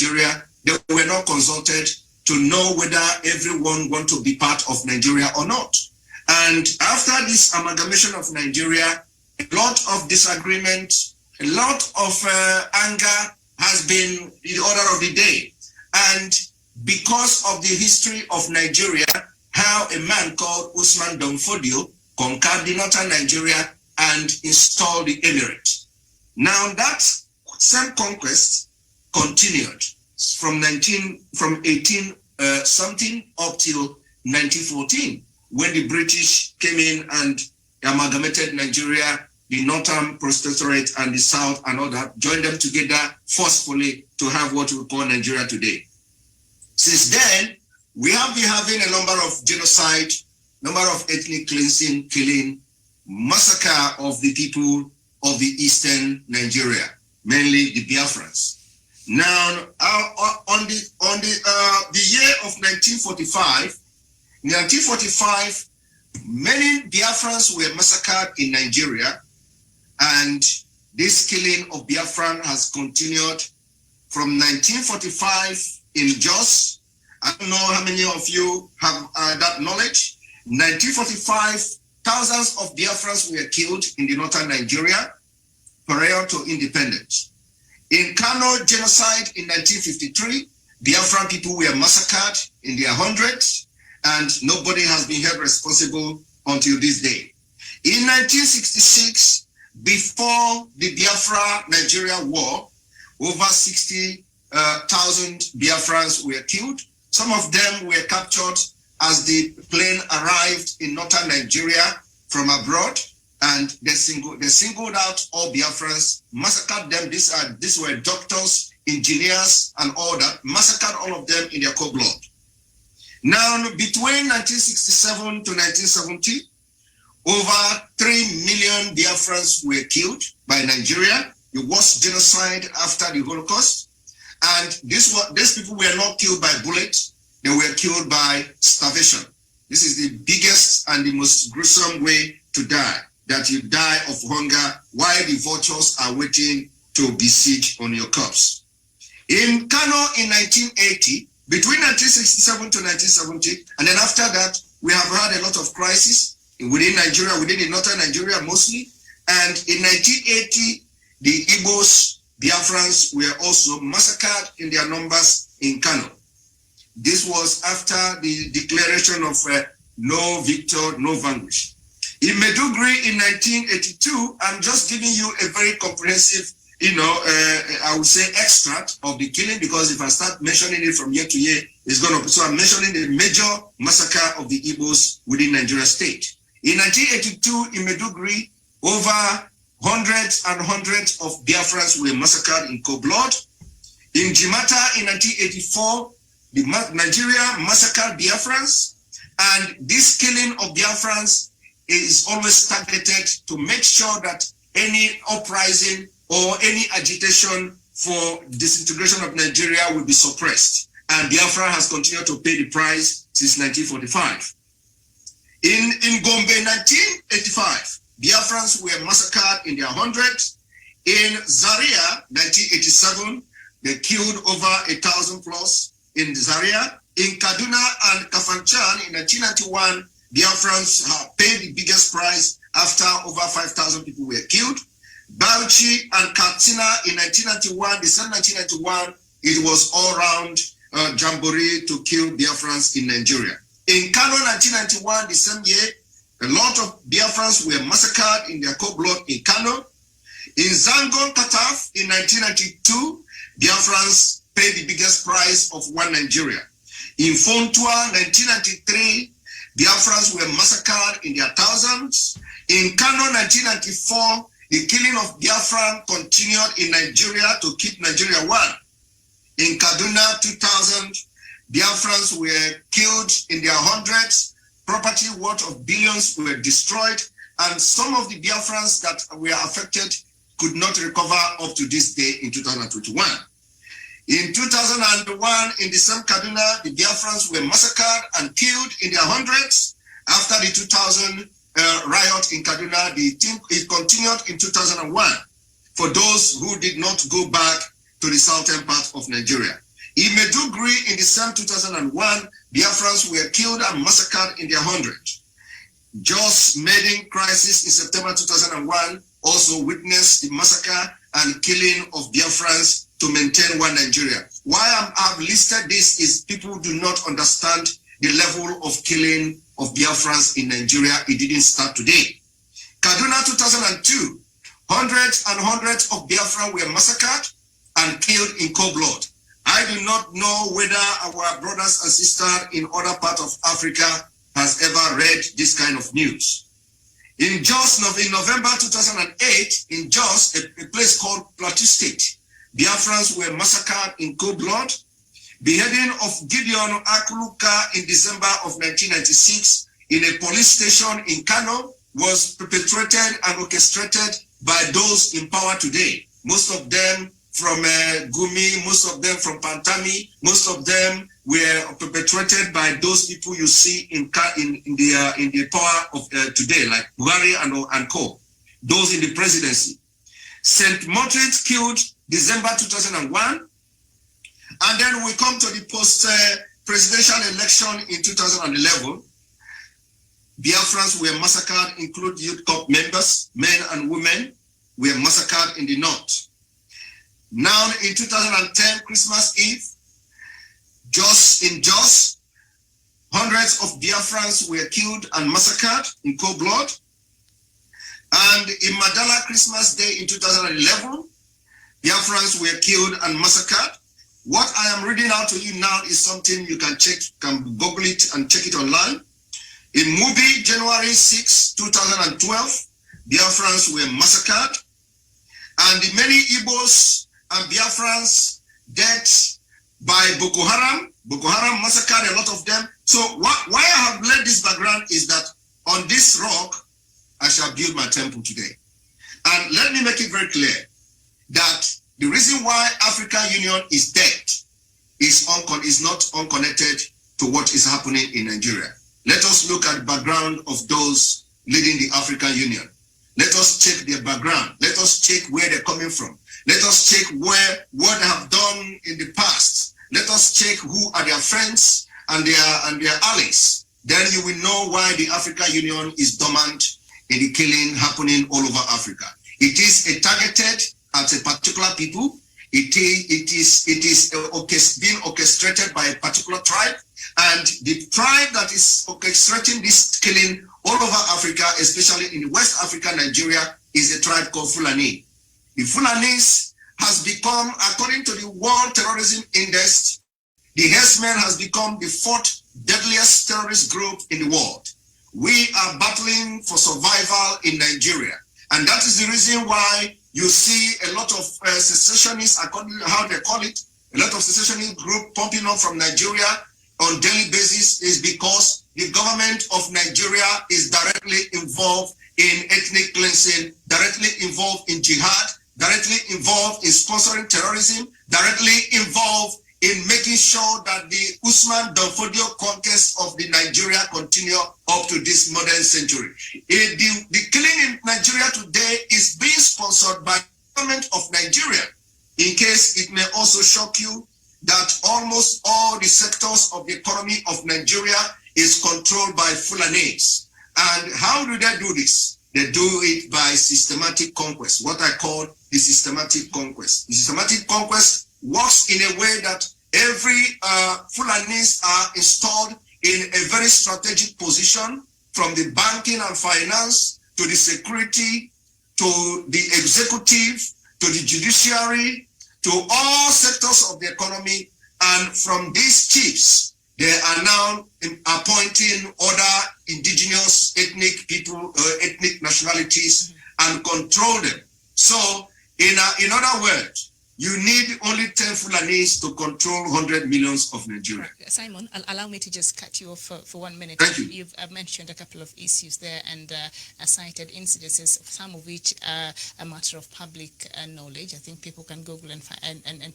Nigeria, they were not consulted to know whether everyone want to be part of Nigeria or not. And after this amalgamation of Nigeria, a lot of disagreement, a lot of anger has been the order of the day. And because of the history of Nigeria, how a man called Usman Dan Fodio conquered the northern Nigeria and installed the emirate. Now that same conquest continued from 18 something up till 1914, when the British came in and amalgamated Nigeria, the Northern Protectorate and the South and all that, joined them together forcefully to have what we call Nigeria today. Since then, we have been having a number of genocide, number of ethnic cleansing, killing, massacre of the people of the eastern Nigeria, mainly the Biafrans. Now, on the year of 1945, many Biafrans were massacred in Nigeria, and this killing of Biafran has continued from 1945 in Jos. I don't know how many of you have that knowledge. 1945, thousands of Biafrans were killed in the northern Nigeria prior to independence. In Kano genocide in 1953, Biafran people were massacred in their hundreds, and nobody has been held responsible until this day. In 1966, before the Biafra-Nigeria war, over 60,000 Biafrans were killed. Some of them were captured as the plane arrived in northern Nigeria from abroad, and they singled out all Biafrans, massacred them. These were doctors, engineers, and all that, massacred all of them in their cold blood. Now, between 1967 to 1970, over 3 million Biafrans were killed by Nigeria, the worst genocide after the Holocaust. And these people were not killed by bullets, they were killed by starvation. This is the biggest and the most gruesome way to die, that you die of hunger while the vultures are waiting to besiege on your corpse. In Kano in 1980, between 1967 to 1970, and then after that, we have had a lot of crises within Nigeria, within the northern Nigeria mostly. And in 1980, the Igbos, Biafrans were also massacred in their numbers in Kano. This was after the declaration of no victor, no vanquish. In Maiduguri in 1982, I'm just giving you a very comprehensive, I would say extract of the killing, because if I start mentioning it from year to year, it's going to, so I'm mentioning the major massacre of the Igbos within Nigeria state. In 1982, in Maiduguri, over hundreds and hundreds of Biafrans were massacred in cold blood. In Jimata in 1984, Nigeria massacred Biafrans, and this killing of Biafrans is always targeted to make sure that any uprising or any agitation for disintegration of Nigeria will be suppressed. And Biafra has continued to pay the price since 1945. In Gombe 1985, Biafrans were massacred in their hundreds. In Zaria 1987, they killed over 1,000 plus in Zaria. In Kaduna and Kafanchan in 1991, Biafrans paid the biggest price after over 5,000 people were killed. Bauchi and Katsina in 1991, December 1991, it was all round jamboree to kill Biafrans in Nigeria. In Kano 1991, the same year, a lot of Biafrans were massacred in their cold blood in Kano. In Zangon Kataf in 1992, Biafrans paid the biggest price of one Nigeria. In Fontua 1993, Biafrans were massacred in their thousands. In Kano 1994, the killing of Biafran continued in Nigeria to keep Nigeria one. In Kaduna 2000, Biafrans were killed in their hundreds, property worth of billions were destroyed, and some of the Biafrans that were affected could not recover up to this day in 2021. In 2001, in the same Kaduna, the Biafrans were massacred and killed in their hundreds. After the 2000 riot in Kaduna, it continued in 2001 for those who did not go back to the southern part of Nigeria. In Meduguri in the same 2001, Biafrans were killed and massacred in their hundreds. Jos Maiden crisis in September 2001 also witnessed the massacre and killing of Biafrans to maintain one Nigeria. Why I've listed this is people do not understand the level of killing of Biafrans in Nigeria. It didn't start today. Kaduna 2002, hundreds and hundreds of Biafra were massacred and killed in cold blood. I do not know whether our brothers and sisters in other parts of Africa has ever read this kind of news. In Jos, in November 2008, in Jos, a place called Plateau State, Biafrans were massacred in cold blood. Beheading of Gideon Akuluka in December of 1996 in a police station in Kano was perpetrated and orchestrated by those in power today. Most of them from Gumi, most of them from Pantami, most of them were perpetrated by those people you see in the power of today, like Buhari and co. Those in the presidency. St. Martin's killed December 2001, and then we come to the post-presidential election in 2011. Biafrans were massacred, including youth corps members, men and women, were massacred in the north. Now in 2010, Christmas Eve, in Jos, hundreds of Biafrans were killed and massacred in cold blood. And in Madala Christmas Day in 2011, Biafrans were killed and massacred. What I am reading out to you now is something you can check, can Google it and check it online. In Mubi, January 6, 2012, Biafrans were massacred. And the many Igbos and Biafrans dead by Boko Haram. Boko Haram massacred a lot of them. So why I have laid this background is that on this rock, I shall build my temple today. And let me make it very clear that the reason why African Union is dead is not unconnected to what is happening in Nigeria. Let us look at the background of those leading the African Union. Let us check their background. Let us check where they're coming from. Let us check what they have done in the past. Let us check who are their friends and their allies. Then you will know why the African Union is dormant in the killing happening all over Africa. It is targeted at a particular people. It is being orchestrated by a particular tribe, and the tribe that is orchestrating this killing all over Africa, especially in West Africa, Nigeria, is a tribe called Fulani. The Fulanis has become, according to the World Terrorism Index, the herdsmen has become the fourth deadliest terrorist group in the world. We are battling for survival in Nigeria, and that is the reason why you see a lot of secessionists, according to how they call it, a lot of secessionist group pumping up from Nigeria on daily basis, is because the government of Nigeria is directly involved in ethnic cleansing, directly involved in jihad, directly involved in sponsoring terrorism, directly involved in making sure that the Usman Danfodio conquest of the Nigeria continue up to this modern century. The killing in Nigeria today is being sponsored by the government of Nigeria. In case it may also shock you that almost all the sectors of the economy of Nigeria is controlled by Fulanis. And how do they do this? They do it by systematic conquest, what I call the systematic conquest. The systematic conquest works in a way that every Fulanis are installed in a very strategic position, from the banking and finance to the security to the executive to the judiciary to all sectors of the economy. And from these chiefs, they are now appointing other indigenous ethnic people, ethnic nationalities, and control them. So in other words, you need only 10 Fulanis to control 100 millions of Nigeria. Simon, allow me to just cut you off for 1 minute. Thank you. You've mentioned a couple of issues there and cited incidences, some of which are a matter of public knowledge. I think people can Google and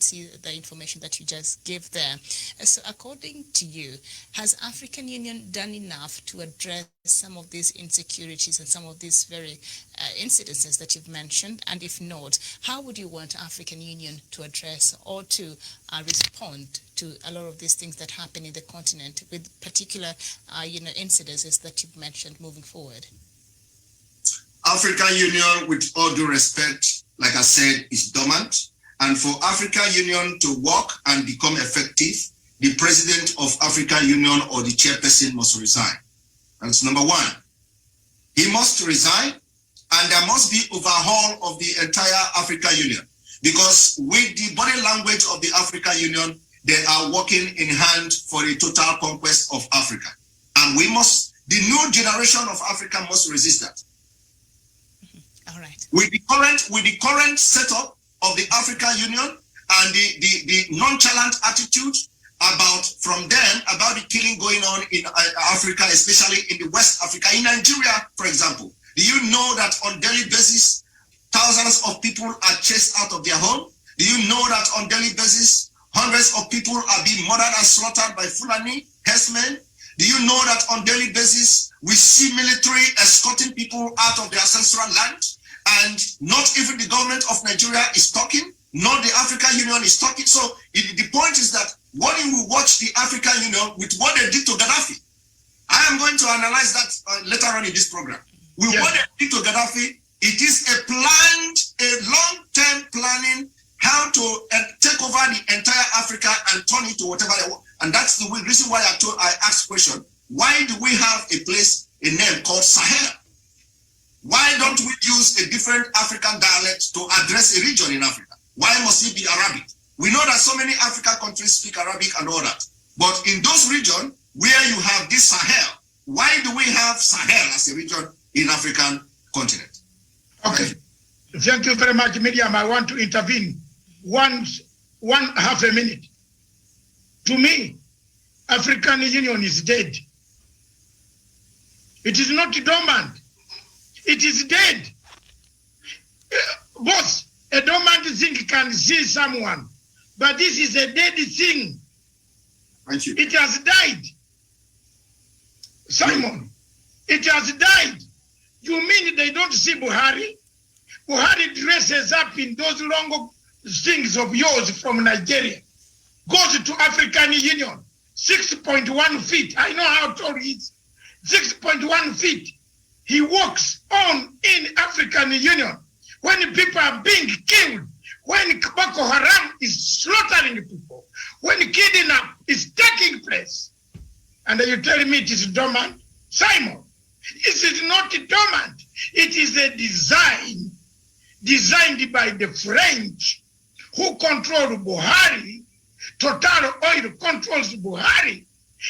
see the information that you just gave there. So according to you, has African Union done enough to address some of these insecurities and some of these very incidences that you've mentioned? And if not, how would you want African Union to address or to respond to a lot of these things that happen in the continent, with particular, incidences that you've mentioned moving forward? African Union, with all due respect, like I said, is dormant. And for African Union to work and become effective, the president of African Union or the chairperson must resign. That's number one. He must resign, and there must be overhaul of the entire African Union. Because with the body language of the African Union, they are working in hand for a total conquest of Africa. And the new generation of Africa must resist that. All right. With the current setup of the African Union and the nonchalant attitude from them about the killing going on in Africa, especially in the West Africa, in Nigeria, for example. Do you know that on daily basis, thousands of people are chased out of their home? Do you know that on daily basis, hundreds of people are being murdered and slaughtered by Fulani herdsmen? Do you know that on daily basis, we see military escorting people out of their ancestral land? And not even the government of Nigeria is talking, not the African Union is talking. So the point is that when we watch the African Union with what they did to Gaddafi, I am going to analyze that later on in this program. With what they did to Gaddafi, it is a long-term planning how to take over the entire Africa and turn it to whatever they want. And that's the reason why I asked the question, why do we have a name called Sahel? Why don't we use a different African dialect to address a region in Africa? Why must it be Arabic? We know that so many African countries speak Arabic and all that. But in those regions where you have this Sahel, why do we have Sahel as a region in African continent? Okay. Thank you very much, Miriam. I want to intervene one half a minute. To me, African Union is dead. It is not dormant. It is dead. Boss, a dormant thing can see someone, but this is a dead thing. Thank you. It has died. Simon, it has died. You mean they don't see Buhari? Buhari dresses up in those long things of yours from Nigeria, goes to African Union, 6.1 feet. I know how tall he is. 6.1 feet. He walks on in African Union when people are being killed, when Boko Haram is slaughtering people, when kidnap is taking place. And you tell me it is dormant? Simon, it is not dormant. It is a design designed by the French who control Buhari. Total Oil controls Buhari.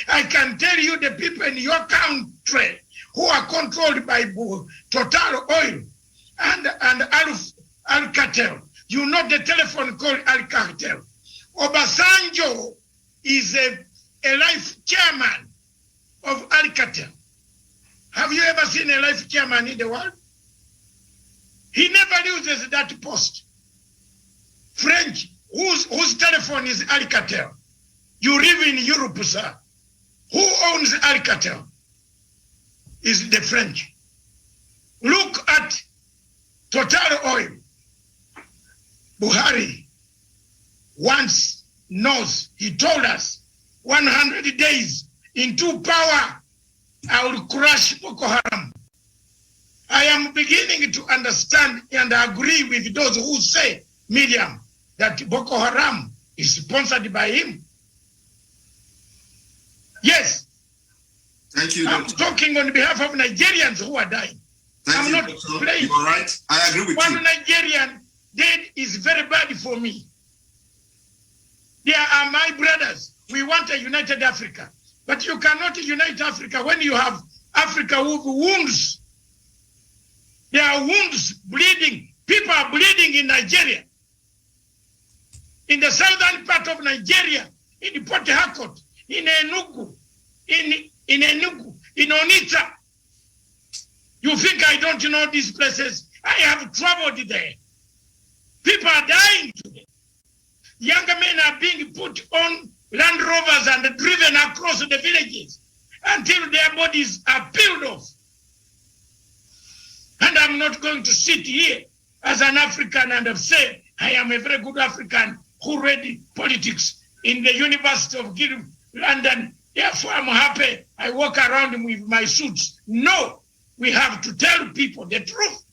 I can tell you the people in your country who are controlled by Total Oil and Alcatel. You know the telephone called Alcatel. Obasanjo is a life chairman of Alcatel. Have you ever seen a life chairman in the world? He never loses that post. French, whose telephone is Alcatel? You live in Europe, sir. Who owns Alcatel? Is the French. Look at Total Oil. Buhari once knows, he told us, 100 days into power, I will crush Boko Haram. I am beginning to understand and agree with those who say, Miriam, that Boko Haram is sponsored by him. Yes. Thank you, I'm Doctor. talking on behalf of Nigerians who are dying. Thank I'm you, not Doctor. playing. You're right. I agree with One you. Nigerian dead is very bad for me. They are my brothers. We want a united Africa. But you cannot unite Africa when you have Africa with wounds. There are wounds bleeding. People are bleeding in Nigeria. In the southern part of Nigeria, in Port Harcourt, in Enugu, in Enugu, in Onitsha. You think I don't know these places? I have traveled there. People are dying today. Younger men are being put on Land Rovers and driven across the villages until their bodies are peeled off. And I'm not going to sit here as an African and say, I am a very good African who read politics in the University of London. Therefore, I'm happy. I walk around with my suits. No, we have to tell people the truth.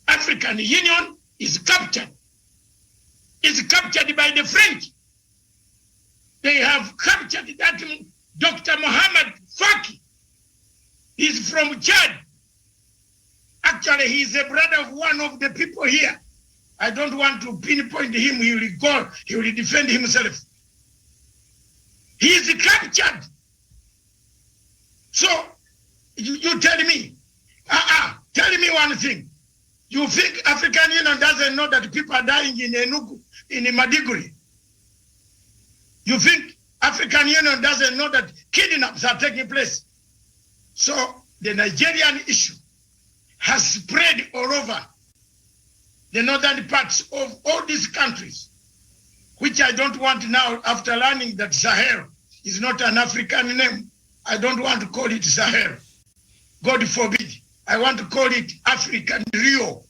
African Union is captured. It's captured by the French. They have captured that Dr. Mohamed Faki. He's from Chad. Actually, he's a brother of one of the people here. I don't want to pinpoint him. He will go. He will defend himself. He is captured. So, you tell me. Tell me one thing. You think African Union doesn't know that people are dying in Enugu, in Maiduguri? You think African Union doesn't know that kidnaps are taking place? So the Nigerian issue has spread all over the northern parts of all these countries, which I don't want now, after learning that Sahel is not an African name, I don't want to call it Sahel. God forbid. I want to call it African Rio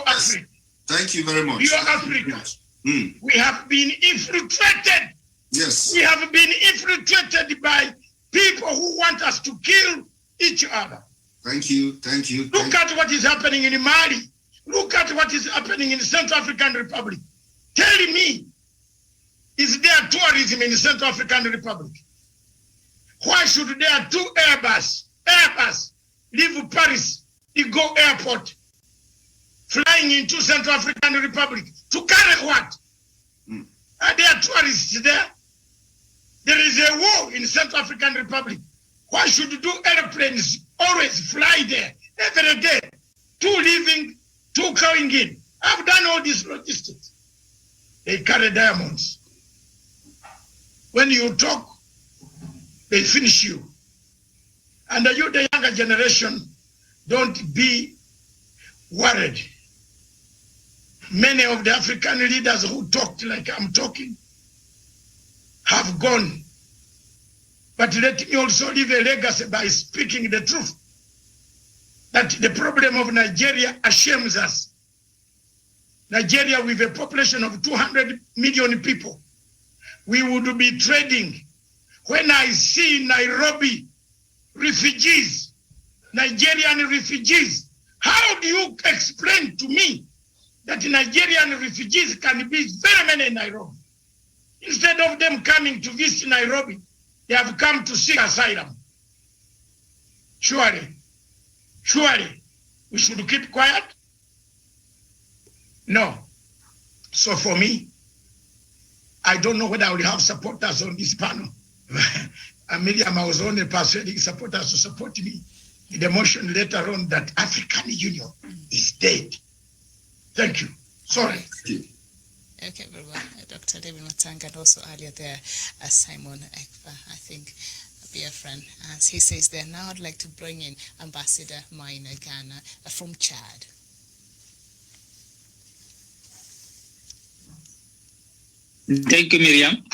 Africa. Thank you very much. Rio Africa. We have been infiltrated. Yes. We have been infiltrated by people who want us to kill each other. Thank you. Look at what is happening in Mali. Look at what is happening in the Central African Republic. Tell me, is there tourism in the Central African Republic? Why should there two Airbus leave Paris, Igo Airport, flying into Central African Republic to carry what? Are there tourists there? There is a war in Central African Republic. Why should two airplanes always fly there every day? Two leaving, two going in. I've done all these logistics. They carry diamonds. When you talk, they finish you. And you, the younger generation, don't be worried. Many of the African leaders who talked like I'm talking have gone. But let me also leave a legacy by speaking the truth. That the problem of Nigeria ashames us. Nigeria, with a population of 200 million people, we would be trading. When I see Nairobi refugees, Nigerian refugees, how do you explain to me that Nigerian refugees can be very many in Nairobi? Instead of them coming to visit Nairobi, they have come to seek asylum. Surely, we should keep quiet? No. So for me, I don't know whether I will have supporters on this panel. Miriam, I was only persuading supporters to support me in the motion later on that African Union is dead. Thank you. Sorry. Okay, very well. Dr. David Matanga, and also earlier there, Simon Ekpa, I think, Biafran, as he says there. Now I'd like to bring in Ambassador Maina Ghana from Chad. Thank you, Miriam.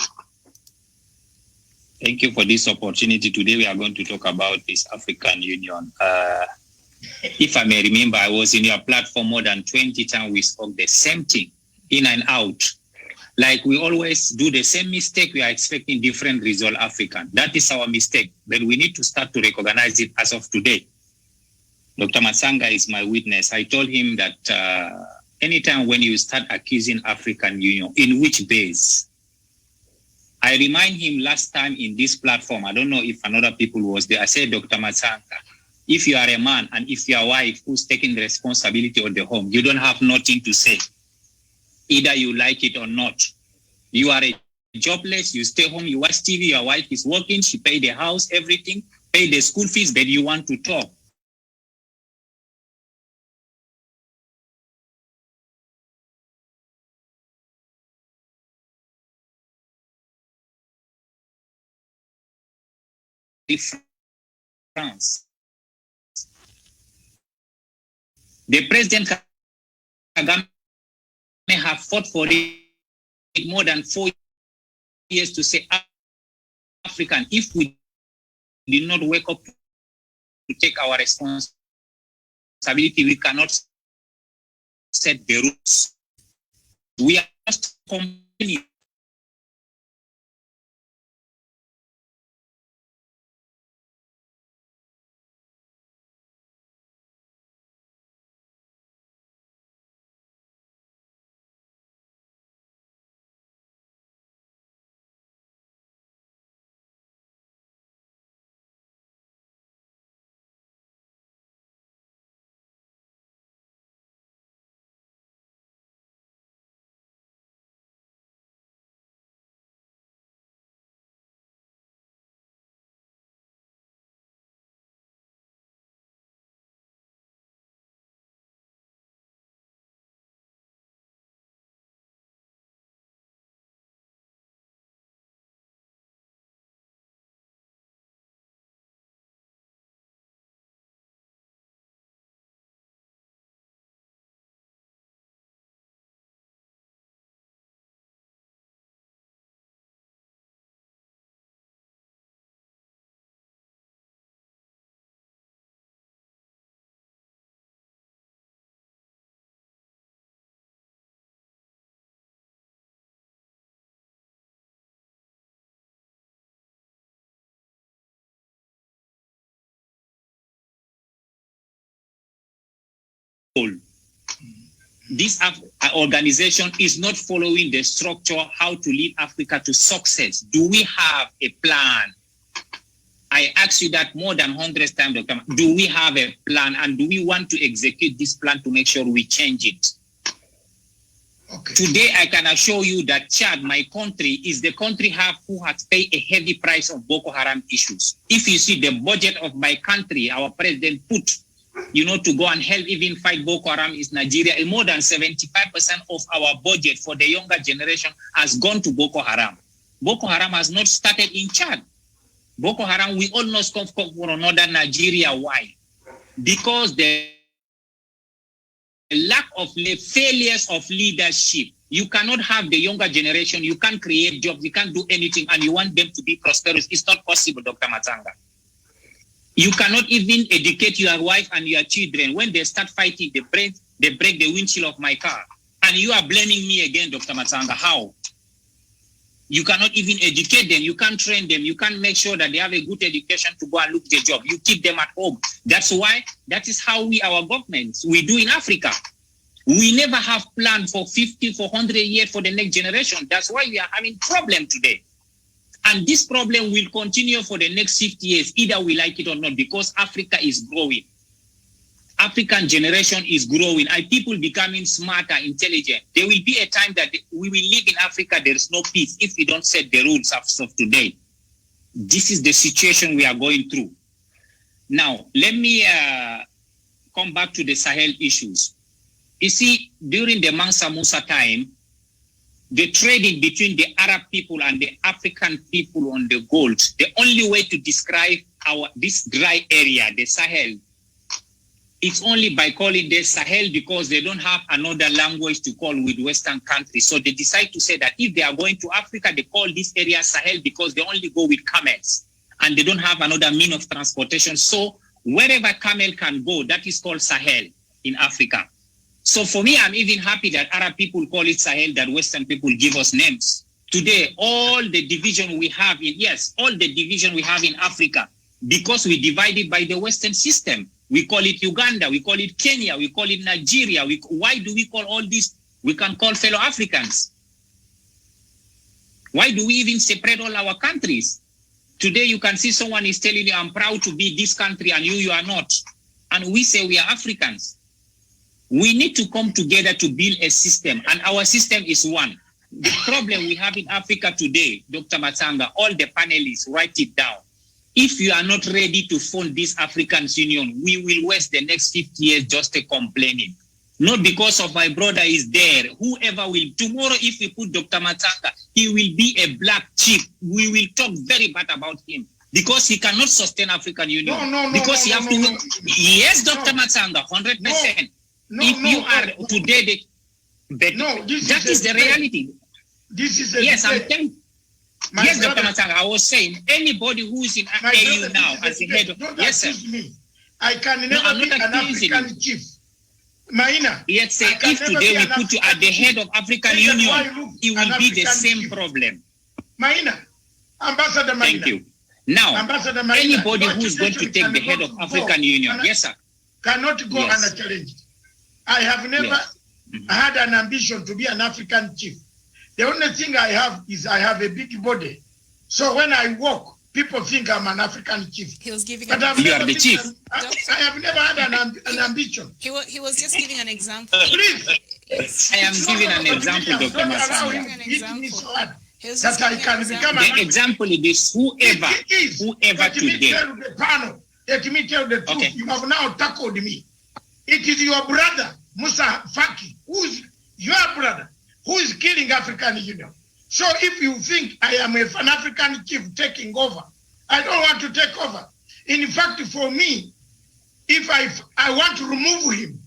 Thank you for this opportunity. Today we are going to talk about this African Union. If I may remember, I was in your platform more than 20 times. We spoke the same thing, in and out. Like we always do the same mistake, we are expecting different result African. That is our mistake. But we need to start to recognize it as of today. Dr. Matsanga is my witness. I told him that anytime when you start accusing African Union, in which base? I remind him last time in this platform, I don't know if another people was there, I said, Dr. Matsanga, if you are a man and if your wife who's taking the responsibility of the home, you don't have nothing to say. Either you like it or not. You are a jobless, you stay home, you watch TV, your wife is working, she pay the house, everything, pay the school fees, but you want to talk. France. The President Kagame have fought for it more than 4 years to say African, if we did not wake up to take our responsibility, we cannot set the rules. We are just complaining This organization is not following the structure how to lead Africa to success. Do we have a plan? I ask you that more than 100 times, Dr. Do we have a plan, and do we want to execute this plan to make sure we change it? Okay. Today, I can assure you that Chad, my country, is the country who has paid a heavy price of Boko Haram issues. If you see the budget of my country, our president put, to go and help even fight Boko Haram is Nigeria. More than 75% of our budget for the younger generation has gone to Boko Haram. Boko Haram has not started in Chad. Boko Haram, we almost come from northern Nigeria. Why? Because the lack of failures of leadership. You cannot have the younger generation. You can't create jobs. You can't do anything, and you want them to be prosperous. It's not possible, Dr. Matanga. You cannot even educate your wife and your children. When they start fighting, they break the windshield of my car. And you are blaming me again, Dr. Matanga. How? You cannot even educate them. You can't train them. You can't make sure that they have a good education to go and look their job. You keep them at home. That is how our governments, we do in Africa. We never have planned for 50, for 100 years for the next generation. That's why we are having problem today. And this problem will continue for the next 50 years, either we like it or not, because Africa is growing. African generation is growing, and people becoming smarter, intelligent. There will be a time that we will live in Africa, there is no peace if we don't set the rules of today. This is the situation we are going through. Now, let me come back to the Sahel issues. You see, during the Mansa Musa time, the trading between the Arab people and the African people on the gold, the only way to describe this dry area, the Sahel, it's only by calling this Sahel, because they don't have another language to call with Western countries. So they decide to say that if they are going to Africa, they call this area Sahel because they only go with camels and they don't have another mean of transportation. So wherever camel can go, that is called Sahel in Africa. So for me, I'm even happy that Arab people call it Sahel, that Western people give us names. Today, all the division we have in Africa, because we divided by the Western system. We call it Uganda, we call it Kenya, we call it Nigeria. Why do we call all this? We can call fellow Africans. Why do we even separate all our countries? Today you can see someone is telling you, I'm proud to be this country, and you are not. And we say we are Africans. We need to come together to build a system, and our system is one. The problem we have in Africa today, Dr. Matanga, all the panelists, write it down. If you are not ready to fund this African Union, we will waste the next 50 years just complaining. Not because of my brother is there. Whoever will, tomorrow if we put Dr. Matanga, he will be a black chief. We will talk very bad about him because he cannot sustain African Union. Yes, Dr. Matanga, 100%. That is the reality. This is a yes, I'm telling you. Yes, Dr. Matanga, I was saying, anybody who is in AU now as the head of... Yes, sir. Me. I can never be an African chief. Maina. Yes, sir. If today we put you at the head of African Union, it will be the same problem. Maina. Ambassador Maina. Thank you. Now, anybody who is going to take the head of African Union, yes, sir. Cannot go unchallenged. I have never had an ambition to be an African chief. The only thing I have is I have a big body. So when I walk, people think I'm an African chief. He was giving you are the chief. I have never had an ambition. He was just giving an example. Please. I am giving an example, Dr. Matanga. That I can become the example is whoever today. Let me tell the truth. Okay. You have now tackled me. It is your brother, Musa Faki, who's your brother, who is killing African Union. So if you think I am an African chief taking over, I don't want to take over. In fact, for me, if I want to remove him.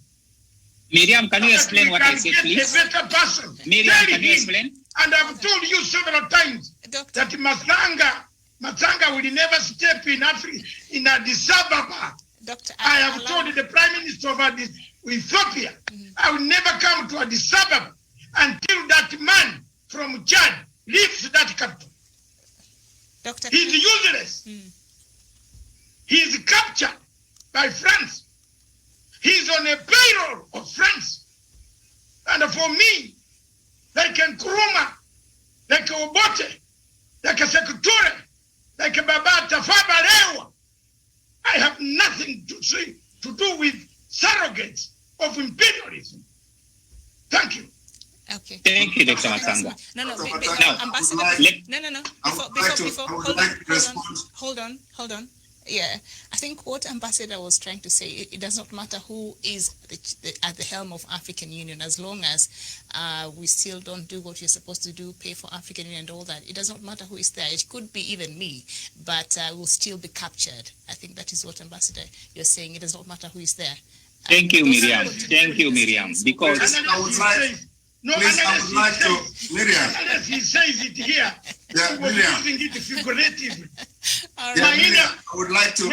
Miriam, can you explain what I said, please? A better person. Miriam, can you explain? And I've told you several times that Matanga will never step in Africa, in Addis Ababa. I have told the Prime Minister of Ethiopia, I will never come to Addis Ababa until that man from Chad leaves that capital. He's useless. He is captured by France. He's on a payroll of France. And for me, like a Nkrumah, like a Obote, like a Secretary, like a Baba Tafawa Balewa, I have nothing to do with surrogates of imperialism. Thank you. Okay. Thank you, Dr. Matsanga. No, Ambassador, no. Before, hold on. Yeah, I think what Ambassador was trying to say, it does not matter who is at the helm of African Union, as long as we still don't do what we're supposed to do, pay for African Union and all that. It does not matter who is there. It could be even me, but we'll still be captured. I think that is what Ambassador, you're saying. It does not matter who is there. Thank you, Miriam. Thank you, Miriam. Because I would like to, Miriam. Unless he says it here, Yeah, he was Miriam. using it figuratively. All Yeah, right. Miriam, I would like to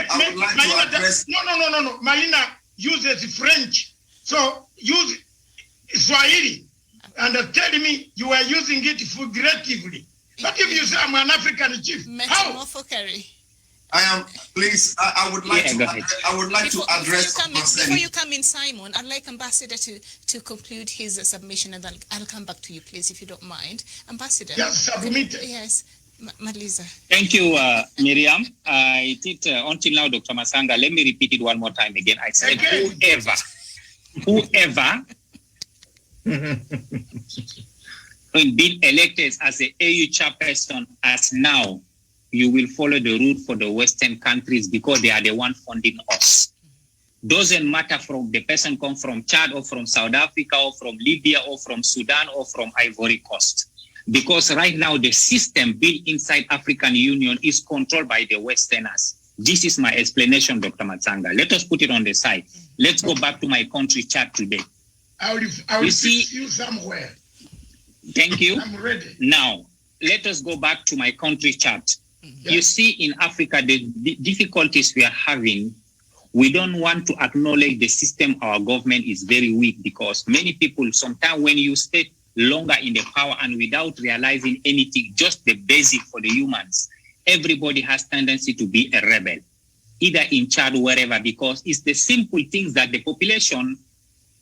address. No. Marina uses French, so use Swahili, and tell me you are using it figuratively. But if you say I'm an African chief, how? Metamorphocary. I am. Please, I would like Yeah, to. go ahead. I would like to address. Before you come in, Simon, I'd like Ambassador to conclude his submission, and then I'll come back to you, please, if you don't mind. Ambassador. Just submit. Yes, Maliza. thank you, Miriam. I did until now, Dr. Matsanga. Let me repeat it one more time again. I said, Again. whoever being elected as the AU chairperson as now, you will follow the route for the Western countries because they are the one funding us. Doesn't matter from the person come from Chad or from South Africa or from Libya or from Sudan or from Ivory Coast. Because right now the system built inside African Union is controlled by the Westerners. This is my explanation, Dr. Matsanga. Let us put it on the side. Let's go back to my country chart today. I will fix you somewhere. Thank you. I'm ready. Now, let us go back to my country chart. Yeah. You see, in Africa, the difficulties we are having, we don't want to acknowledge the system. Our government is very weak because many people, sometimes when you stay longer in the power and without realizing anything, just the basic for the humans, everybody has tendency to be a rebel, either in Chad or wherever, because it's the simple things that the population,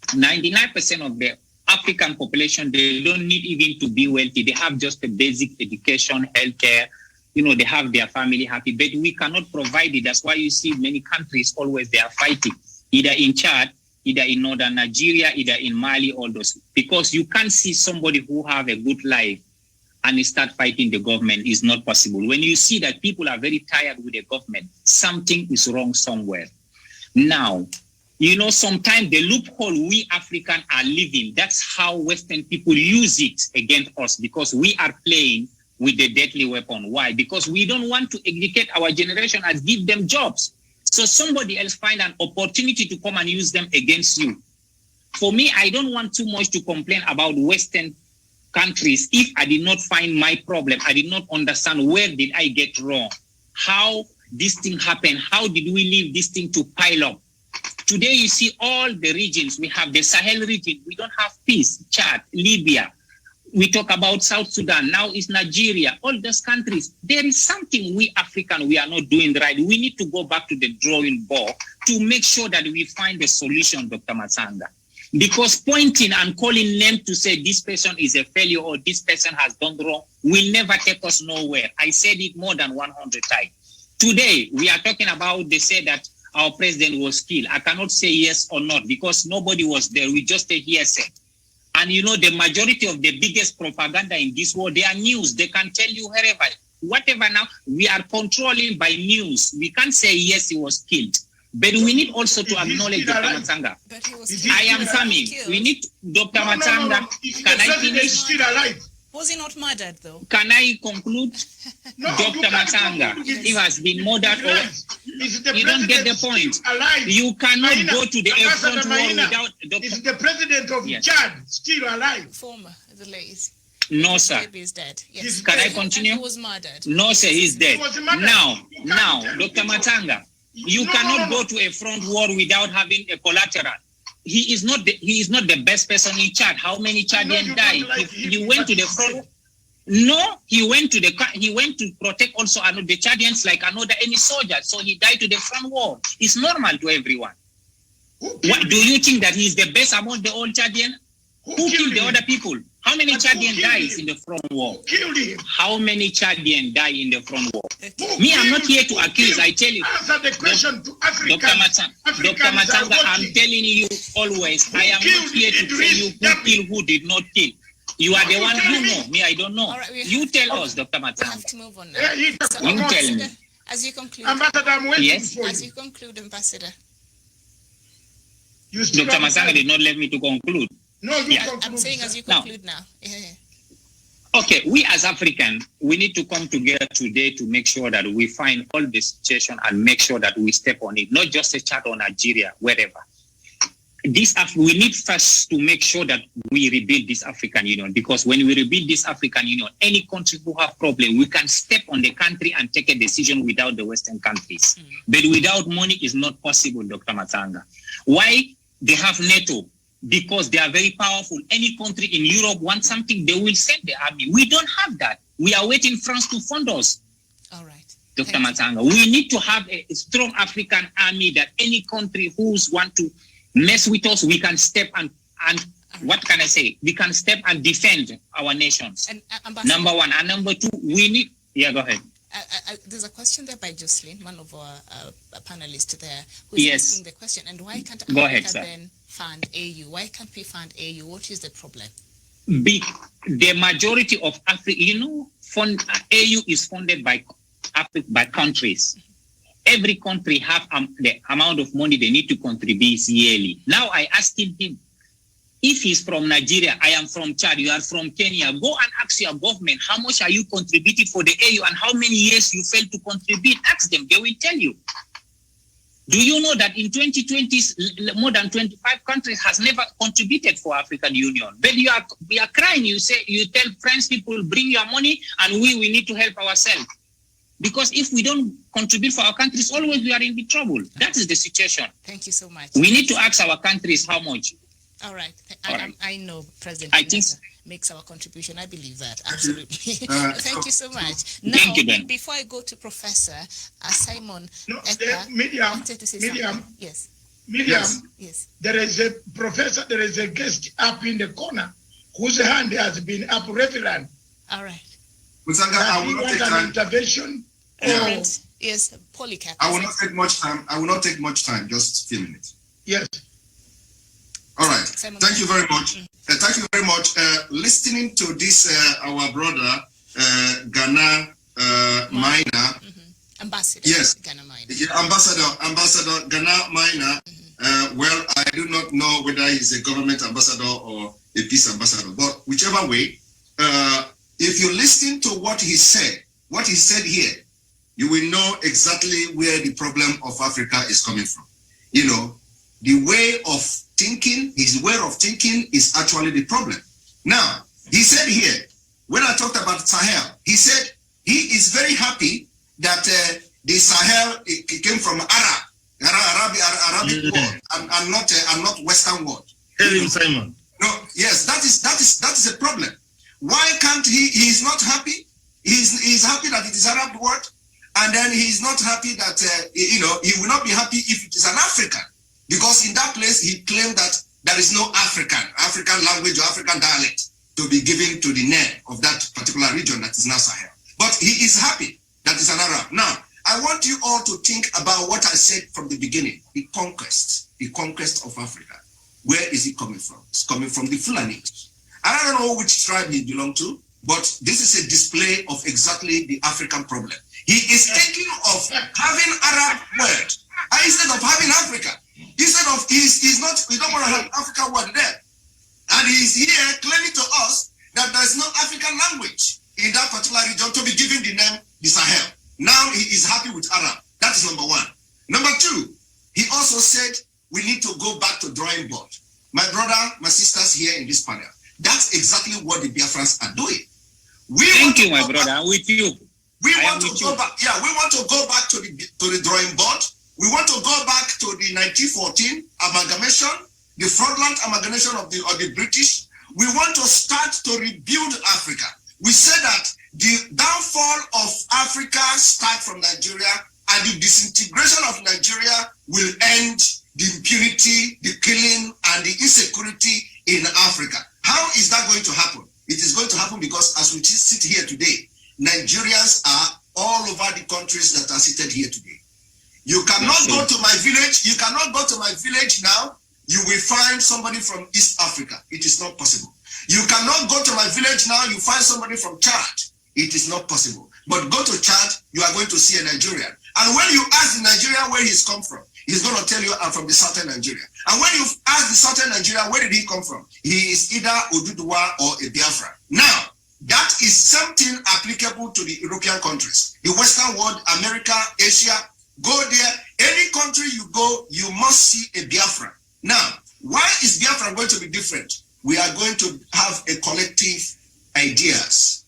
99% of the African population, they don't need even to be wealthy. They have just a basic education, healthcare. They have their family happy, but we cannot provide it. That's why you see many countries always they are fighting, either in Chad, either in northern Nigeria, either in Mali, all those. Because you can't see somebody who have a good life and start fighting the government is not possible. When you see that people are very tired with the government, something is wrong somewhere. Now, sometimes the loophole we Africans are living, that's how Western people use it against us because we are playing with the deadly weapon. Why? Because we don't want to educate our generation and give them jobs. So somebody else find an opportunity to come and use them against you. For me, I don't want too much to complain about Western countries if I did not find my problem. I did not understand where did I get wrong, how this thing happened, how did we leave this thing to pile up. Today, you see all the regions. We have the Sahel region. We don't have peace. Chad, Libya. We talk about South Sudan. Now it's Nigeria. All those countries. There is something we African, we are not doing right. We need to go back to the drawing board to make sure that we find a solution, Dr. Matsanga. Because pointing and calling names to say this person is a failure or this person has done wrong will never take us nowhere. I said it more than 100 times. Today, we are talking about, they say that our president was killed. I cannot say yes or not because nobody was there. We just a hearsay. And the majority of the biggest propaganda in this world, they are news. They can tell you wherever, whatever now, we are controlling by news. We can't say yes, he was killed. But we need also to acknowledge Dr. Matsanga. I am coming. We need Dr. Matsanga. Can I finish? Still alive. Was he not murdered, though? Can I conclude? No, Dr. Matsanga, he has been murdered. You don't get the point. You cannot go to the front wall without... Is the president of Chad still alive? Former, the late. No, sir. Baby is dead. Yes. Can I continue? He was murdered. No, sir, he's dead. He was murdered. Now, Dr. Matsanga, you cannot go to a front wall without having a collateral. He is not the best person in Chad. How many Chadians died? He went to the front. No, he went to protect also the Chadians like any soldier. So he died to the front wall. It's normal to everyone. What do you think that he's the best among the old Chadian? Who killed the other people? How many Chadian dies in the front war? Who killed him? How many Chadian die in the front war? Who Me, I'm killed not here him? to Who accuse. killed I tell you, Answer the question to Dr. Africans. Dr. Matanga, I'm telling you always, I am not here to tell you who killed, who did not kill. You are the one who know. Me, I don't know. All right, You tell us, Dr. We have Matanga. to move on now. Yeah, You tell me. As you conclude, Ambassador, I'm waiting Yes. for as you. you conclude, Ambassador. You still Dr. have Matanga time. did not let me to conclude. No, you Yeah. conclude. I'm saying as you Now. conclude now. Yeah. Okay, we as African, we need to come together today to make sure that we find all the situation and make sure that we step on it, not just a chat on Nigeria, wherever. We need first to make sure that we rebuild this African Union, because when we rebuild this African Union, any country who have problem, we can step on the country and take a decision without the Western countries. But without money, is not possible, Dr. Matanga. Why? They have NATO. Because they are very powerful. Any country in Europe wants something, they will send the army. We don't have that. We are waiting France to fund us. All right. Dr. Thank you. Matanga, we need to have a strong African army that any country who's want to mess with us, we can step and what can I say? We can step and defend our nations. And Ambassador, Number one. And number two, we need, yeah, go ahead. there's a question there by Jocelyn, one of our panelists there, who's Yes. asking the question. And why can't Go Africa ahead, sir. then fund AU? Why can't we fund AU? What is the problem? The majority of Africa, AU is funded by countries. Every country have the amount of money they need to contribute yearly. Now I asked him, if he's from Nigeria, I am from Chad, you are from Kenya, go and ask your government, how much are you contributing for the AU and how many years you failed to contribute? Ask them, they will tell you. Do you know that in 2020, more than 25 countries has never contributed for African Union? But we are crying, you tell French people, bring your money and we need to help ourselves. Because if we don't contribute for our countries, always we are in big trouble. That is the situation. Thank you so much. We need to ask our countries how much. All right. All right. I know President I think makes our contribution. I believe that. Absolutely. Thank you so much. Now, Thank you, Ben. before I go to Professor Simon No, Ekpa, Miriam, wanted to say Miriam, something. Yes. Miriam, Yes. Yes. there is a professor, there is a guest up in the corner whose hand has been up, Reverend. All right. Musanga, I He will not wants take an time. intervention. Reverend, yes, Polycarp. I will not take much time. I will not take much time, just a few minutes. Yes. All right. Simon. Thank you very much. Thank you very much. Listening to this, our brother, Ghana Minor. Ambassador. Yes. Ghana Minor. Ambassador Ghana Minor. Well, I do not know whether he's a government ambassador or a peace ambassador, but whichever way, if you listen to what he said here, you will know exactly where the problem of Africa is coming from. You know, the way of thinking, his way of thinking is actually the problem. Now, he said here, when I talked about Sahel, he said he is very happy that the Sahel it came from Arabic world and not Western world. Tell him, Simon. No, yes, that is a problem. Why can't he is not happy? He's happy that it is Arab word, and then he's not happy that he will not be happy if it is an African, because in that place he claimed that there is no African language or African dialect to be given to the name of that particular region that is now Sahel. But he is happy that it's an Arab. Now, I want you all to think about what I said from the beginning, the conquest of Africa. Where is it coming from? It's coming from the Fulani. And I don't know which tribe he belonged to, but this is a display of exactly the African problem. He is thinking of having Arab word instead of having Africa. Instead of, we don't want to have African word there. And he's here claiming to us that there is no African language in that particular region to be given the name the Sahel. Now he is happy with Arab. That is number one. Number two, he also said we need to go back to drawing board. My brother, my sisters here in this panel, that's exactly what the Biafrans are doing. Thank you, my brother. I'm with you. We want to go back. Yeah, we want to go back to the drawing board. We want to go back to the 1914 amalgamation, the Frontland amalgamation of the British. We want to start to rebuild Africa. We say that the downfall of Africa starts from Nigeria, and the disintegration of Nigeria will end the impunity, the killing, and the insecurity in Africa. How is that going to happen? It is going to happen because as we sit here today, Nigerians are all over the countries that are seated here today. You cannot go to my village. You cannot go to my village now. You will find somebody from East Africa. It is not possible. You cannot go to my village now. You find somebody from Chad. It is not possible. But go to Chad, you are going to see a Nigerian. And when you ask the Nigerian where he's come from, he's going to tell you, I'm from the southern Nigeria. And when you ask the southern Nigeria, where did he come from? He is either Oduduwa or a Biafra. Now, that is something applicable to the European countries, the Western world, America, Asia. Go there. Any country you go, you must see a Biafra. Now, why is Biafra going to be different? We are going to have a collective ideas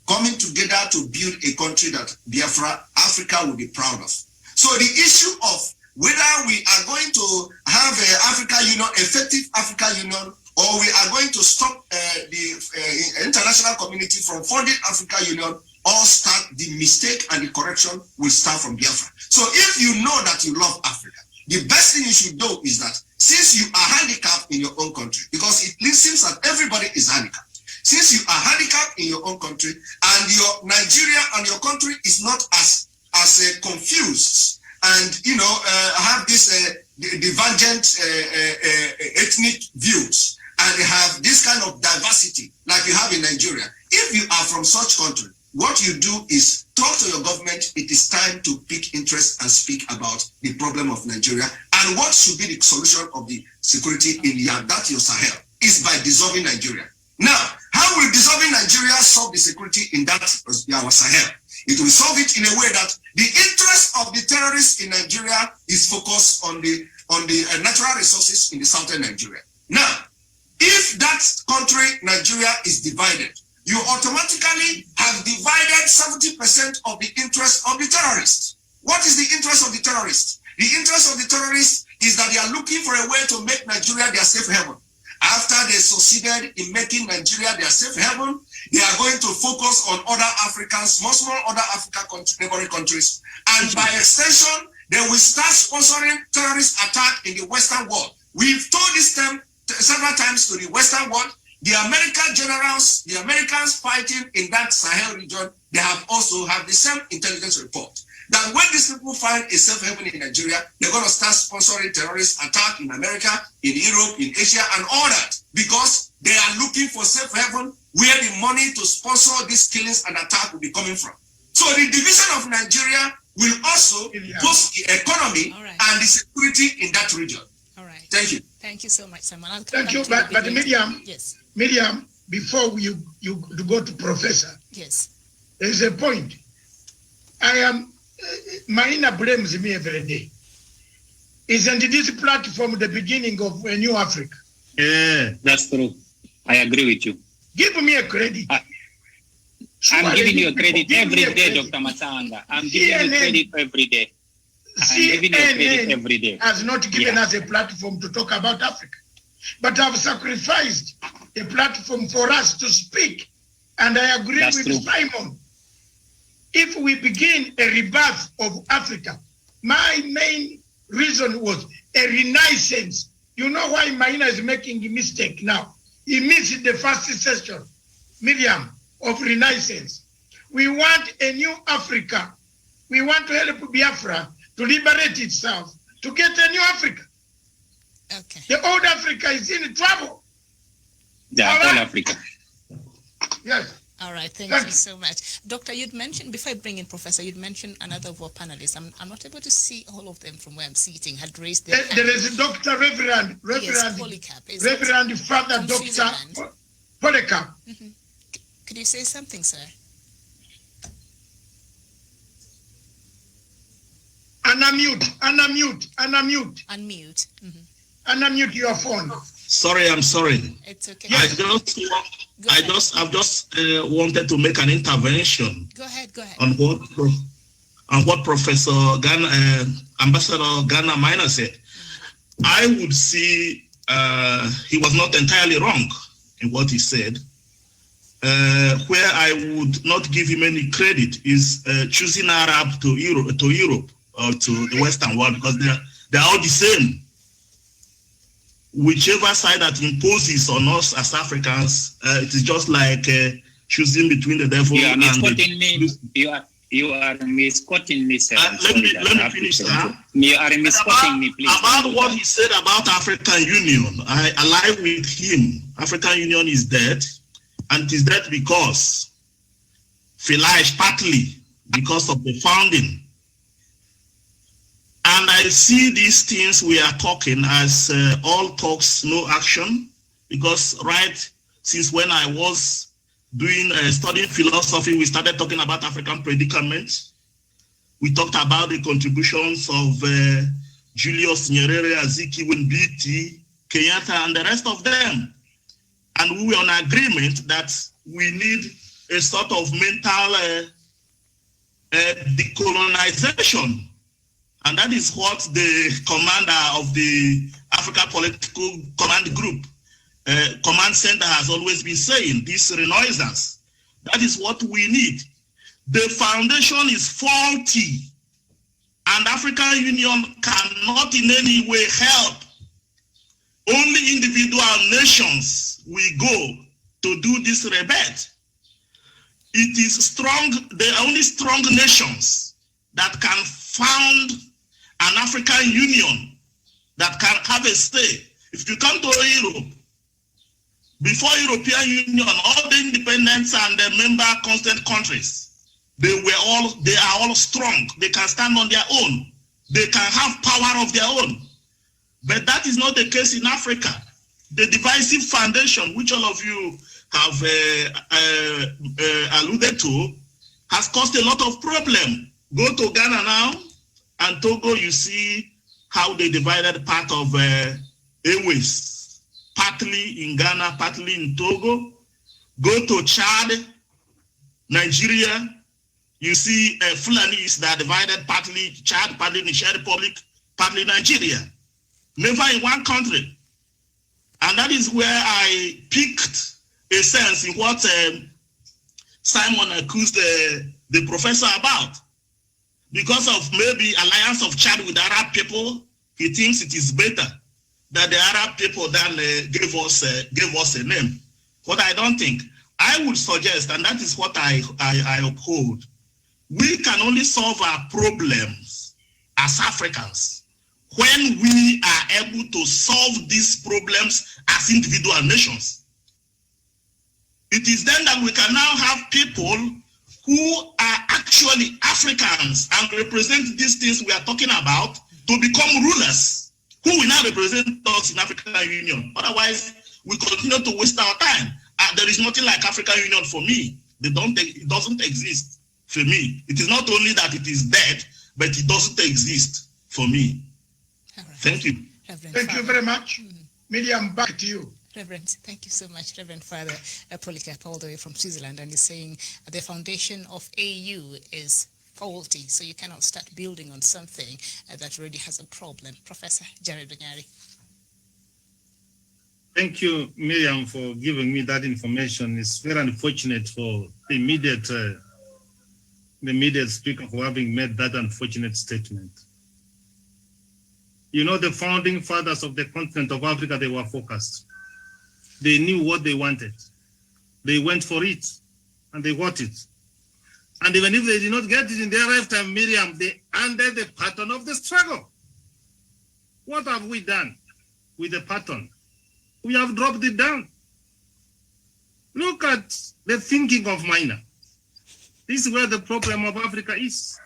coming together to build a country that Biafra, Africa will be proud of. So the issue of whether we are going to have an Africa Union, effective Africa Union, or we are going to stop the international community from funding Africa Union, all start, the mistake and the correction will start from Biafra. So if you know that you love Africa, the best thing you should do is that since you are handicapped in your own country, because it seems that everybody is handicapped, since you are handicapped in your own country and your Nigeria and your country is not as confused and have this divergent ethnic views and have this kind of diversity like you have in Nigeria. If you are from such country, what you do is talk to your government. It is time to pick interest and speak about the problem of Nigeria and what should be the solution of the security in your Sahel is by dissolving Nigeria. Now, how will dissolving Nigeria solve the security in that our Sahel? It will solve it in a way that the interest of the terrorists in Nigeria is focused on the natural resources in the southern Nigeria. Now, if that country, Nigeria, is divided, you automatically have divided 70% of the interest of the terrorists. What is the interest of the terrorists? The interest of the terrorists is that they are looking for a way to make Nigeria their safe haven. After they succeeded in making Nigeria their safe haven, they are going to focus on other Africans, small other African neighboring countries. And by extension, they will start sponsoring terrorist attack in the Western world. We've told this several times to the Western world. The American generals, the Americans fighting in that Sahel region, they have also have the same intelligence report. That when these people find a safe haven in Nigeria, they're going to start sponsoring terrorist attack in America, in Europe, in Asia, and all that. Because they are looking for safe haven where the money to sponsor these killings and attack will be coming from. So the division of Nigeria will also boost the economy and the security in that region. All right. Thank you. Thank you so much, Simon. Thank you. But Miriam, yes. Miriam, before you go to Professor, yes, there is a point. Marina blames me every day. Isn't this platform the beginning of a new Africa? Yeah, that's true. I agree with you. Give me a credit. I'm giving you a credit every day, Dr. Matanga. I'm giving you credit every day. I'm giving you credit every day. Has not given us a platform to talk about Africa, but have sacrificed a platform for us to speak. And I agree with Simon. If we begin a rebirth of Africa, my main reason was a renaissance. You know why Maina is making a mistake now? He missed the first session, Miriam, of renaissance. We want a new Africa. We want to help Biafra to liberate itself, to get a new Africa. Okay. The old Africa is in trouble. Yeah, all Africa. Yes. All right, thank you so much. Doctor, you'd mentioned, before I bring in Professor, you'd mentioned another of our panelists. I'm not able to see all of them from where I'm sitting, had raised their hand. There is Dr. Reverend Polycarp. Reverend Father Dr. Polycarp. Mm-hmm. Could you say something, sir? Unmute. Unmute. Mm-hmm. Unmute your phone. Sorry, I'm sorry. It's okay. I've just wanted to make an intervention. Go ahead. On what Professor Ghana, Ambassador Ghana Minor said. Mm-hmm. I would see he was not entirely wrong in what he said. Where I would not give him any credit is choosing Arab to Europe. to the Western world, because they're all the same. Whichever side that imposes on us as Africans, it is just like choosing between the devil You are and misquoting me. You are misquoting me, sir. let me finish now. You are misquoting me, please. About what he said about African Union, I ally with him. African Union is dead, and it is dead because partly because of the founding. And I see these things we are talking as all talks, no action, because right since when I was studying philosophy, we started talking about African predicaments. We talked about the contributions of Julius Nyerere, Azikiwe Mbiti, Kenyatta, and the rest of them. And we were on agreement that we need a sort of mental decolonization. And that is what the commander of the Africa Political Command Group, Command Center has always been saying, this renaissance. That is what we need. The foundation is faulty, and African Union cannot in any way help. Only individual nations will go to do this rebate. It is strong, the only strong nations that can found an African Union that can have a say. If you come to Europe, before European Union, all the independents and the member constant countries, they are all strong. They can stand on their own. They can have power of their own. But that is not the case in Africa. The divisive foundation, which all of you have alluded to, has caused a lot of problem. Go to Ghana now and Togo, you see how they divided part of Airways, partly in Ghana, partly in Togo. Go to Chad, Nigeria, you see Fulanis that divided partly Chad, partly Niger Republic, partly Nigeria. Never in one country. And that is where I picked a sense in what Simon accused the professor about. Because of maybe alliance of Chad with Arab people, he thinks it is better that the Arab people then gave us a name. What I don't think. I would suggest, and that is what I uphold, we can only solve our problems as Africans when we are able to solve these problems as individual nations. It is then that we can now have people who are actually Africans and represent these things we are talking about to become rulers who will now represent us in African Union. Otherwise, we continue to waste our time. There is nothing like African Union for me. It doesn't exist for me. It is not only that it is dead, but it doesn't exist for me. Right. Thank you. Reverend Thank Father. you very much. Miriam, back to you. Reverend, thank you so much, Reverend Father Polycarp, all the way from Switzerland, and he's saying the foundation of AU is faulty, so you cannot start building on something that already has a problem. Professor Jared Onyari. Thank you, Miriam, for giving me that information. It's very unfortunate for the immediate speaker for having made that unfortunate statement. You know, the founding fathers of the continent of Africa, they were focused. They knew what they wanted. They went for it, and they got it. And even if they did not get it in their lifetime, Miriam, they ended the pattern of the struggle. What have we done with the pattern? We have dropped it down. Look at the thinking of Minor. This is where the problem of Africa is.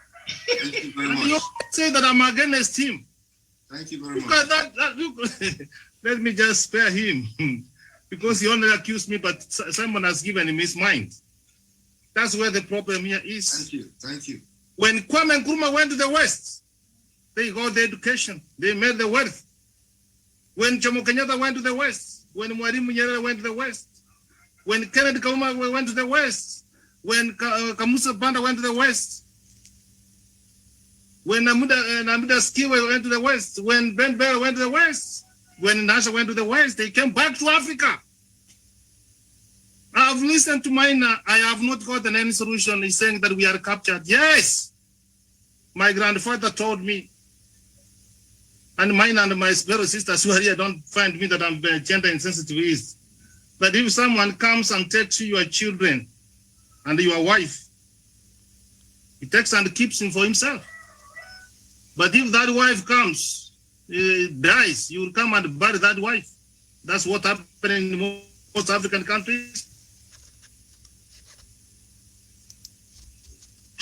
Thank you very And much. you say that I'm against him. Thank you very Look much. at that. Look. Let me just spare him because he only accused me, but someone has given him his mind. That's where the problem here is. Thank you. Thank you. When Kwame Nkrumah went to the West, they got the education, they made the wealth. When Jomo Kenyatta went to the West, when Mwalimu Nyerere went to the West, when Kennedy Kauma went to the West, when Kamusa Banda went to the West, when Namuda Skiwe went to the West, when Ben Bell went to the West, when Nasha went to the West, they came back to Africa. I've listened to Minor. I have not gotten any solution. He's saying that we are captured. Yes, My grandfather told me, and mine and my fellow sisters who are here don't find me that I'm gender insensitive, is that if someone comes and takes you your children and your wife, he takes and keeps him for himself. But if that wife comes, dies, you will come and bury that wife. That's what happened in most African countries.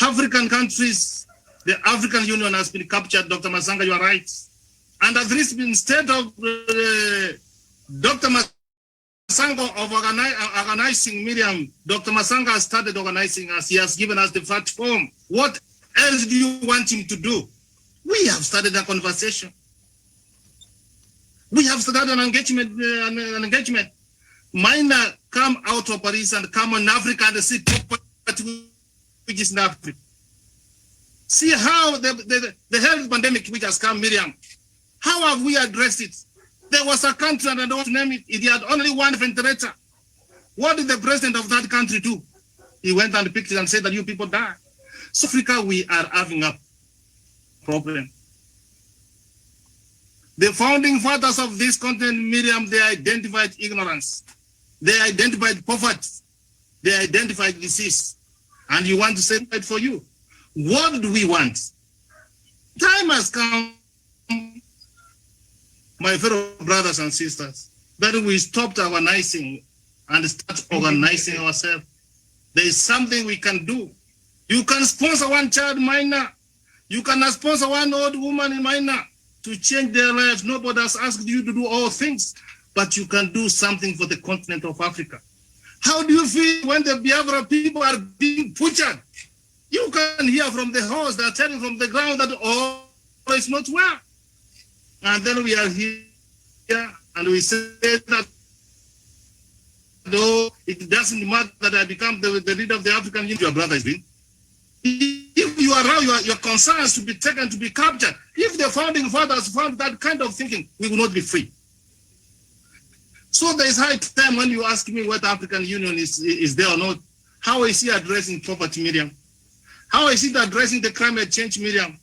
African countries, the African Union has been captured, Dr. Masanga, you are right. And at least instead of Dr. Masanga of organizing Miriam, Dr. Masanga has started organizing us. He has given us the platform. What else do you want him to do? We have started a conversation. We have started an engagement. Minor come out of Paris and come on Africa and see poverty which is in Africa. See how the health pandemic which has come, Miriam. How have we addressed it? There was a country, and I don't name it, it had only one ventilator. What did the president of that country do? He went and picked it and said that you people die. So Africa, we are having a problem. The founding fathers of this continent, Miriam, they identified ignorance. They identified poverty. They identified disease. And you want to say it for you. What do we want? Time has come, my fellow brothers and sisters, that we stopped organizing and start organizing ourselves. There is something we can do. You can sponsor one child minor. You can sponsor one old woman in minor to change their lives. Nobody has asked you to do all things, but you can do something for the continent of Africa. How do you feel when the Biafra people are being butchered? You can hear from the horse, they're telling from the ground that all is not well. And then we are here and we say that though it doesn't matter that I become the leader of the African Union, your brother is being. If you allow your concerns to be taken, to be captured, if the founding fathers found that kind of thinking, we will not be free. So there is high time when you ask me whether African Union is there or not. How is he addressing poverty, Miriam? How is he addressing the climate change, Miriam?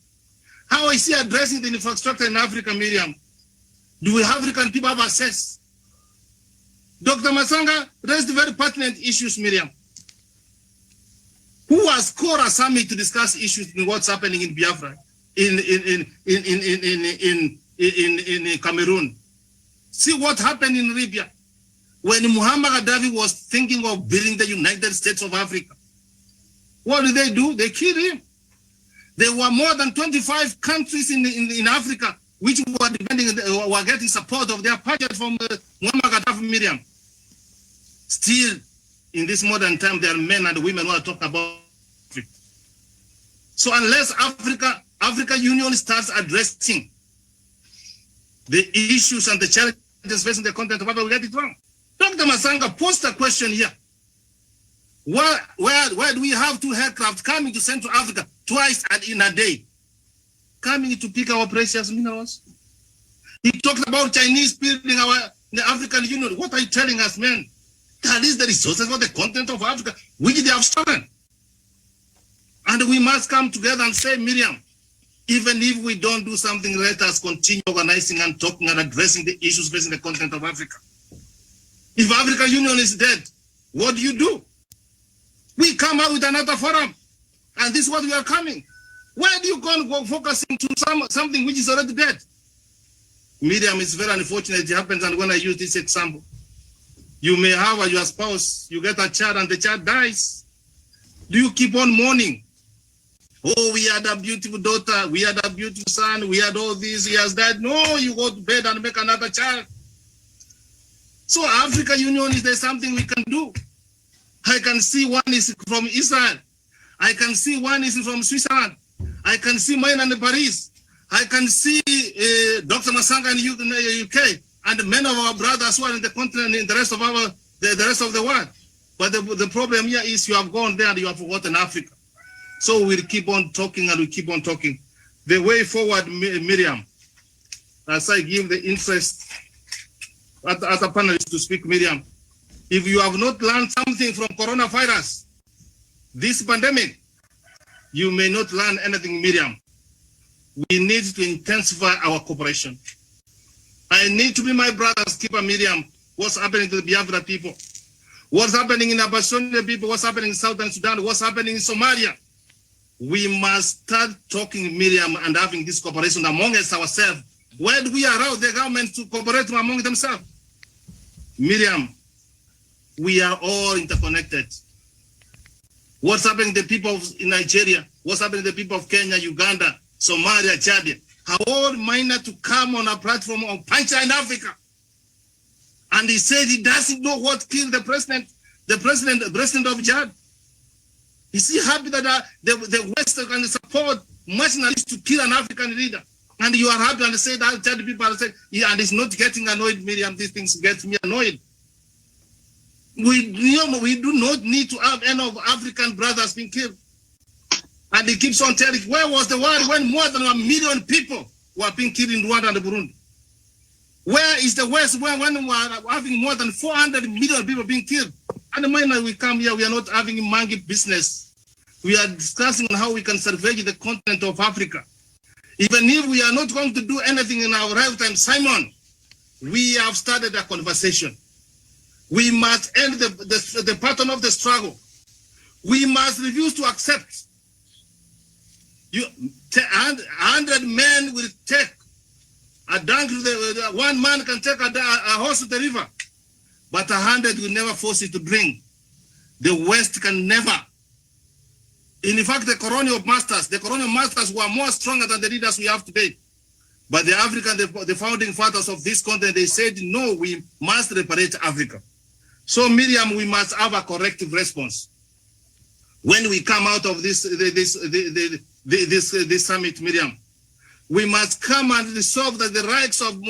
How is he addressing the infrastructure in Africa, Miriam? Do we African people have access? Dr. Masanga raised very pertinent issues, Miriam. Who has called a summit to discuss issues in what's happening in Biafra, in Cameroon? See what happened in Libya when Muammar Gaddafi was thinking of building the United States of Africa. What did they do? They killed him. There were more than 25 countries in Africa which were were getting support of their budget from Muammar Gaddafi, Miriam. Still, in this modern time, there are men and women who are talking about Africa. So unless Africa Union starts addressing the issues and the challenges facing the continent of Africa, we get it wrong. Dr. Masanga posed a question here. Why do we have 2 aircraft coming to Central Africa twice in a day, coming to pick our precious minerals? He talked about Chinese building the African Union. What are you telling us, man? That is the resources for the continent of Africa, which they have stolen. And we must come together and say, Miriam, even if we don't do something, let us continue organizing and talking and addressing the issues facing the continent of Africa. If African Union is dead, what do? We come out with another forum, and this is what we are coming. Why do you go focusing to something which is already dead? Miriam, it's very unfortunate it happens, and when I use this example, you may have your spouse, you get a child, and the child dies. Do you keep on mourning? Oh, we had a beautiful daughter, we had a beautiful son, we had all this, he has died. No, you go to bed and make another child. So African Union, is there something we can do? I can see one is from Israel. I can see one is from Switzerland. I can see mine in Paris. I can see Dr. Masanga in the UK, and many of our brothers who are in the continent, in the rest of the world. But the problem here is you have gone there and you have forgotten Africa. So we'll keep on talking and we keep on talking. The way forward, Miriam, as I give the interest as a panelist to speak, Miriam, if you have not learned something from coronavirus, this pandemic, you may not learn anything, Miriam. we need to intensify our cooperation. I need to be my brothers, keeper Miriam, what's happening to the Biafra people, what's happening in Abyssinia people, what's happening in Southern Sudan, what's happening in Somalia. We must start talking, Miriam, and having this cooperation among us ourselves. Where do we allow the government to cooperate among themselves? Miriam, we are all interconnected. What's happening to the people in Nigeria? What's happening to the people of Kenya, Uganda, Somalia, Chad? Are all minor to come on a platform of Puncher in Africa. And he said he doesn't know what killed the president of Chad. Is he happy that the West can support nationalists to kill an African leader? And you are happy and say that Chad people are saying, yeah, and it's not getting annoyed, Miriam. These things get me annoyed. We do not need to have any of African brothers being killed. And he keeps on telling, where was the war when more than 1 million people were being killed in Rwanda and Burundi? Where is the West when we are having more than 400 million people being killed? And the moment we come here, we are not having a monkey business. We are discussing on how we can salvage the continent of Africa. Even if we are not going to do anything in our lifetime, Simon, we have started a conversation. We must end the pattern of the struggle. We must refuse to accept. 100 men will take a donkey. One man can take a horse to the river, but 100 will never force it to drink. The West can never. In fact, the colonial masters were more stronger than the leaders we have today. But the African, the founding fathers of this continent, they said, no, we must liberate Africa. So, Miriam, we must have a corrective response. When we come out of this summit, Miriam, we must come and resolve that the rights of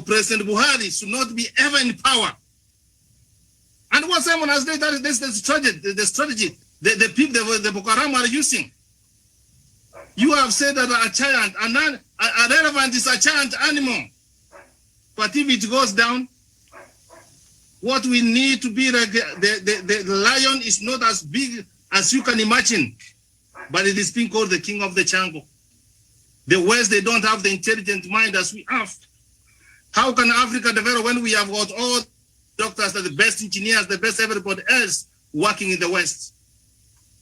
President Buhari should not be ever in power. And what Simon has said, that is the strategy the people, the Boko Haram are using. You have said that a giant, an elephant is a giant animal. But if it goes down, what we need to be like, the lion is not as big as you can imagine, but it is being called the king of the jungle. The West, they don't have the intelligent mind as we have. How can Africa develop when we have got all doctors, the best engineers, the best everybody else working in the West?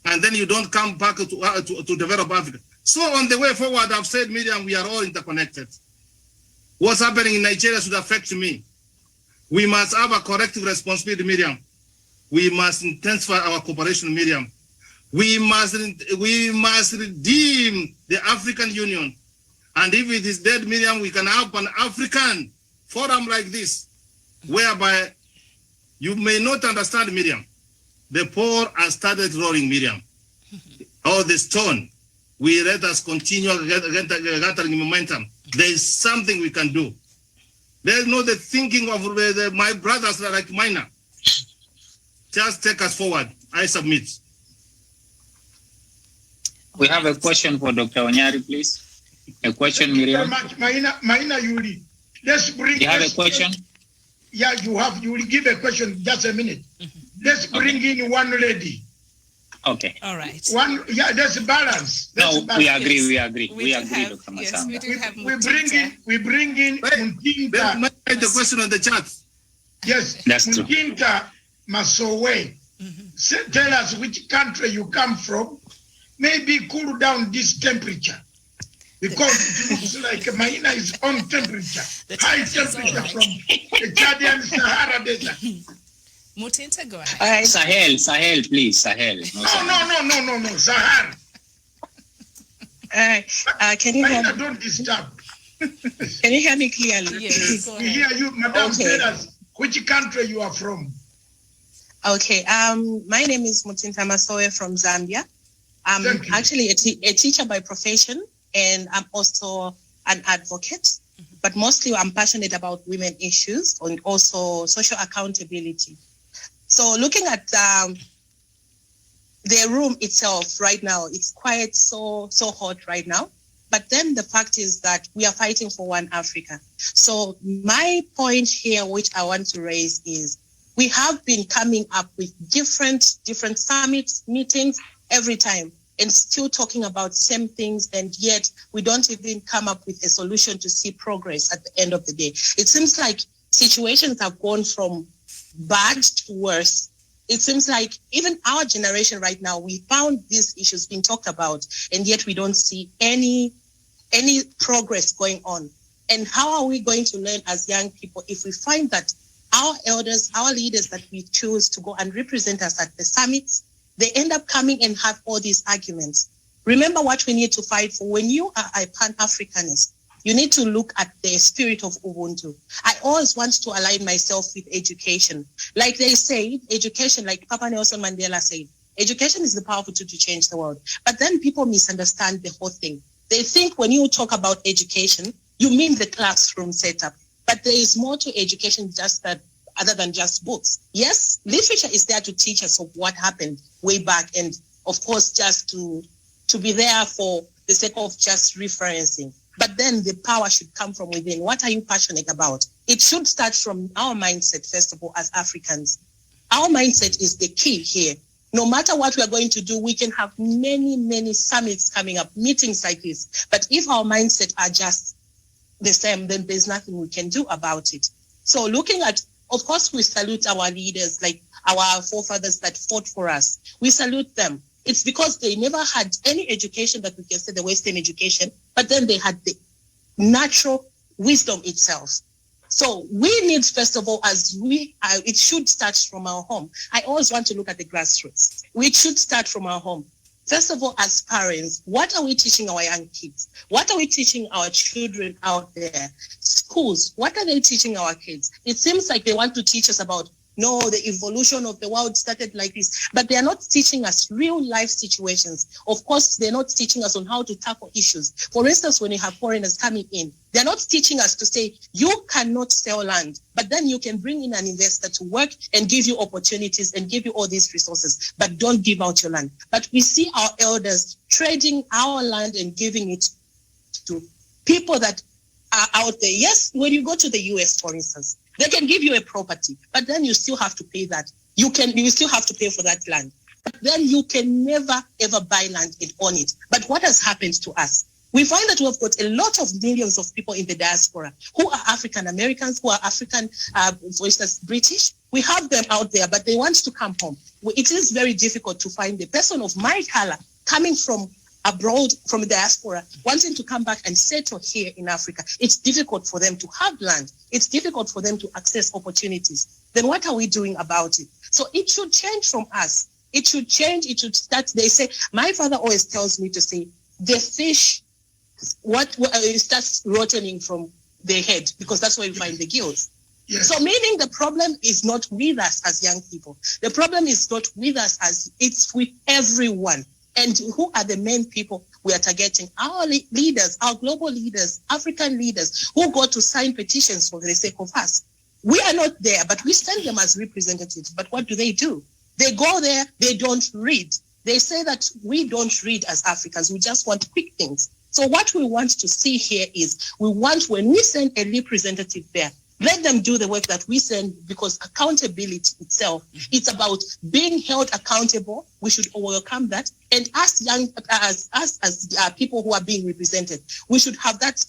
And then you don't come back to develop Africa. So on the way forward, I've said, Miriam, we are all interconnected. What's happening in Nigeria should affect me. We must have a corrective responsibility, Miriam. We must intensify our cooperation, Miriam. We must redeem the African Union. And if it is dead, Miriam, we can have an African forum like this, whereby you may not understand, Miriam. The poor have started rolling, Miriam. Oh, the stone. We let us continue gathering momentum. There is something we can do. There is no the thinking of my brothers like mine. Just take us forward. I submit. We have a question for Dr. Onyari, please. A question, Miriam. Maina, you will. Let's bring. You have a question? Yeah, you have. You will give a question. Just a minute. Let's bring in one lady. Okay. All right. One. Yeah, there's a balance. No, balance. we agree. Yes. We agree. We agree, have, Dr. yes, Masamba. we do have We bring in Muntinta. The question on the chat. Yes, That's true. Muntinta Masowe. Tell us which country you come from. Maybe cool down this temperature. Because it looks like Maina is on temperature. High temperature from the Chadian Sahara Desert. Mutinta, go ahead. Sahel, please. Sahel. No, Sahara. Can you hear Maina, me? don't disturb. Can you hear me clearly? Yes, go We ahead. hear you, Madam. Okay. Tell us which country you are from. Okay. My name is Mutinta Masowe from Zambia. I'm Thank you. actually a teacher by profession, and I'm also an advocate. But mostly, I'm passionate about women issues and also social accountability. So, looking at the room itself right now, it's quite so hot right now. But then the fact is that we are fighting for one Africa. So my point here, which I want to raise, is we have been coming up with different summits, meetings every time. and still talking about same things, and yet we don't even come up with a solution to see progress at the end of the day. It seems like situations have gone from bad to worse. It seems like even our generation right now, we found these issues being talked about, and yet we don't see any progress going on. And how are we going to learn as young people if we find that our elders, our leaders that we choose to go and represent us at the summits, they end up coming and have all these arguments? Remember what we need to fight for. When you are a Pan-Africanist, you need to look at the spirit of Ubuntu. I always want to align myself with education. Like they say, education, like Papa Nelson Mandela said, education is the powerful tool to change the world. But then people misunderstand the whole thing. They think when you talk about education, you mean the classroom setup. But there is more to education just that, other than just books. Yes, literature is there to teach us of what happened way back, and of course just to be there for the sake of just referencing. But then the power should come from within. What are you passionate about? It should start from our mindset, first of all, as Africans. Our mindset is the key here. No matter what we are going to do, we can have many, many summits coming up, meetings like this. But if our mindset are just the same, then there's nothing we can do about it. So looking at, of course, we salute our leaders, like our forefathers that fought for us. We salute them. It's because they never had any education that we can say the Western education, but then they had the natural wisdom itself. So we need, first of all, it should start from our home. I always want to look at the grassroots. We should start from our home. First of all, as parents, what are we teaching our young kids? What are we teaching our children out there? Schools, what are they teaching our kids? It seems like they want to teach us about, no, the evolution of the world started like this, but they are not teaching us real life situations. Of course, they're not teaching us on how to tackle issues. For instance, when you have foreigners coming in, they're not teaching us to say, you cannot sell land, but then you can bring in an investor to work and give you opportunities and give you all these resources, but don't give out your land. But we see our elders trading our land and giving it to people that are out there. Yes, when you go to the US, for instance, they can give you a property, but then you still have to pay that. You still have to pay for that land. But then you can never, ever buy land and own it. But what has happened to us? We find that we've got a lot of millions of people in the diaspora who are African Americans, who are African, for instance, British. We have them out there, but they want to come home. It is very difficult to find a person of my color coming from abroad, from the diaspora, wanting to come back and settle here in Africa. It's difficult for them to have land. It's difficult for them to access opportunities. Then what are we doing about it? So it should change from us. It should change. It should start. They say, my father always tells me to say, the fish, it starts rotting from their head, because that's where you find the gills. Yes. So meaning the problem is not with us as young people. The problem is not with us as it's with everyone. And who are the main people we are targeting? Our leaders, our global leaders, African leaders who go to sign petitions for the sake of us. We are not there, but we send them as representatives. But what do? They go there, they don't read. They say that we don't read as Africans. We just want quick things. So what we want to see here is we want, when we send a representative there, let them do the work that we send, because accountability itself, it's about being held accountable. We should welcome that. And as people who are being represented, we should have that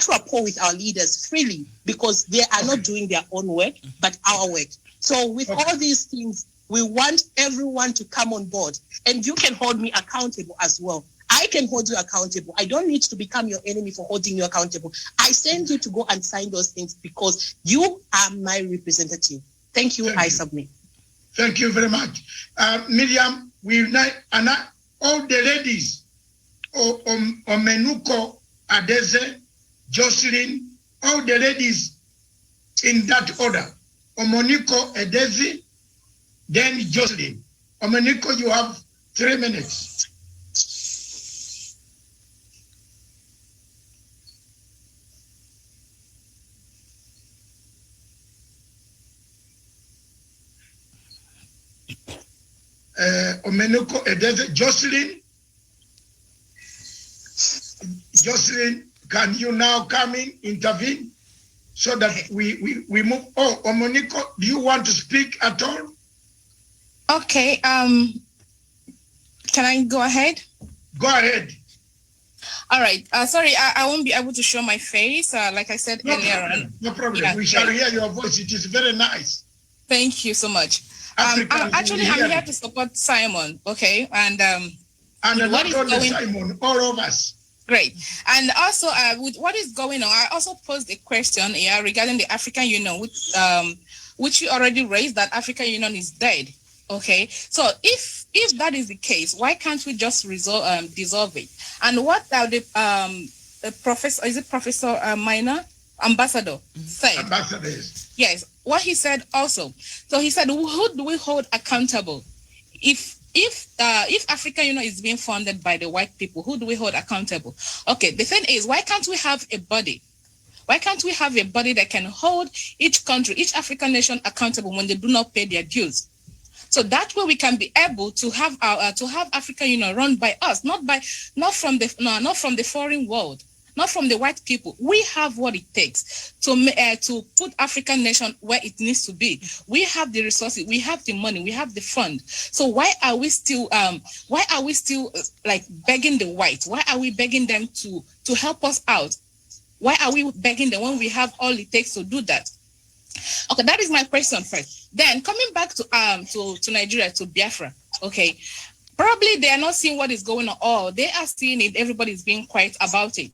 rapport with our leaders freely, because they are not doing their own work, but our work. So with all these things, we want everyone to come on board, and you can hold me accountable as well. I can hold you accountable. I don't need to become your enemy for holding you accountable. I send you to go and sign those things because you are my representative. Thank you. I submit. Thank you very much. Miriam, all the ladies, Omenuko, Adeze, Jocelyn, all the ladies in that order. Omoniko, Adeze, then Jocelyn. Omeniko, you have 3 minutes. Omeniko, Edeze, Jocelyn, can you now come in, intervene, so that we move? Oh, Omeniko, do you want to speak at all? Okay. Can I go ahead? Go ahead. All right. Sorry, I won't be able to show my face. Like I said No earlier problem. on. No problem. Yeah, We shall great. hear your voice. It is very nice. Thank you so much. Africans Actually, will hear I'm here it. to support Simon. Okay, and And with what not is only going Simon, all of us. great, and also with what is going on, I also posed a question here regarding the African Union, which you already raised, that African Union is dead. Okay, so if that is the case, why can't we just dissolve it? And what are the professor, is it Professor Minor, Ambassador, said? Ambassadors. Yes, what he said also. So he said, who do we hold accountable? If African Union is being funded by the white people, who do we hold accountable? Okay, the thing is, why can't we have a body? Why can't we have a body that can hold each country, each African nation accountable when they do not pay their dues? So that way we can be able to have African Union run by us, not from the foreign world, not from the white people. We have what it takes to put African nation where it needs to be. We have the resources, we have the money, we have the fund. So why are we still like begging the whites? Why are we begging them to help us out? Why are we begging them when we have all it takes to do that? Okay, that is my question first. Then coming back to Nigeria, to Biafra. Okay, probably they are not seeing what is going on, or they are seeing it. Everybody is being quiet about it.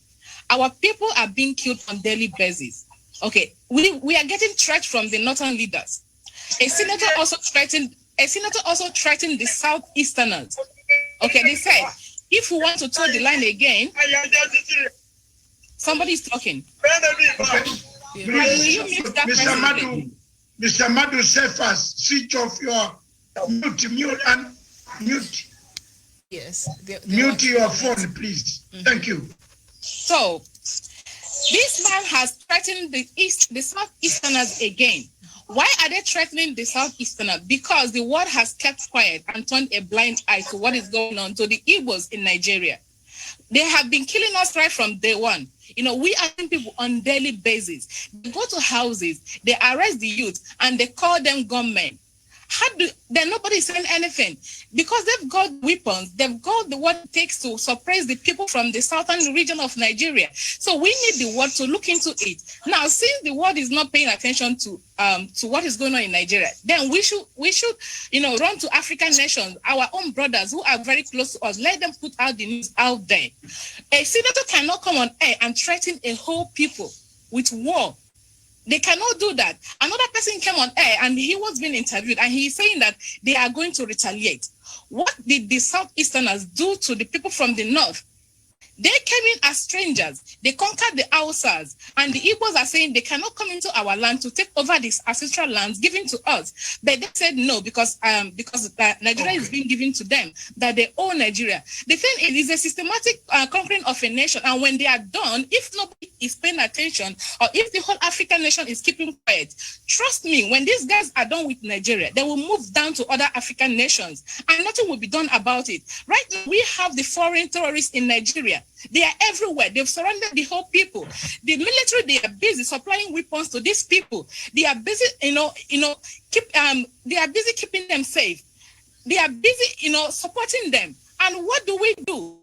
Our people are being killed on daily basis. Okay, we are getting threats from the northern leaders. A senator also threatened the southeasterners. Okay, they said if we want to toe the line again, somebody is talking. Mr. Madu, say first, switch off your mute. Yes. Mute your phone, please. Mm-hmm. Thank you. So, this man has threatened the southeasterners again. Why are they threatening the southeasterners? Because the world has kept quiet and turned a blind eye to what is going on to the Igbos in Nigeria. They have been killing us right from day one. You know, we are seeing people on daily basis. They go to houses, they arrest the youth, and they call them gunmen. Then nobody is saying anything because they've got weapons. They've got what it takes to suppress the people from the southern region of Nigeria. So we need the world to look into it. Now, since the world is not paying attention to what is going on in Nigeria, then we should run to African nations, our own brothers who are very close to us. Let them put out the news out there. A senator cannot come on air and threaten a whole people with war. They cannot do that. Another person came on air and he was being interviewed and he's saying that they are going to retaliate. What did the Southeasterners do to the people from the North? They came in as strangers. They conquered the Hausas, and the Igbos are saying they cannot come into our land to take over these ancestral lands given to us. But they said no because Nigeria is being given to them, that they own Nigeria. The thing is, it's a systematic conquering of a nation, and when they are done, if nobody is paying attention, or if the whole African nation is keeping quiet, trust me, when these guys are done with Nigeria, they will move down to other African nations, and nothing will be done about it. Right now, we have the foreign terrorists in Nigeria. They are everywhere. They've surrounded the whole people. The military, they are busy supplying weapons to these people. They are busy, they are busy keeping them safe. They are busy, supporting them. And what do we do?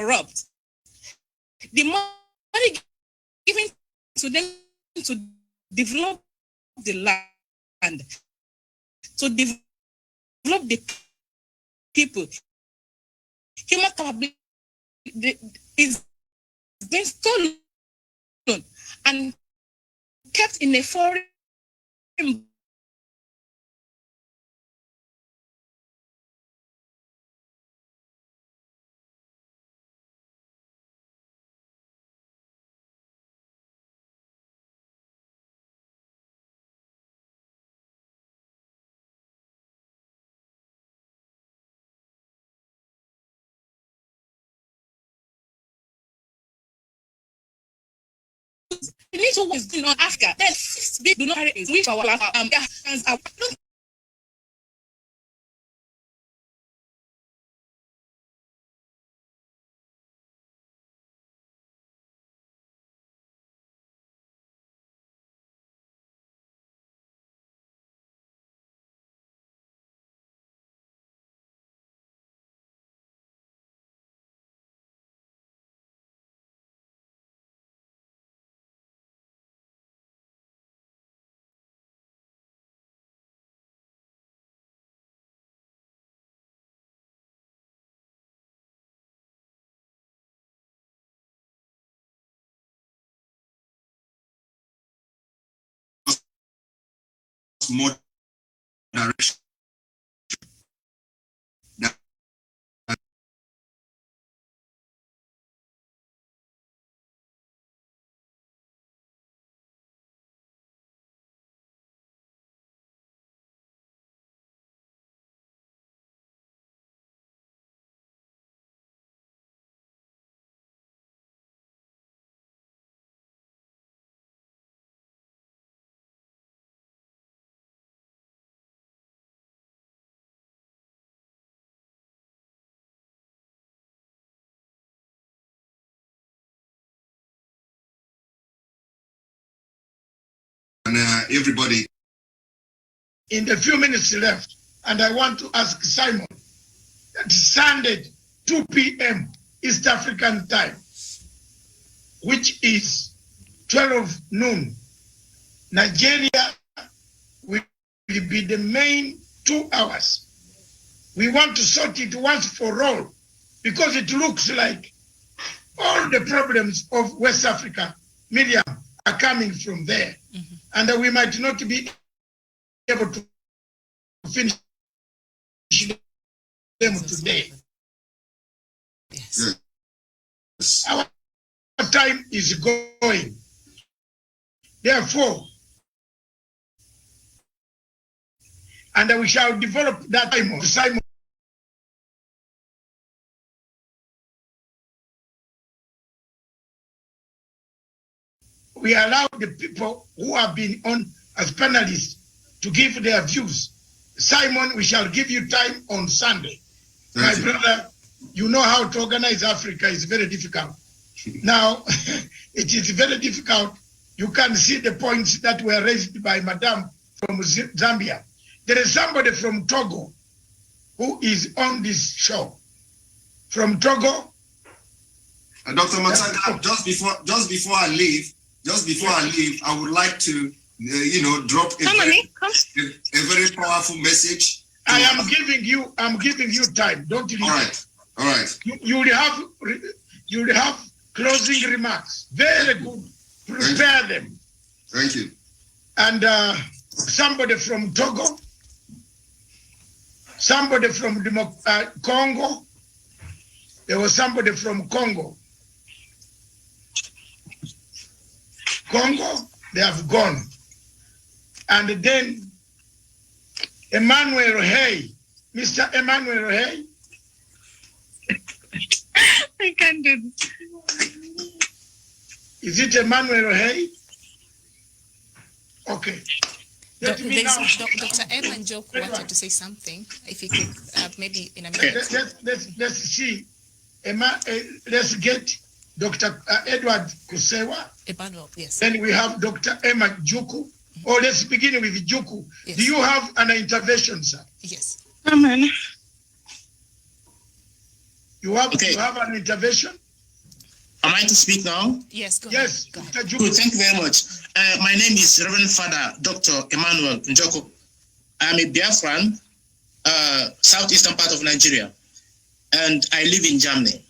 corrupt. The money given to them to develop the land, to develop the people, human capability is being stolen and kept in a foreign we need to is going on Africa. Then 6 big do not carry it. Which our hands are. more direction. And everybody. In the few minutes left, and I want to ask Simon, that Sunday, 2 p.m. East African time, which is 12 noon, Nigeria will be the main 2 hours. We want to sort it once for all, because it looks like all the problems of West Africa, Miriam, are coming from there. Mm-hmm. And we might not be able to finish them today. Yes. Yes. Our time is going. Therefore, and we shall develop that time of Simon. We allow the people who have been on as panelists to give their views. Simon, we shall give you time on Sunday. My brother, you know how to organize Africa is very difficult. Now, it is very difficult. You can see the points that were raised by Madame from Zambia. There is somebody from Togo who is on this show. From Togo. Dr. Matsaga, just before I leave, I would like to, drop a very powerful message. I am giving you time. Don't leave. All right. You will have closing remarks. Very good. Prepare them. Thank you. And somebody from Togo, somebody from Congo. There was somebody from Congo. They have gone. And then Emmanuel Hay, Mr. Emmanuel Hay. I can't do this. Is it Emmanuel Hay? Okay. Dr. Emma Njoku wanted to say something. If you could, maybe in a minute. Let's see. Let's get Dr. Edward Kusewa. Emmanuel, yes. Then we have Dr. Emma Juku. Or let's begin with Juku. Yes. Do you have an intervention, sir? Yes. Amen. You have Okay. you have an intervention? Am I to speak now? Yes, go Yes, ahead. Go ahead. Mr. Juku. Good, thank you very much. My name is Reverend Father Dr. Emmanuel Njoko. I'm a Biafran, southeastern part of Nigeria, and I live in Germany.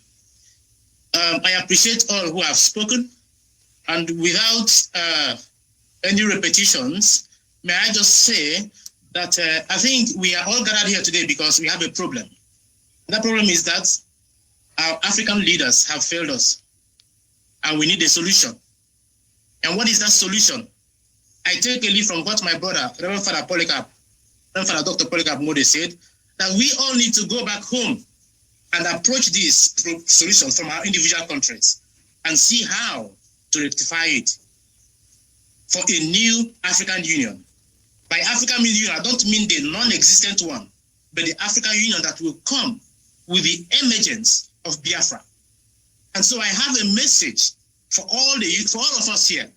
I appreciate all who have spoken, and without any repetitions, may I just say that I think we are all gathered here today because we have a problem. That problem is that our African leaders have failed us, and we need a solution. And what is that solution? I take a lead from what my brother, Reverend Father Polycarp, Reverend Father Dr. Polycarp Mode said, that we all need to go back home and approach this solution from our individual countries and see how to rectify it for a new African Union. By African Union, I don't mean the non-existent one, but the African Union that will come with the emergence of Biafra. And so I have a message for all the youth, for all of us here,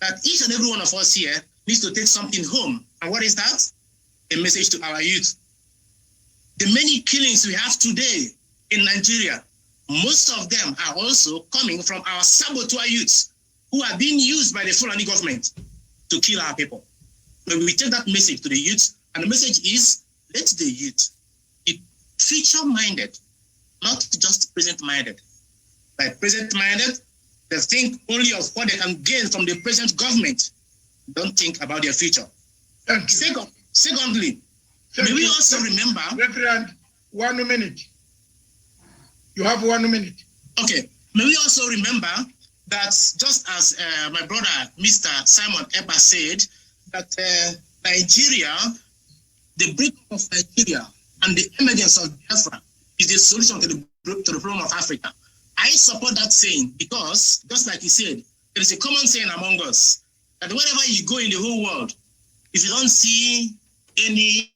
that each and every one of us here needs to take something home. And what is that? A message to our youth. The many killings we have today in Nigeria, most of them are also coming from our saboteur youths who are being used by the Fulani government to kill our people. But we take that message to the youth, and the message is, let the youth be future-minded, not just present-minded. By present-minded, they think only of what they can gain from the present government. Don't think about their future. Thank you. Secondly, Thank may we you. also remember... Reverend, 1 minute. You have 1 minute. Okay. May we also remember that just as my brother, Mr. Simon Eba said, that Nigeria, the breakup of Nigeria and the emergence of Biafra is the solution to the problem of Africa. I support that saying because, just like he said, there is a common saying among us that wherever you go in the whole world, if you don't see any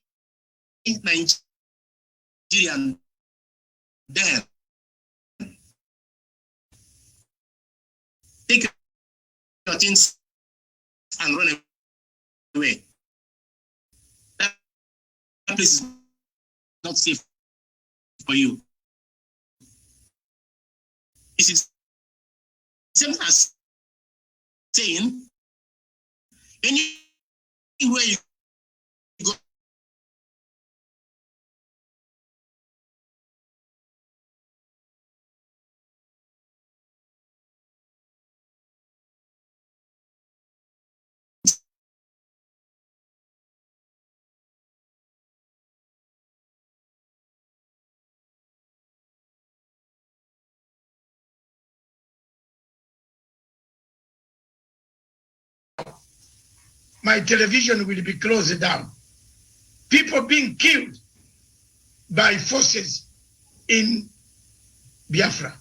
Nigerian there, take your things and run away. That place is not safe for you. It's the same as saying anywhere you go, My television will be closed down. People being killed by forces in Biafra.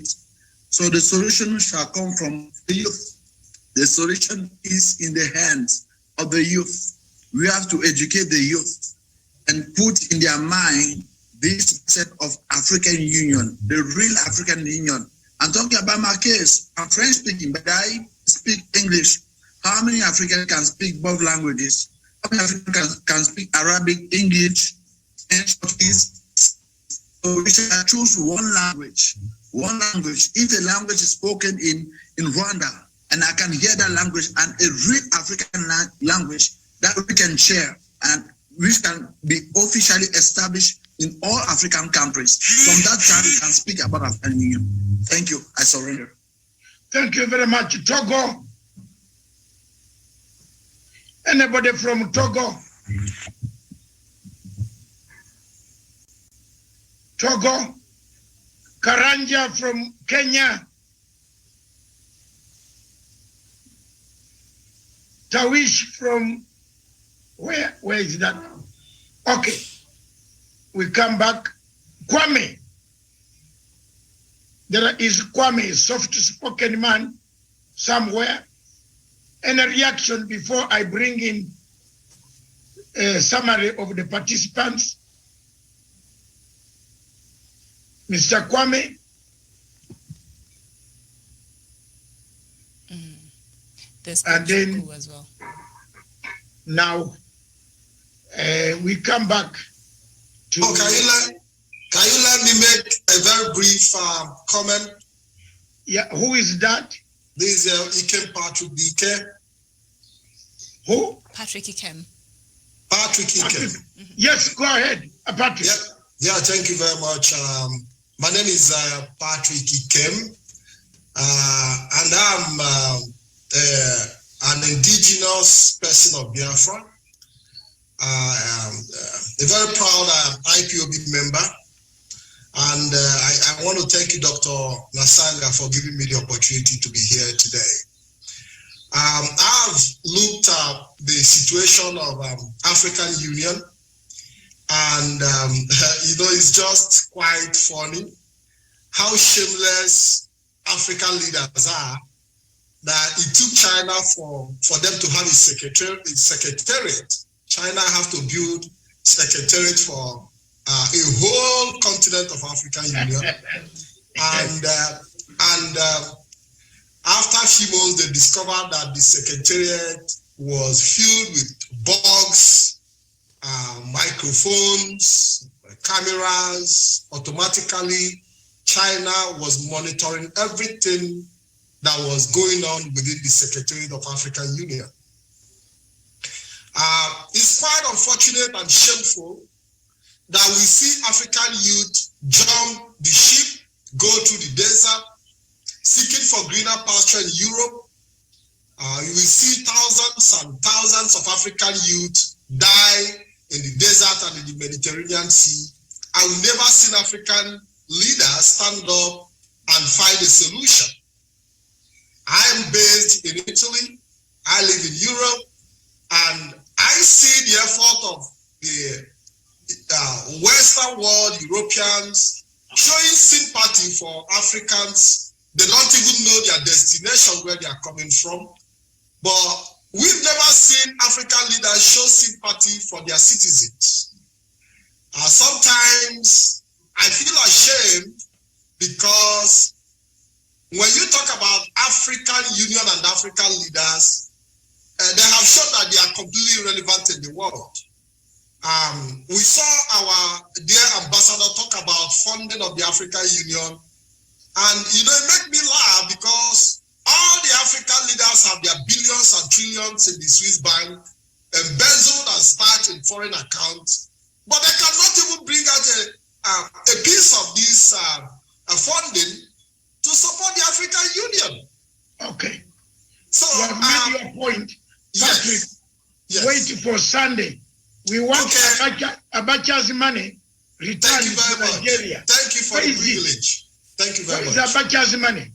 So the solution shall come from the youth. The solution is in the hands of the youth. We have to educate the youth and put in their mind this set of African Union, the real African Union. I'm talking about my case. I'm French speaking, but I speak English. How many Africans can speak both languages? How many Africans can speak Arabic, English, and Portuguese? So we should choose one language. One language. If the language is spoken in Rwanda, and I can hear that language, and a real African language that we can share and which can be officially established in all African countries. From that time, we can speak about African Union. Thank you. I surrender. Thank you very much. Togo. Anybody from Togo? Togo. Karanja from Kenya. Tawish from where is that? Okay. We come back. Kwame. There is Kwame, soft-spoken man somewhere. Any reaction before I bring in a summary of the participants? Mr. Kwame? And then as well. Now we come back to. Oh, can you let me make a very brief comment? Yeah, who is that? This is Ikem Patrick Dike. Who? Patrick Ikem. Patrick Ikem. Yes, go ahead, Patrick. Yeah, thank you very much. My name is Patrick Ikem, and I'm an indigenous person of Biafra. I am a very proud IPOB member, and I want to thank you, Dr. Nasanga, for giving me the opportunity to be here today. I've looked at the situation of African Union, and it's just quite funny how shameless African leaders are, that it took China for them to have a secretariat. China have to build secretariat for a whole continent of African Union. and after a few months, they discovered that the secretariat was filled with bugs, microphones, cameras. Automatically, China was monitoring everything that was going on within the Secretariat of African Union. It's quite unfortunate and shameful that we see African youth jump the ship, go to the desert, seeking for greener pasture in Europe. You will see thousands and thousands of African youth die in the desert and in the Mediterranean Sea. I will never see African leaders stand up and find a solution. I am based in Italy. I live in Europe, and I see the effort of the Western world, Europeans, showing sympathy for Africans. They don't even know their destination, where they are coming from. But we've never seen African leaders show sympathy for their citizens. Sometimes I feel ashamed because when you talk about African Union and African leaders, they have shown that they are completely irrelevant in the world. We saw our dear ambassador talk about funding of the African Union, and it made me laugh because all the African leaders have their billions and trillions in the Swiss bank, embezzled and stacked in foreign accounts, but they cannot even bring out a piece of this funding to support the African Union. Okay. So you have made your point, Patrick. Yes. Wait for Sunday. We want Abacha's money returned to Nigeria. Thank you for the privilege. Thank you very much. Where is Abacha's money?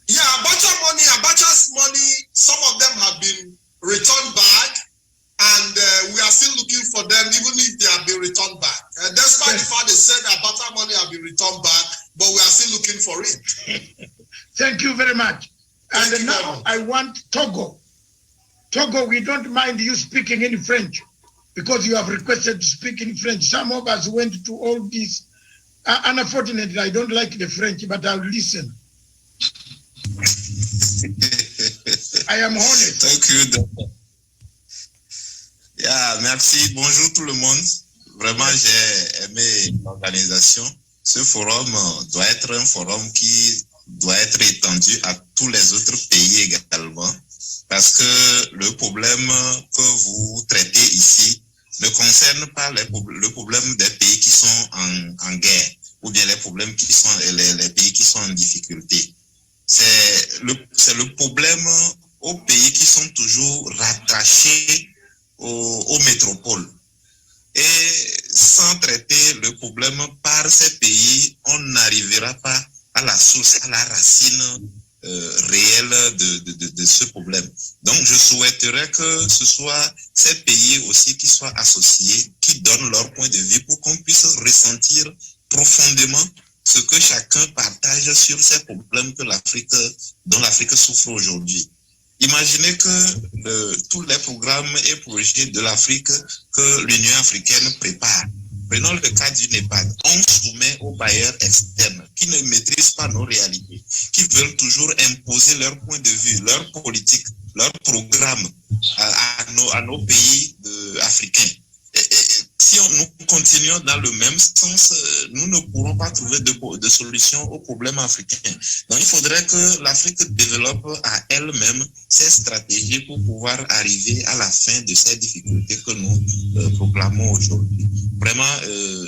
Yeah, Abacha's money, some of them have been returned back, and we are still looking for them, even if they have been returned back. Despite the fact they said Abacha money have been returned back, but but we are still looking for it. Thank you very much. Thank And you now very much. I want Togo. Togo, we don't mind you speaking in French because you have requested to speak in French. Some of us went to all these. Unfortunately, I don't like the French, but I'll listen. I am honest. Thank you, doctor. Yeah, merci. Bonjour tout le monde. Vraiment, j'ai aimé l'organisation. Ce forum doit être un forum qui doit être étendu à tous les autres pays également. Parce que le problème que vous traitez ici ne concerne pas le problème des pays qui sont en guerre ou bien les problèmes qui sont les pays qui sont en difficulté. C'est le problème aux pays qui sont toujours rattachés aux métropoles. Et sans traiter le problème par ces pays, on n'arrivera pas à la source, à la racine réelle de ce problème. Donc, je souhaiterais que ce soit ces pays aussi qui soient associés, qui donnent leur point de vue pour qu'on puisse ressentir profondément ce que chacun partage sur ces problèmes dont l'Afrique souffre aujourd'hui. Imaginez que tous les programmes et projets de l'Afrique que l'Union africaine prépare. Prenons le cas du Népal. On soumet aux bailleurs externes qui ne maîtrisent pas nos réalités, qui veulent toujours imposer leur point de vue, leur politique, leur programme à nos pays africains. Si nous continuons dans le même sens, nous ne pourrons pas trouver de solution aux problèmes africains. Donc, il faudrait que l'Afrique développe à elle-même ses stratégies pour pouvoir arriver à la fin de ces difficultés que nous proclamons aujourd'hui. Vraiment,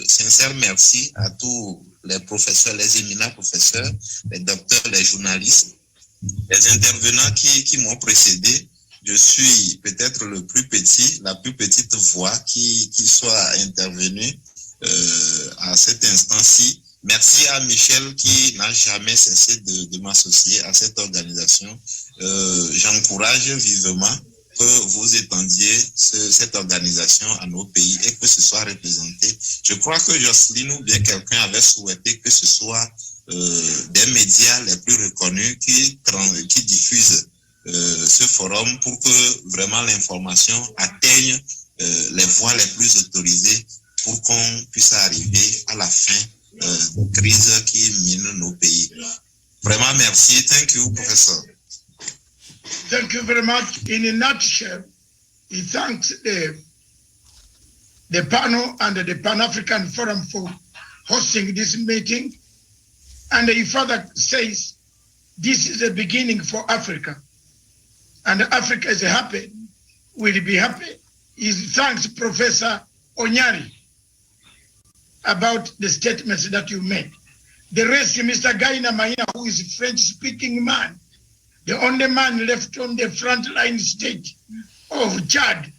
sincère merci à tous les professeurs, les éminents professeurs, les docteurs, les journalistes, les intervenants qui m'ont précédé. Je suis peut-être le plus petit, la plus petite voix qui soit intervenue à cet instant-ci. Merci à Michel qui n'a jamais cessé de m'associer à cette organisation. J'encourage vivement que vous étendiez cette organisation à nos pays et que ce soit représenté. Je crois que Jocelyne ou bien quelqu'un avait souhaité que ce soit des médias les plus reconnus qui diffusent ce forum pour que vraiment l'information atteigne les voies les plus autorisées pour qu'on puisse arriver à la fin des crises qui minent nos pays. Vraiment merci. Thank you, Professor. Thank you very much. In a nutshell, he thanks the panel and the Pan-African Forum for hosting this meeting. And he further says, this is the beginning for Africa. And Africa is happy, will be happy. He thanks Professor Onyari about the statements that you made. The rest, Mr. Gaina Mahina, who is a French-speaking man, the only man left on the front line stage of Chad,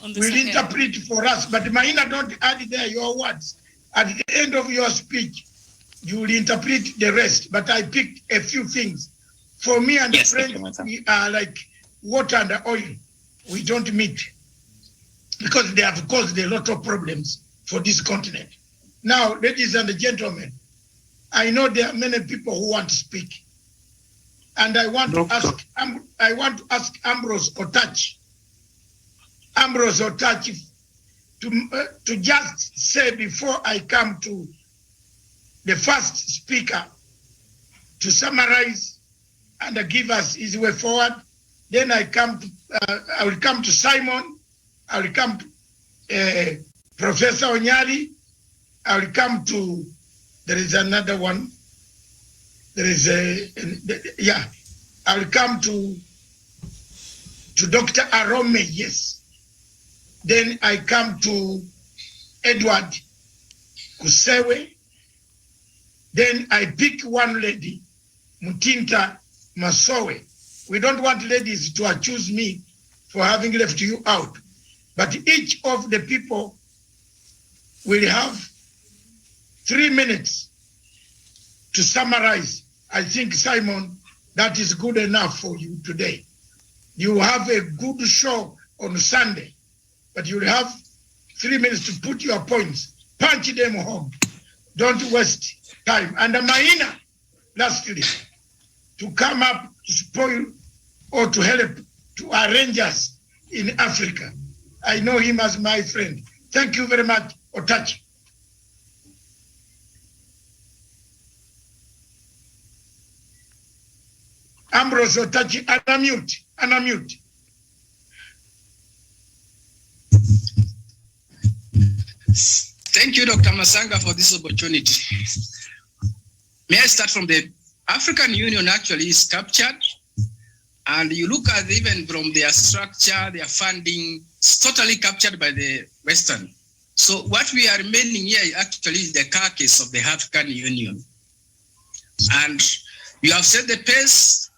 will interpret for us. But Mahina, don't add there your words. At the end of your speech, you will interpret the rest. But I picked a few things. For me and the French, we are like water and oil. We don't meet because they have caused a lot of problems for this continent. Now, ladies and gentlemen, I know there are many people who want to speak. And I want to ask Ambrose Otachi to just say before I come to the first speaker to summarize and give us his way forward. Then I will come to Simon. I will come to Professor Onyari. I will come to, there is another one. There is I will come to Dr. Arome, yes. Then I come to Edward Kusewe. Then I pick one lady, Mutinta Masowe. We don't want ladies to accuse me for having left you out. But each of the people will have 3 minutes to summarize. I think, Simon, that is good enough for you today. You have a good show on Sunday, but you'll have 3 minutes to put your points, punch them home. Don't waste time. And Maina, lastly, to come up to spoil or to help to arrange us in Africa. I know him as my friend. Thank you very much, Otachi. Ambrose Otachi, unmute. Thank you, Dr. Masanga, for this opportunity. May I start from the African Union actually is captured, and you look at even from their structure, their funding, it's totally captured by the Western. So what we are remaining here actually is the carcass of the African Union. And you have set the pace.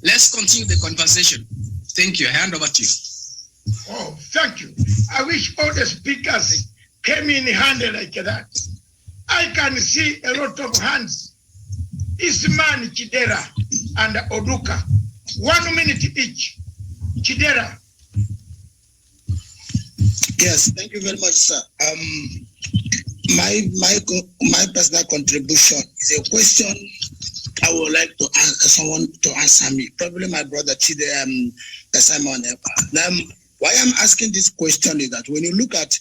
Let's continue the conversation. Thank you. I hand over to you. Oh, thank you. I wish all the speakers came in handy like that. I can see a lot of hands. Isman, Chidera, and Oduka. 1 minute each. Chidera. Yes, thank you very much, sir. My personal contribution is a question I would like to ask someone to answer me. Probably my brother Chide Simon. Why I'm asking this question is that when you look at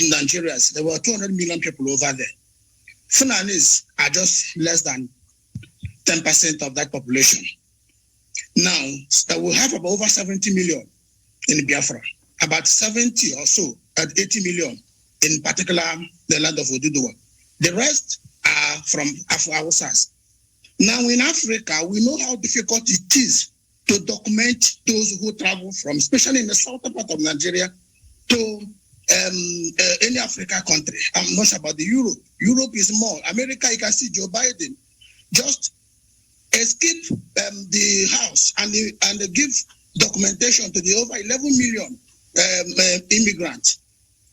Nigeria, there were 200 million people over there. Funanis are just less than 10% of that population. Now, we have about over 70 million in Biafra, about 70 or so at 80 million in particular the land of Oduduwa. The rest are from Afro-Hausas. Now in Africa, we know how difficult it is to document those who travel from, especially in the southern part of Nigeria, to any African country. I'm not sure about the Europe. Europe is more. America, you can see Joe Biden just escape the house and give documentation to the over 11 million immigrants.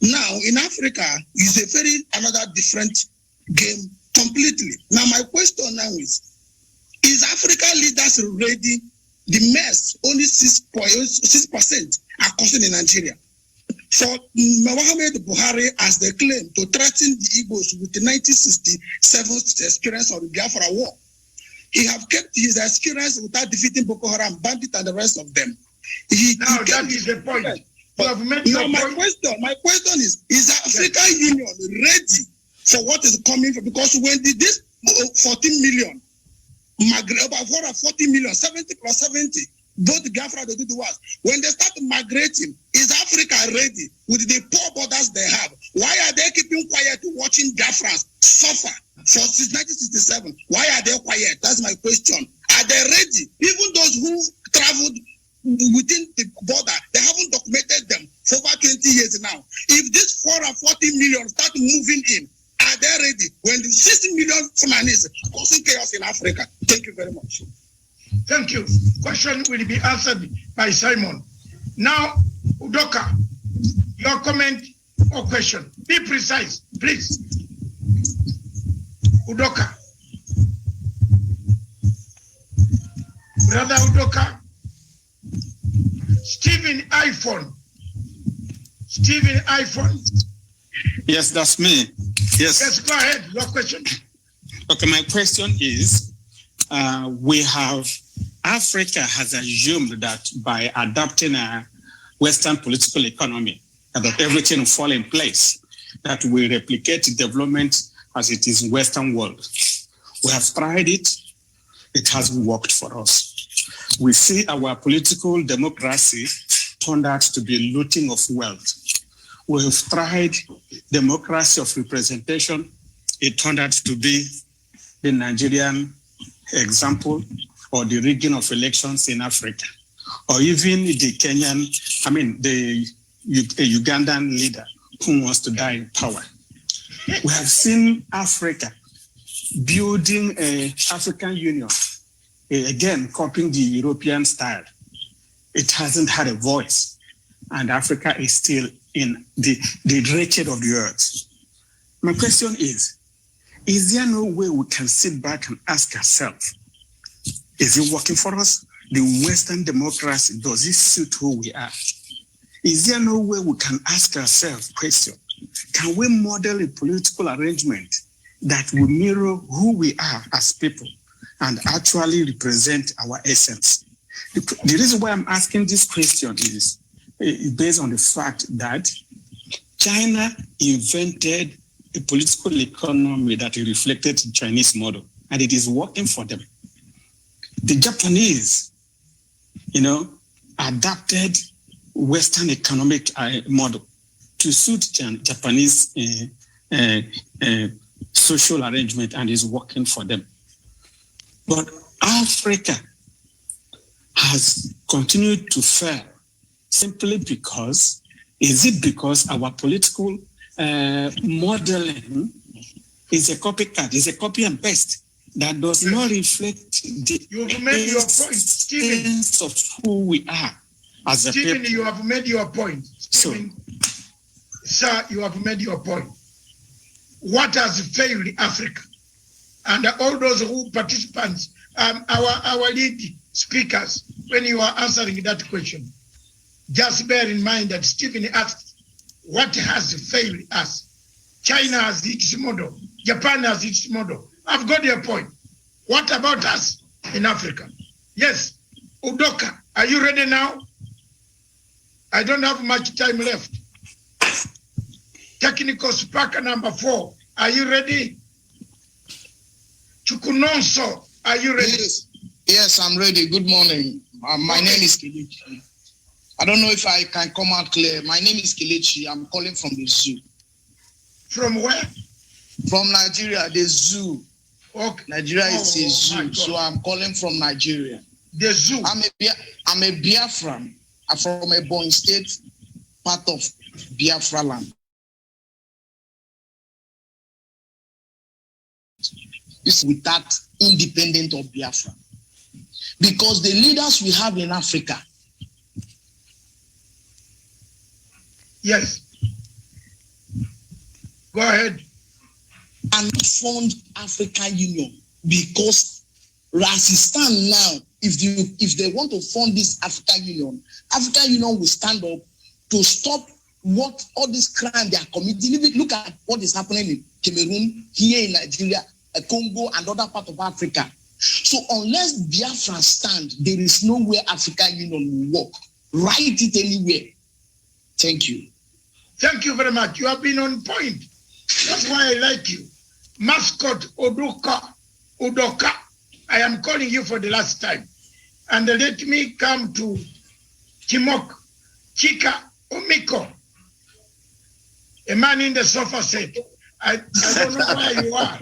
Now in Africa, it's a another different game completely. Now my question now is African leaders ready? The mess, only 6% are concerned in Nigeria. For Mohamed Buhari, as they claim, to threaten the Igbos with the 1967 experience of the Biafra War, he have kept his experience without defeating Boko Haram, bandit, and the rest of them. That is the point. My question is African Union ready for what is coming from? Because when this 14 million, about 40 million, 70 plus 70, both Biafra and Oduduwa, when they start migrating, is Africa ready with the poor borders they have? Why are they keeping quiet watching Biafrans suffer since 1967? Why are they quiet? That's my question. Are they ready? Even those who traveled within the border, they haven't documented them for over 20 years now. If this 40 million start moving in, are they ready when the 60 million Fulanis causing chaos in Africa? Thank you very much. Thank you. Question will be answered by Simon. Now, Udoka, your comment or question. Be precise, please. Udoka. Brother Udoka. Stephen iPhone. Yes, that's me. Yes. Yes, go ahead. Your question. Okay, my question is, Africa has assumed that by adopting a Western political economy, that everything will fall in place, that we replicate development as it is in Western world. We have tried it. It hasn't worked for us. We see our political democracy turned out to be looting of wealth. We have tried democracy of representation. It turned out to be the Nigerian example, or the rigging of elections in Africa, or even the the Ugandan leader who wants to die in power. We have seen Africa building an African Union, again, copying the European style. It hasn't had a voice, and Africa is still in the wretched of the earth. My question is there no way we can sit back and ask ourselves, is it working for us? The Western democracy, does it suit who we are? Is there no way we can ask ourselves question, can we model a political arrangement that will mirror who we are as people and actually represent our essence? The reason why I'm asking this question is based on the fact that China invented a political economy that reflected the Chinese model, and it is working for them. The Japanese, adapted Western economic model to suit Japanese social arrangement, and is working for them. But Africa has continued to fail simply because, is it because our political modeling is a copycat, is a copy and paste that does not reflect the essence of who we are as a people. Stephen, you have made your point. Stephen, sir, you have made your point. What has failed Africa? And all those who participants, our lead speakers, when you are answering that question, just bear in mind that Stephen asked, what has failed us? China has its model. Japan has its model. I've got your point. What about us in Africa? Yes. Udoka, are you ready now? I don't have much time left. Technical speaker number 4, are you ready? Chukunonso, are you ready? Yes, I'm ready. Good morning. My name is Kelechi. I don't know if I can come out clear. My name is Kelechi. I'm calling from the zoo. From where? From Nigeria, the zoo. Okay. Nigeria is a zoo, so I'm calling from Nigeria. The zoo. I'm a Biafran. I'm from a Ebonyi State, part of Biafra land. It's without independent of Biafra. Because the leaders we have in Africa. Yes. Go ahead. And fund African Union because as it stands now, if they want to fund this African Union will stand up to stop what all this crime they are committing. Look at what is happening in Cameroon, here in Nigeria, Congo, and other parts of Africa. So unless Biafra stand, there is nowhere African Union will work. Write it anywhere. Thank you. Thank you very much. You have been on point. That's why I like you. Mascot Udoka. I am calling you for the last time. And let me come to Chika Omiko. A man in the sofa said, I don't know where you are.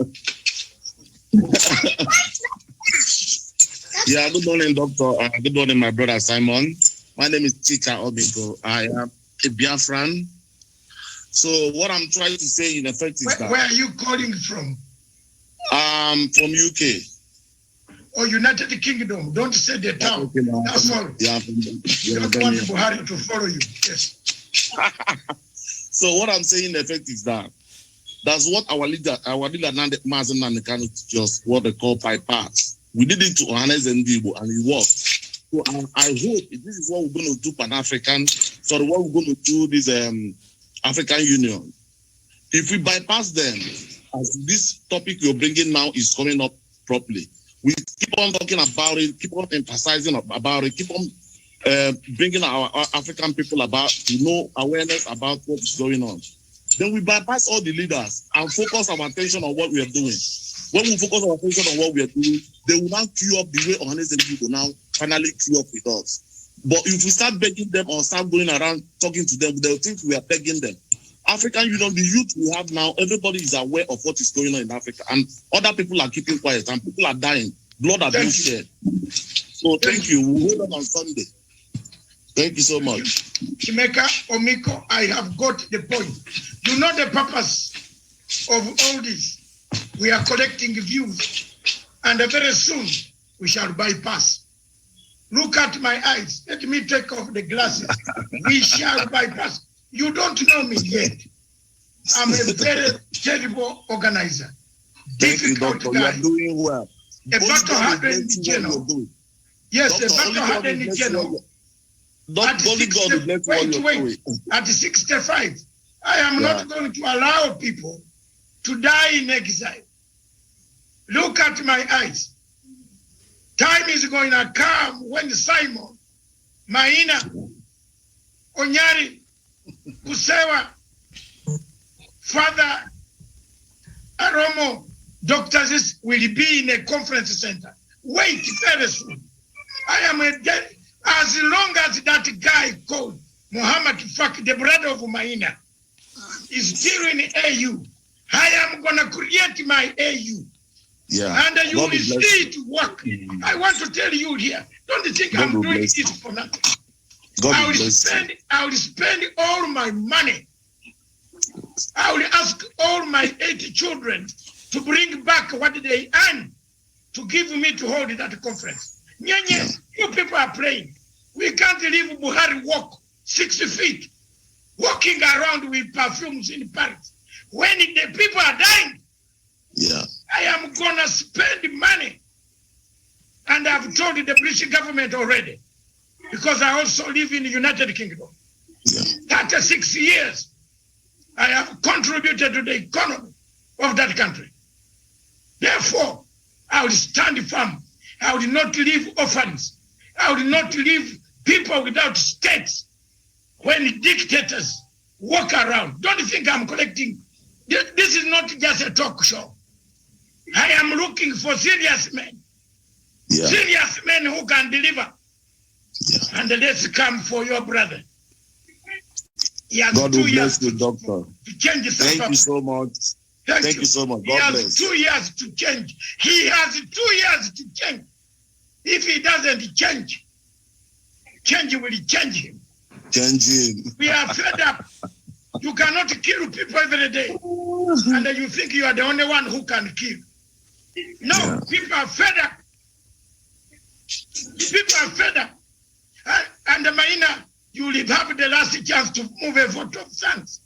Yeah, good morning, Doctor. Good morning, my brother Simon. My name is Chika Omiko. I am a Biafran. So what I'm trying to say in effect is where are you calling from? From UK. Or United Kingdom. Don't say the town. That's all. Yeah, you don't want Buhari to follow you. Yes. So what I'm saying in effect is that's what our leader Mazen Nanikano just what they call bypass. We did it to Ohanes and Dibo and it worked. So I hope this is what we're going to do Pan-African. Sorry, what we're going to do this African Union. If we bypass them, as this topic you're bringing now is coming up properly, we keep on talking about it, keep on emphasizing about it, keep on bringing our African people about awareness about what's going on. Then we bypass all the leaders and focus our attention on what we are doing. When we focus our attention on what we are doing, they will now queue up the way Ohanes and people now finally queue up with us. But if we start begging them or start going around talking to them, they'll think we are begging them. African Union, the youth we have now, everybody is aware of what is going on in Africa. And other people are keeping quiet and people are dying. Blood are being shed. So thank you. We'll hold on Sunday. Thank you so much. Chimeka Omiko, I have got the point. You know the purpose of all this. We are collecting views. And very soon we shall bypass. Look at my eyes. Let me take off the glasses. We shall bypass. You don't know me yet. I'm a very terrible organizer. Thank you, Doctor. You are doing well. A battle-hardened general. Yes, a battle-hardened general. At 65, I am not going to allow people to die in exile. Look at my eyes. Time is going to come when Simon, Maina, Onyari, Kusewa, Father Aromo, doctors will be in a conference center. Wait very soon. I am as long as that guy called Muhammad Faki, the brother of Maina, is still in AU, I am going to create my AU. Yeah. And you will see it work. I want to tell you here, don't think I'm doing it for nothing. I will spend all my money. I will ask all my 80 children to bring back what they earn to give me to hold that conference. You people are playing. We can't leave Buhari walk 60 feet, walking around with perfumes in Paris. When the people are dying, I am going to spend money. And I've told the British government already, because I also live in the United Kingdom. 36 years, I have contributed to the economy of that country. Therefore, I will stand firm. I will not leave orphans. I will not leave people without states when dictators walk around. Don't think I'm collecting. This is not just a talk show. I am looking for serious men. Serious men who can deliver. And let's come for your brother. God will bless you, doctor. To change Thank you so much. Thank you so much. He God has bless. 2 years to change. He has 2 years to change. If he doesn't change, change will change him. Change him. We are fed up. You cannot kill people every day. And then you think you are the only one who can kill. No, people are fed up. People are fed up. And Maina, you will have the last chance to move a vote of thanks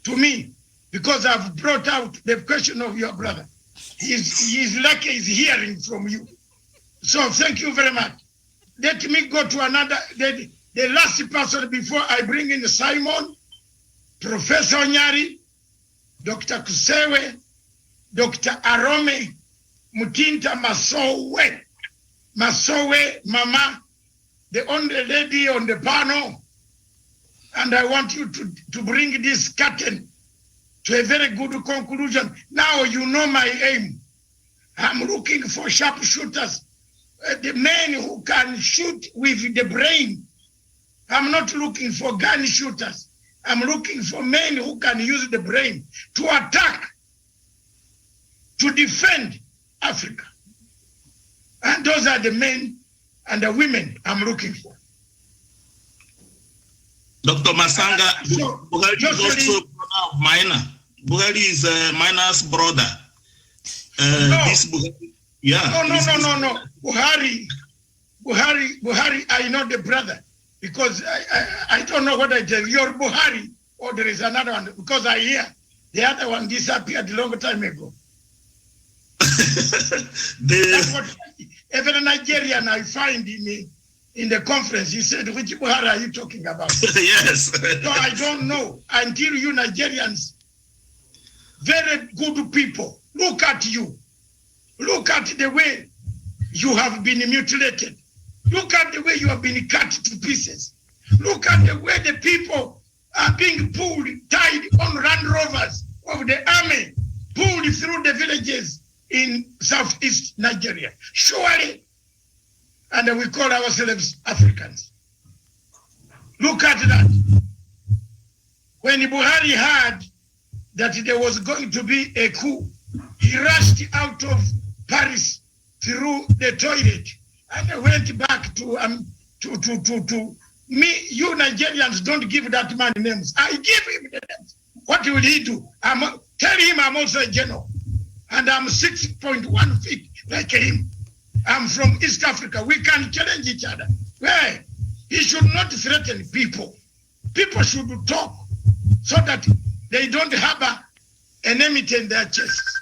to me, because I've brought out the question of your brother. He's lucky he's hearing from you. So thank you very much. Let me go to another, the last person before I bring in Simon, Professor Nyari, Dr. Kusewe, Dr. Arome, Mutinta Masowe, Mama, the only lady on the panel. And I want you to bring this curtain to a very good conclusion. Now you know my aim. I'm looking for sharpshooters, the men who can shoot with the brain. I'm not looking for gun shooters. I'm looking for men who can use the brain to attack, to defend Africa. And those are the men and the women I'm looking for. Dr. Masanga, Buhari is also brother of Maina. Buhari is Maina's brother. No. Buhari, I know the brother, because I don't know what I tell you. You're Buhari, or there is another one, because I hear the other one disappeared a long time ago. That's what every Nigerian I find in the conference, he said, which Buhari are you talking about? Yes. So I don't know until you Nigerians, very good people, look at you. Look at the way you have been mutilated. Look at the way you have been cut to pieces. Look at the way the people are being pulled, tied on Land Rovers of the army, pulled through the villages in southeast Nigeria. Surely, and we call ourselves Africans. Look at that. When Buhari heard that there was going to be a coup, he rushed out of Paris through the toilet and went back to me. You Nigerians don't give that man names. I give him the names. What will he do? Tell him I'm also a general, and I'm 6.1 feet like him. I'm from East Africa. We can challenge each other. Well, he should not threaten people. People should talk so that they don't harbor enmity in their chests.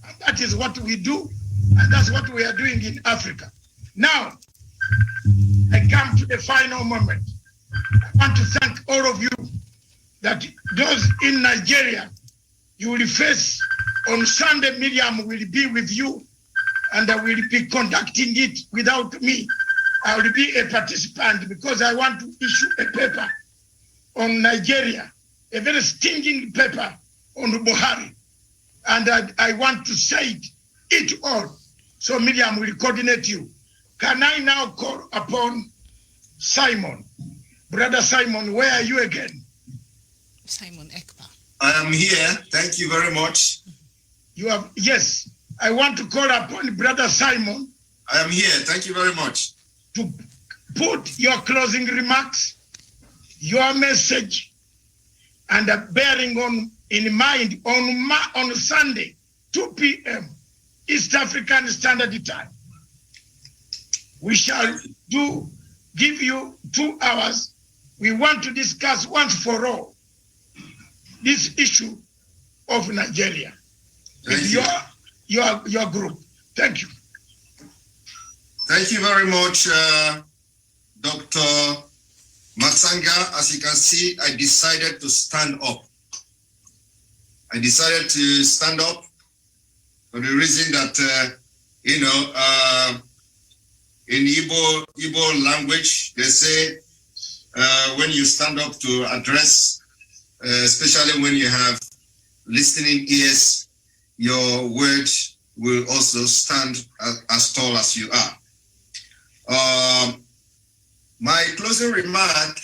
And that is what we do, and that's what we are doing in Africa. Now, I come to the final moment. I want to thank all of you that those in Nigeria, you will face on Sunday, Miriam will be with you and I will be conducting it without me. I will be a participant because I want to issue a paper on Nigeria, a very stinging paper on Buhari. And I want to say it all. So Miriam will coordinate you. Can I now call upon Simon? Brother Simon, where are you again? Simon Ekpa. I am here. Thank you very much. You have, yes. I want to call upon Brother Simon. I am here. Thank you very much. To put your closing remarks, your message, and bearing in mind on Sunday, 2 p.m. East African Standard Time. We shall give you 2 hours. We want to discuss once for all this issue of Nigeria with your group. Thank you. Thank you very much, Dr. Matsanga. As you can see, I decided to stand up. I decided to stand up for the reason that, in Igbo language, they say when you stand up to address, especially when you have listening ears, your words will also stand as tall as you are. My closing remark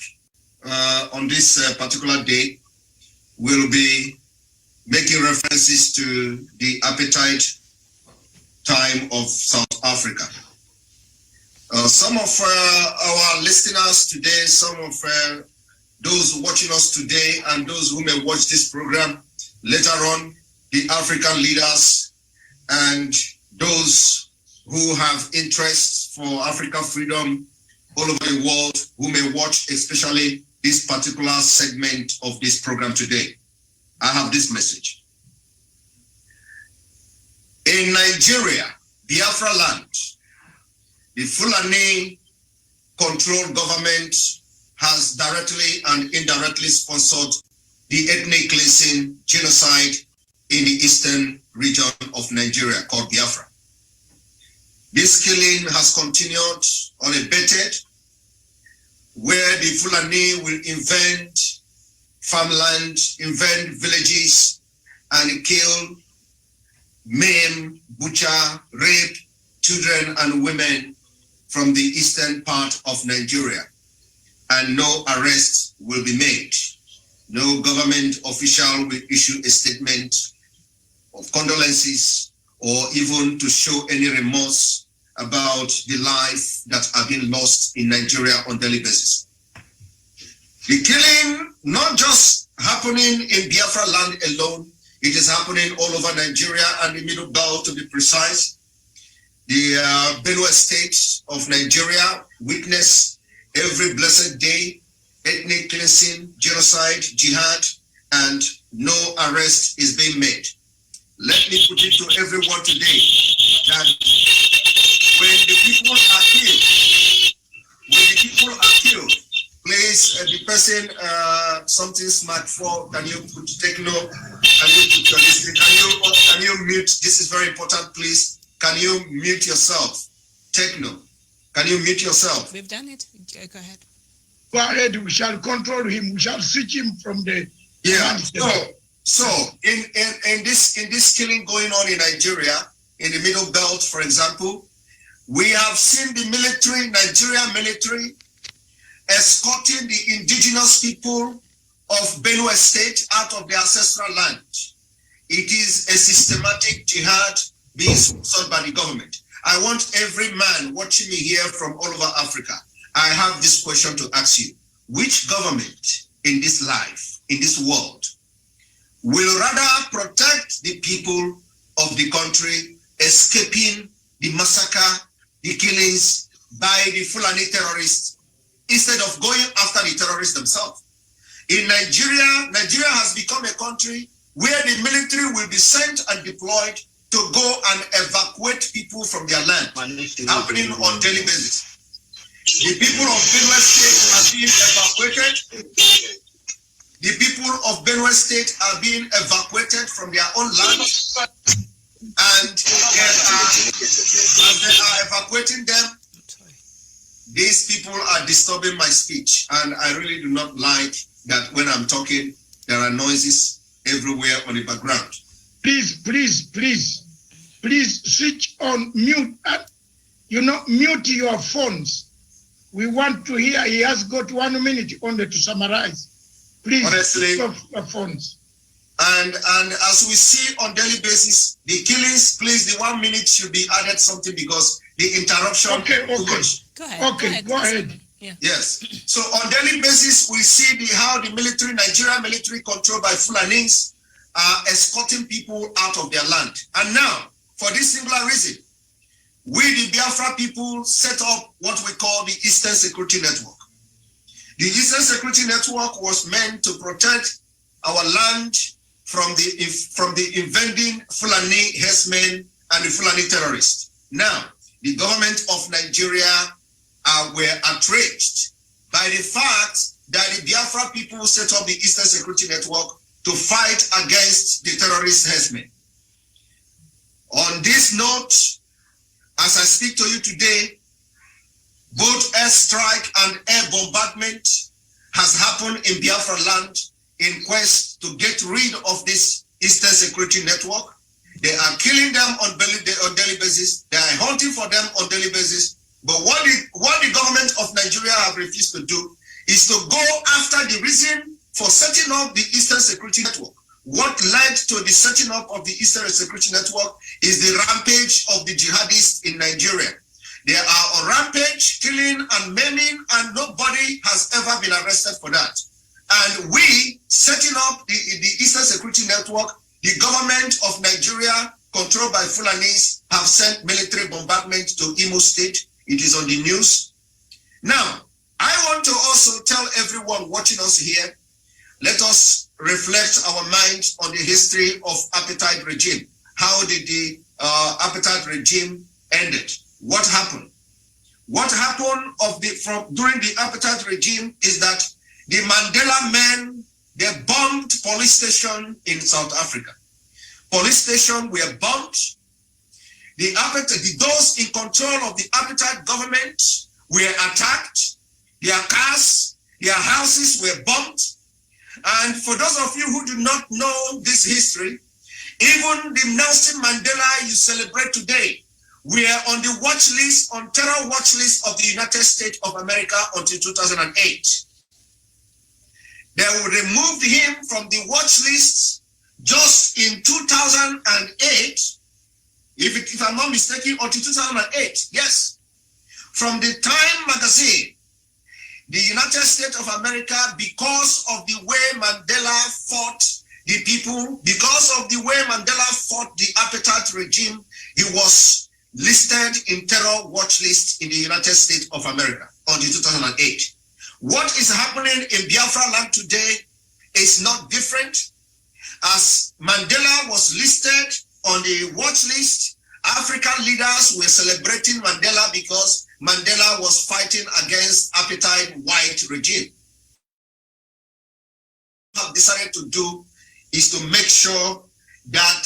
on this particular day will be making references to the apartheid time of South Africa. Some of our listeners today, some of those watching us today, and those who may watch this program later on, the African leaders and those who have interests for African freedom all over the world, who may watch especially this particular segment of this program today. I have this message. In Nigeria, Biafra land, the Fulani controlled government has directly and indirectly sponsored the ethnic cleansing genocide in the eastern region of Nigeria called Biafra. This killing has continued unabated, where the Fulani will invent farmland, invent villages, and kill, maim, butcher, rape children and women from the eastern part of Nigeria, and no arrest will be made. No government official will issue a statement of condolences or even to show any remorse about the life that have been lost in Nigeria on daily basis. The killing not just happening in Biafra land alone, it is happening all over Nigeria and the Middle Belt, to be precise. The Benue State of Nigeria witness every blessed day ethnic cleansing, genocide, jihad, and no arrest is being made. Let me put it to everyone today that when the people are killed, please, the person, something smart for, can you take note? Can you put your listening? Can you mute? This is very important, please. Can you mute yourself? Take note. Can you mute yourself? We've done it. Go ahead. Go ahead. We shall control him. We shall switch him from the. Yeah. So in this killing going on in Nigeria, in the Middle Belt, for example, we have seen the military, Nigerian military, escorting the indigenous people of Benue State out of their ancestral land. It is a systematic jihad being sponsored by the government. I want every man watching me here from all over Africa, I have this question to ask you. Which government in this life, in this world, will rather protect the people of the country escaping the massacre, the killings by the Fulani terrorists, instead of going after the terrorists themselves? In Nigeria, Nigeria has become a country where the military will be sent and deployed to go and evacuate people from their land, happening on daily basis. The people of Benue State are being evacuated. The people of Benue State are being evacuated from their own land, and as they are evacuating them, these people are disturbing my speech, and I really do not like that when I'm talking, there are noises everywhere on the background. Please switch on mute. Mute your phones. We want to hear. He has got 1 minute only to summarize. Please, honestly, stop your phones. And as we see on daily basis, the killings, please, the 1 minute should be added something because the interruption. Okay. Too much. Go ahead. Go ahead. Yeah. Yes. So on daily basis, we see how the Nigerian military controlled by Fulanis are escorting people out of their land. And now, for this singular reason, we, the Biafra people, set up what we call the Eastern Security Network. The Eastern Security Network was meant to protect our land from the invading Fulani herdsmen and the Fulani terrorists. Now, the government of Nigeria were outraged by the fact that the Biafra people set up the Eastern Security Network to fight against the terrorist herdsmen. On this note, as I speak to you today, both air strike and air bombardment has happened in Biafra land in quest to get rid of this Eastern Security Network. They are killing them on daily basis. They are hunting for them on daily basis. But what the government of Nigeria have refused to do is to go after the reason for setting up the Eastern Security Network. What led to the setting up of the Eastern Security Network is the rampage of the jihadists in Nigeria. They are on rampage, killing and maiming, and nobody has ever been arrested for that. And we, setting up the Eastern Security Network, the government of Nigeria, controlled by Fulanis, have sent military bombardment to Imo State. It is on the news. Now, I want to also tell everyone watching us here, let us reflect our minds on the history of apartheid regime. How did the apartheid regime ended? What happened? What happened during the apartheid regime is that the Mandela men, they bombed police station in South Africa. Police station were bombed. Those in control of the apartheid government were attacked. Their cars, their houses were bombed. And for those of you who do not know this history, even the Nelson Mandela you celebrate today were on the watch list, on terror watch list of the United States of America until 2008. They removed him from the watch list just in 2008, if I'm not mistaken, until 2008, yes. From the Time magazine, the United States of America, because of the way Mandela fought the people, because of the way Mandela fought the apartheid regime, he was listed in terror watch list in the United States of America until 2008. What is happening in Biafra land today is not different. As Mandela was listed on the watch list, African leaders were celebrating Mandela because Mandela was fighting against apartheid white regime. What we have decided to do is to make sure that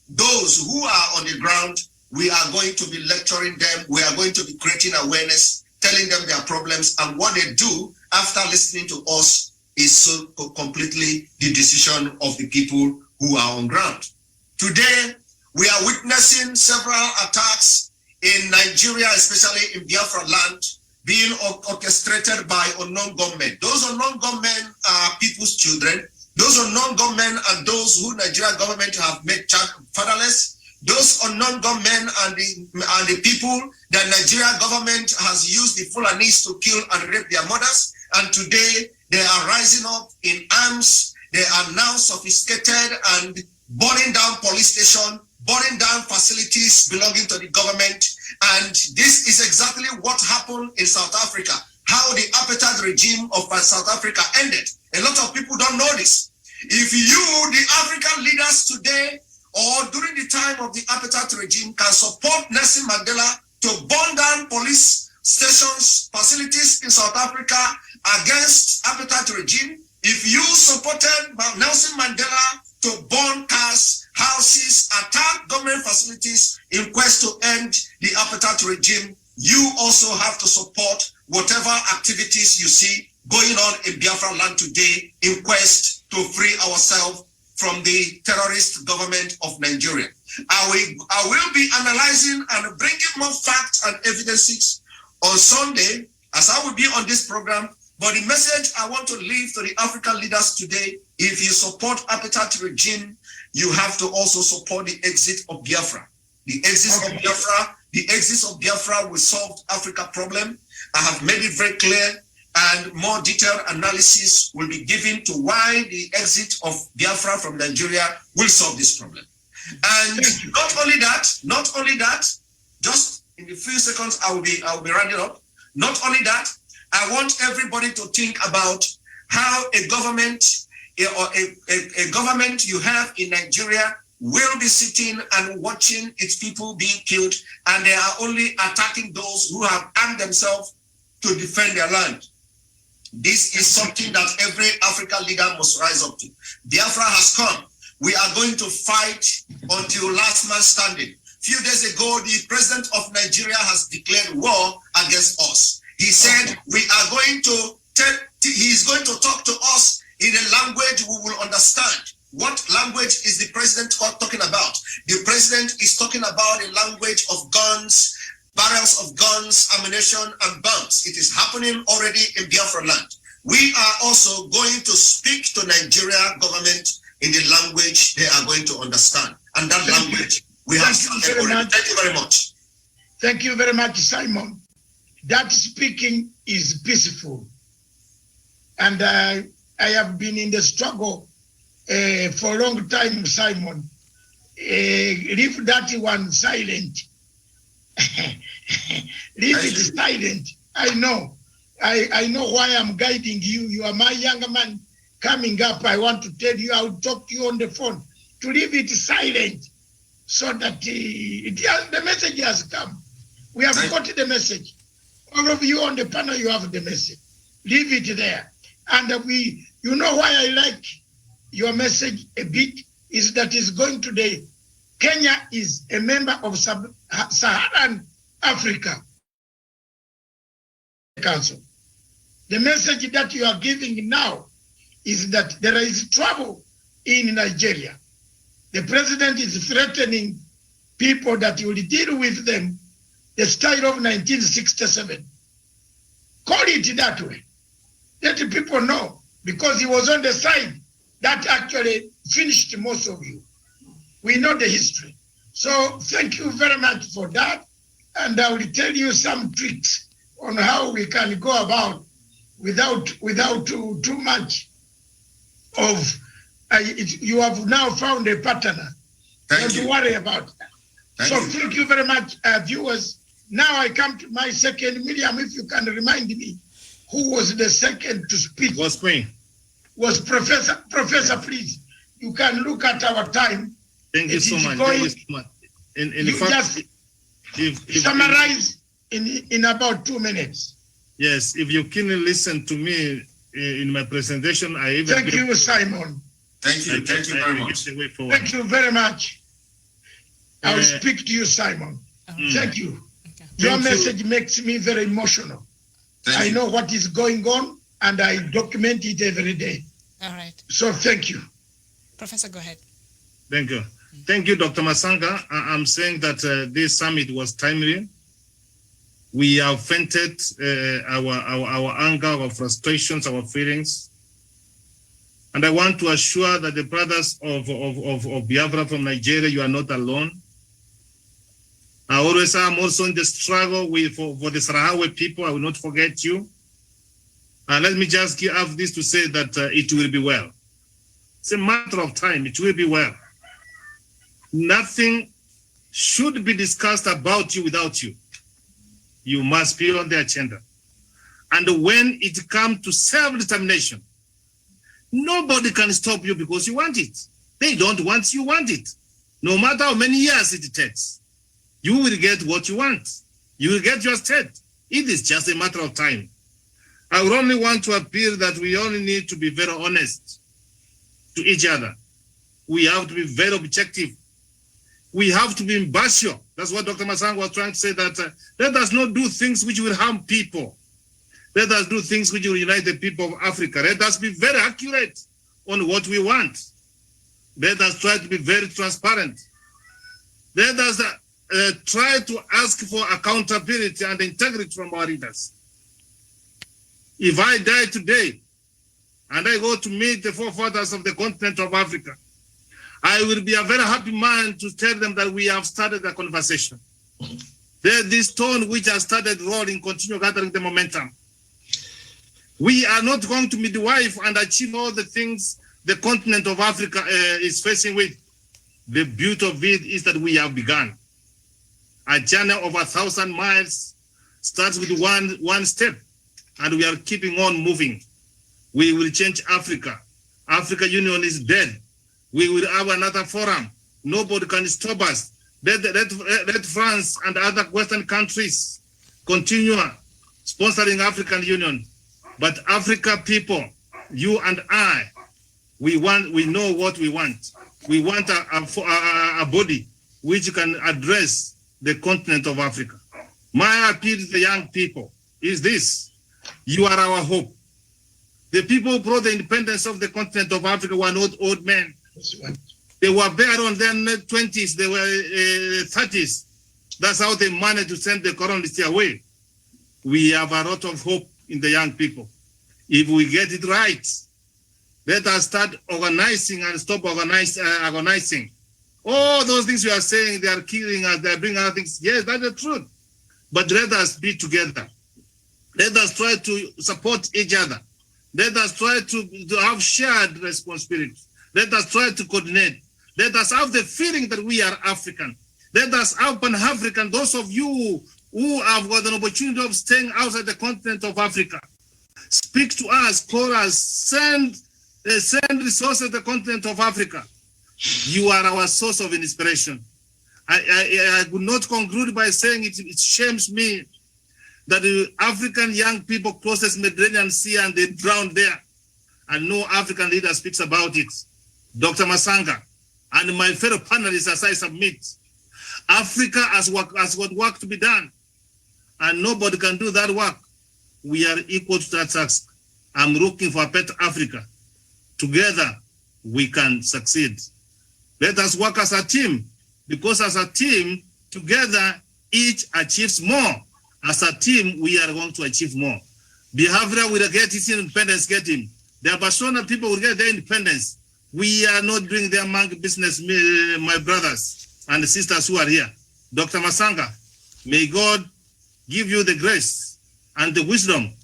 those who are on the ground, we are going to be lecturing them, we are going to be creating awareness, telling them their problems, and what they do after listening to us is so completely the decision of the people who are on ground. Today, we are witnessing several attacks in Nigeria, especially in Biafra land, being orchestrated by unknown gunmen. Those unknown gunmen are people's children. Those unknown gunmen are those who Nigeria government have made fatherless. Those unknown gunmen and the people that Nigeria government has used the Fulanis to kill and rape their mothers. And today they are rising up in arms. They are now sophisticated and burning down police station, burning down facilities belonging to the government. And this is exactly what happened in South Africa, how the apartheid regime of South Africa ended. A lot of people don't know this. If you, the African leaders today, or during the time of the apartheid regime, can support Nelson Mandela to burn down police stations, facilities in South Africa against apartheid regime, If you supported Nelson Mandela to burn cars, houses, attack government facilities in quest to end the apartheid regime, you also have to support whatever activities you see going on in Biafra land today in quest to free ourselves from the terrorist government of Nigeria. I will be analyzing and bringing more facts and evidences on Sunday as I will be on this program. But the message I want to leave to the African leaders today, if you support apartheid regime, you have to also support the exit of Biafra. The exit of Biafra will solve Africa problem. I have made it very clear, and more detailed analysis will be given to why the exit of Biafra from Nigeria will solve this problem. And not only that, just in the few seconds I will be rounding up. Not only that, I want everybody to think about how a government you have in Nigeria will be sitting and watching its people being killed, and they are only attacking those who have armed themselves to defend their land. This is something that every African leader must rise up to. Biafra has come. We are going to fight until last man standing. Few days ago, the president of Nigeria has declared war against us. He said we are going to he's going to talk to us in a language we will understand. What language is the president talking about? The president is talking about a language of guns, barrels of guns, ammunition, and bombs. It is happening already in Biafra land. We are also going to speak to Nigeria government in the language they are going to understand. And that language we have started already. Thank you very much. Thank you very much, Simon. That speaking is peaceful. And I have been in the struggle for a long time, Simon. Leave that one silent. Leave it silent. I know. I know why I'm guiding you. You are my younger man coming up. I want to tell you, I'll talk to you on the phone to leave it silent so that the message has come. We have got the message. All of you on the panel, you have the message. Leave it there. And you know why I like your message a bit is that it's going today. Kenya is a member of Saharan Africa Council. The message that you are giving now is that there is trouble in Nigeria. The president is threatening people that will deal with them the style of 1967. Call it that way. Let the people know, because he was on the side that actually finished most of you. We know the history. So thank you very much for that. And I will tell you some tricks on how we can go about without too much of, you have now found a partner. Don't worry about that. Thank you very much, viewers. Now I come to my second. Miriam, if you can remind me, who was the second to speak? Was me. Was Professor. Professor, please. You can look at our time. Thank you so much. Going, Thank you so much. You just summarize in about 2 minutes. Yes, if you can listen to me in my presentation, I even... Thank you, Simon. Thank you. Thank you very much. Thank you very much. I will speak to you, Simon. Thank you. Your message makes me very emotional. I know what is going on, and I document it every day. All right. So thank you. Professor, go ahead. Thank you. Thank you, Dr. Masanga. I'm saying that this summit was timely. We have vented our anger, our frustrations, our feelings. And I want to assure that the brothers of Biafra from Nigeria, you are not alone. I always am also in the struggle for the Sahrawi people. I will not forget you. And let me just have this to say that it will be well. It's a matter of time. It will be well. Nothing should be discussed about you without you. You must be on the agenda. And when it comes to self-determination, nobody can stop you because you want it. They don't want you want it. No matter how many years it takes, you will get what you want. You will get your state. It is just a matter of time. I would only want to appeal that we only need to be very honest to each other. We have to be very objective. We have to be impartial. That's what Dr. Masanga was trying to say, that let us not do things which will harm people. Let us do things which will unite the people of Africa. Let us be very accurate on what we want. Let us try to be very transparent. Let us try to ask for accountability and integrity from our leaders. If I die today and I go to meet the forefathers of the continent of Africa, I will be a very happy man to tell them that we have started a conversation. This stone which has started rolling continue gathering the momentum. We are not going to midwife and achieve all the things the continent of Africa is facing with. The beauty of it is that we have begun. A journey of 1,000 miles starts with one step, and we are keeping on moving. We will change Africa. Africa Union is dead. We will have another forum. Nobody can stop us. Let France and other Western countries continue sponsoring African Union. But Africa people, you and I, we know what we want. We want a body which can address the continent of Africa. My appeal to the young people is this: you are our hope. The people who brought the independence of the continent of Africa were not old men. They were there on their 20s, they were 30s. That's how they managed to send the colonists away. We have a lot of hope in the young people. If we get it right, let us start organizing and stop agonizing. All those things you are saying, they are killing us, they are bringing other things. Yes, that's the truth. But let us be together. Let us try to support each other. Let us try to have shared responsibility. Let us try to coordinate. Let us have the feeling that we are African. Let us have Pan-African. Those of you who have got an opportunity of staying outside the continent of Africa, speak to us, call us, send resources to the continent of Africa. You are our source of inspiration. I would not conclude by saying it shames me that the African young people crosses Mediterranean Sea and they drown there, and no African leader speaks about it. Dr. Masanga and my fellow panelists, as I submit, Africa has got work to be done, and nobody can do that work. We are equal to that task. I'm looking for a better Africa. Together, we can succeed. Let us work as a team, because as a team, together, each achieves more. As a team, we are going to achieve more. Biafra will get its independence, the Barcelona people will get their independence. We are not doing their monkey business, my brothers and sisters who are here. Dr. Masanga, may God give you the grace and the wisdom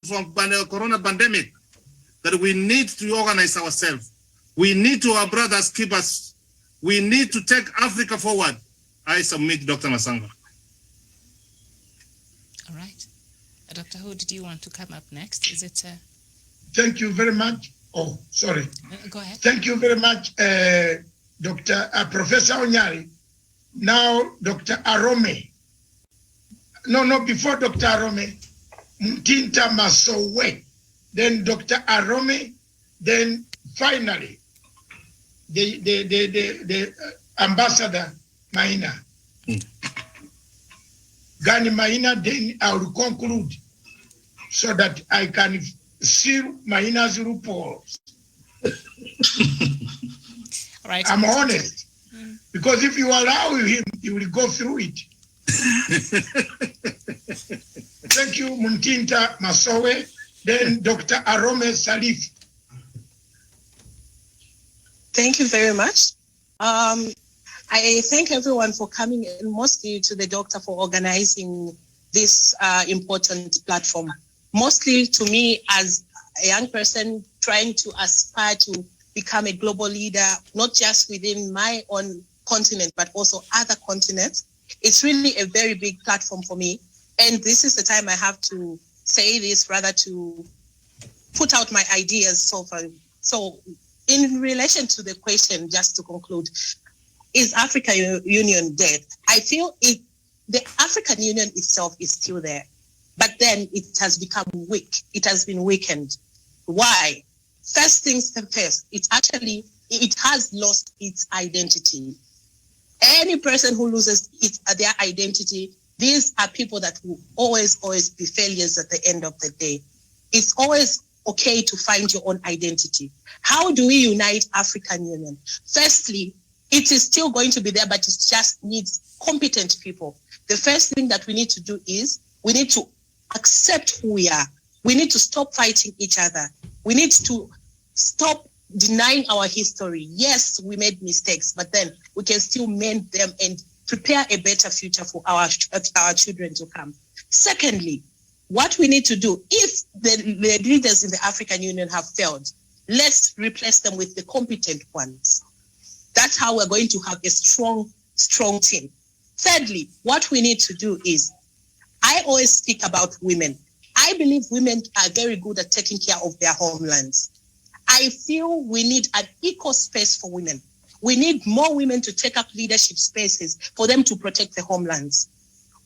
from the corona pandemic, that we need to organize ourselves. We need to, our brothers, keep us. We need to take Africa forward. I submit, Dr. Masanga. All right. Dr. Who did you want to come up next? Is it? Thank you very much. Oh, sorry. Go ahead. Thank you very much, Professor Onyari. Now, Dr. Arome. No, before Dr. Arome, Mtinta Masowe, then Dr. Arome, then finally, the Ambassador Maina. Gani Maina, then I will conclude so that I can seal Maina's reports. All right. I'm honest, because if you allow him, he will go through it. Thank you, Muntinta Masowe. Then Dr. Arome Salif. Thank you very much. I thank everyone for coming, and mostly to the doctor for organizing this important platform. Mostly to me as a young person trying to aspire to become a global leader, not just within my own continent, but also other continents. It's really a very big platform for me. And this is the time I have to say this, rather to put out my ideas so in relation to the question, just to conclude, is African Union dead? I feel the African Union itself is still there, but then it has become weak. It has been weakened. Why? First things first, it has lost its identity. Any person who loses their identity, these are people that will always be failures at the end of the day. It's always okay to find your own identity. How do we unite African Union? Firstly, it is still going to be there, but it just needs competent people. The first thing that we need to do is we need to accept who we are. We need to stop fighting each other. We need to stop denying our history. Yes, we made mistakes, but then we can still mend them and prepare a better future for our children to come. Secondly, what we need to do, if the leaders in the African Union have failed, let's replace them with the competent ones. That's how we're going to have a strong team. Thirdly, what we need to do is, I always speak about women. I believe women are very good at taking care of their homelands. I feel we need an equal space for women. We need more women to take up leadership spaces for them to protect the homelands.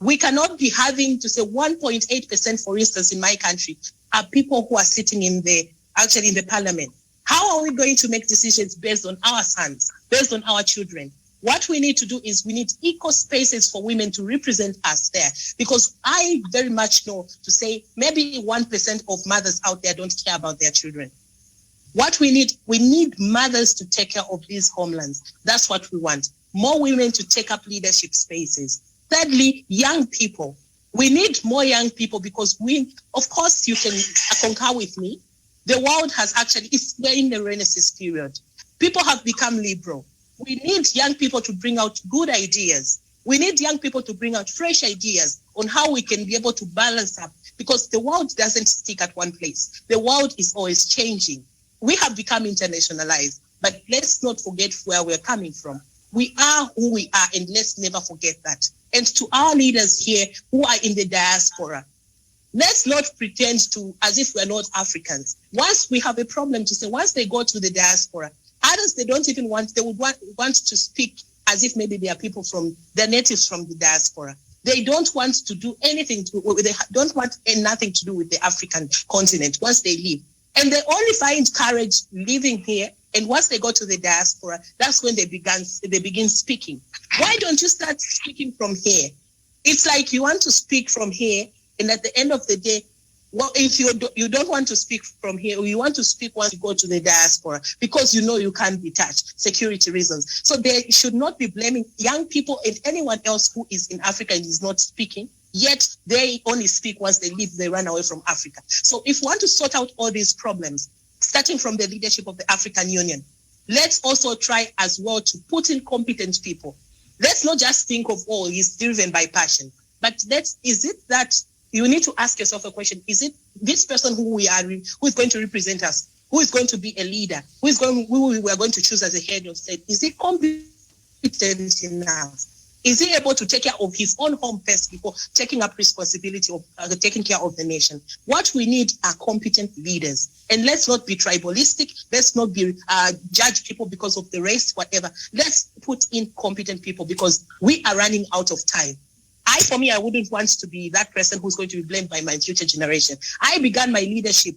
We cannot be having to say 1.8%, for instance, in my country, are people who are sitting in the parliament. How are we going to make decisions based on our sons, based on our children? What we need to do is we need equal spaces for women to represent us there, because I very much know to say maybe 1% of mothers out there don't care about their children. What we need mothers to take care of these homelands. That's what we want. More women to take up leadership spaces. Thirdly, young people. We need more young people because of course, you can concur with me. The world we're in the Renaissance period. People have become liberal. We need young people to bring out good ideas. We need young people to bring out fresh ideas on how we can be able to balance up, because the world doesn't stick at one place. The world is always changing. We have become internationalized, but let's not forget where we're coming from. We are who we are, and let's never forget that. And to our leaders here who are in the diaspora, let's not pretend as if we're not Africans. Once we have a problem to say, once they go to the diaspora, others they would want to speak as if maybe they are people they're natives from the diaspora. They don't want to do anything they don't want nothing to do with the African continent once they leave. And they only find courage living here. And once they go to the diaspora, that's when they begin speaking. Why don't you start speaking from here? It's like you want to speak from here, and at the end of the day, well, if you don't want to speak from here, or you want to speak once you go to the diaspora, because you know you can't be touched, security reasons. So they should not be blaming young people and anyone else who is in Africa and is not speaking, yet they only speak once they leave, they run away from Africa. So if we want to sort out all these problems, starting from the leadership of the African Union, let's also try as well to put in competent people. Let's not just think of, he's driven by passion, but is it that you need to ask yourself a question? Is it this person who is going to represent us, who is going to be a leader, who we are going to choose as a head of state? Is he competent enough? Is he able to take care of his own home first before taking up responsibility of taking care of the nation? What we need are competent leaders. And let's not be tribalistic. Let's not be judge people because of the race, whatever. Let's put in competent people, because we are running out of time. For me, I wouldn't want to be that person who's going to be blamed by my future generation. I began my leadership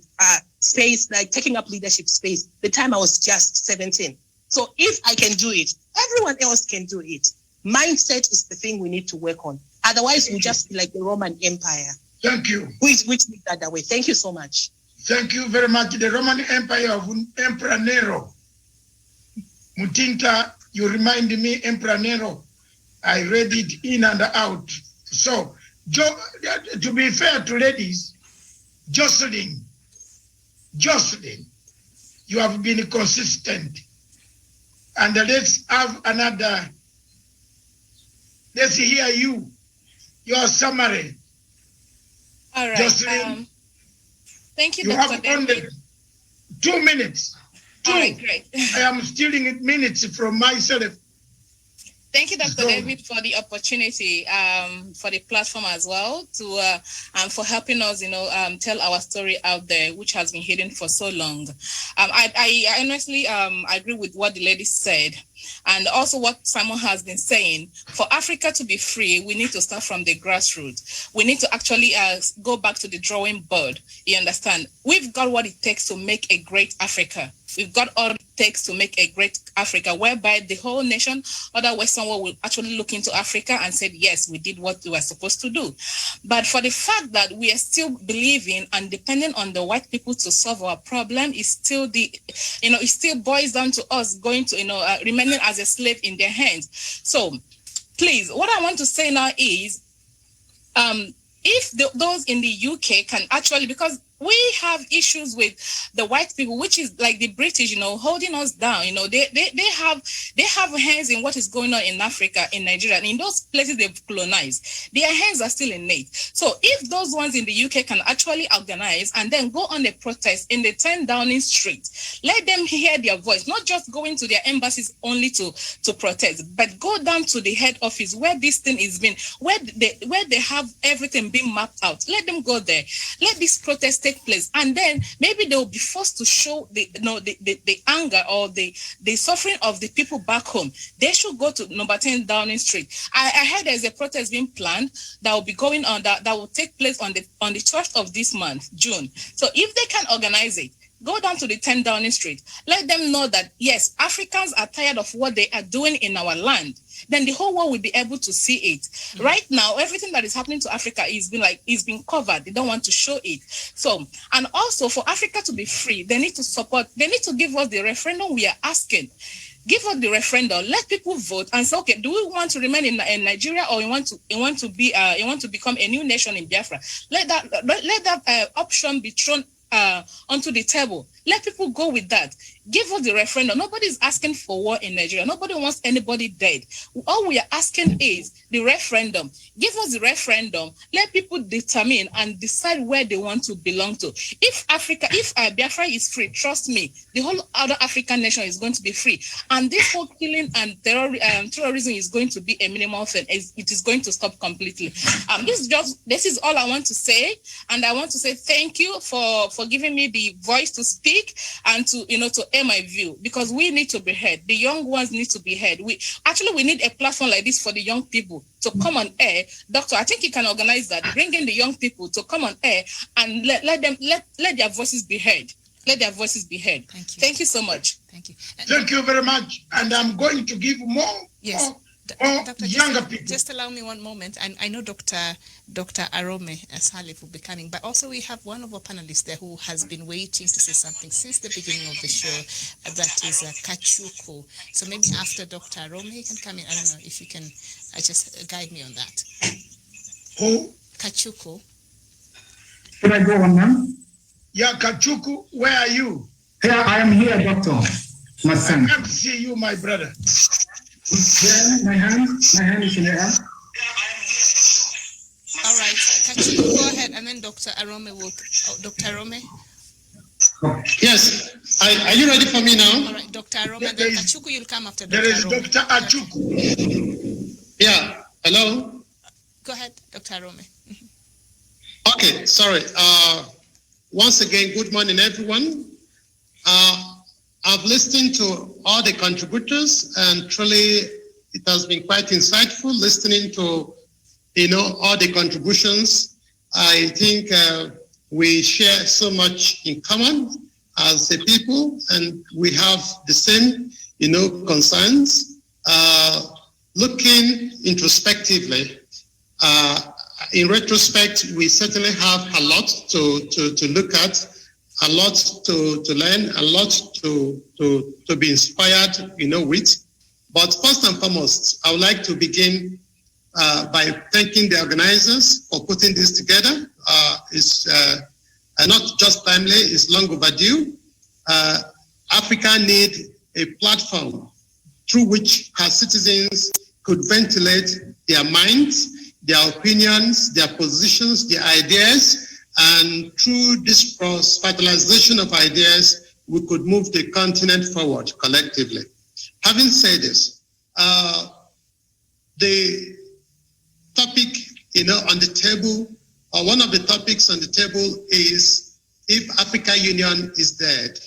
space, like taking up leadership space, the time I was just 17. So if I can do it, everyone else can do it. Mindset is the thing we need to work on. Otherwise, we'll just be like the Roman Empire. Thank you. Which lead that way. Thank you so much. Thank you very much. The Roman Empire of Emperor Nero. Mutinta, you remind me, Emperor Nero. I read it in and out. So, to be fair to ladies, Jocelyn, you have been consistent. And let's have another, let's hear your summary. All right. Jocelyn, thank you, you Dr. have only 2 minutes. All right, great. I am stealing minutes from myself. Thank you, Dr. David, for the opportunity, for the platform as well, to and for helping us, tell our story out there, which has been hidden for so long. I honestly agree with what the lady said, and also what Simon has been saying. For Africa to be free, we need to start from the grassroots. We need to actually go back to the drawing board. You understand? We've got what it takes to make a great Africa. We've got all it takes to make a great Africa, whereby the whole nation, other Western world, will actually look into Africa and say, yes, we did what we were supposed to do. But for the fact that we are still believing and depending on the white people to solve our problem, is still it still boils down to us going to, remaining as a slave in their hands. So please, what I want to say now is, if those in the UK can actually, because we have issues with the white people, which is like the British, holding us down. They have hands in what is going on in Africa, in Nigeria, and in those places they've colonized. Their hands are still in it. So if those ones in the UK can actually organize and then go on a protest in the 10 Downing Street, let them hear their voice, not just going to their embassies only to protest, but go down to the head office where this thing is being, where they have everything being mapped out. Let them go there. Let this protest take place, and then maybe they will be forced to show the anger or the suffering of the people back home. They should go to number 10 Downing Street. I heard there's a protest being planned that will be going on, that will take place on the 12th of this month, June. So if they can organize it, go down to the 10 Downing Street. Let them know that, yes, Africans are tired of what they are doing in our land. Then the whole world will be able to see it. Mm-hmm. Right now, everything that is happening to Africa is being covered. They don't want to show it. So, and also for Africa to be free, they need to support, they need to give us the referendum we are asking. Give us the referendum. Let people vote and say, okay, do we want to remain in Nigeria, or you want to become a new nation in Biafra? Let that option be thrown onto the table. Let people go with that. Give us the referendum. Nobody is asking for war in Nigeria. Nobody wants anybody dead. All we are asking is the referendum. Give us the referendum. Let people determine and decide where they want to belong to. If Biafra is free, trust me, the whole other African nation is going to be free. And this whole killing and terrorism is going to be a minimal thing. It is going to stop completely. This is all I want to say. And I want to say thank you for giving me the voice to speak and to air my view, because we need to be heard. The young ones need to be heard. We need a platform like this for the young people to come on air. Doctor, I think you can organize that. Bring in the young people to come on air and let their voices be heard. Let their voices be heard. Thank you so much. Thank you. Thank you very much. And I'm going to give more. Yes. Doctor, younger people. Just allow me one moment. And I know Dr. Arome Salif will be coming, but also we have one of our panelists there who has been waiting to say something since the beginning of the show. That is Kachuku. So maybe after Dr. Arome, he can come in. I don't know if you can just guide me on that. Who? Kachuku. Should I go on now? Yeah, Kachuku, where are you? Here, I am here, Doctor. My son. I can't see you, my brother. Yeah, my hand is in the air. All right, Kachuku, go ahead, and then Dr. Arome will. Dr. Arome. Yes. Are you ready for me now? All right, Dr. Arome, and then Kachuku, you'll come after Dr. Arome. There is Dr. Achuku. Yeah. Hello. Go ahead, Dr. Arome. Okay. Sorry. Once again, good morning, everyone. I've listened to all the contributors, and truly it has been quite insightful listening to, all the contributions. I think we share so much in common as a people, and we have the same, concerns. Looking introspectively, in retrospect, we certainly have a lot to look at, a lot to learn, a lot to be inspired, with. But first and foremost, I would like to begin by thanking the organizers for putting this together. It's not just timely, it's long overdue. Africa needs a platform through which her citizens could ventilate their minds, their opinions, their positions, their ideas, and through this cross-fertilization of ideas, we could move the continent forward collectively. Having said this, the topic, on the table, or one of the topics on the table is if African Union is dead.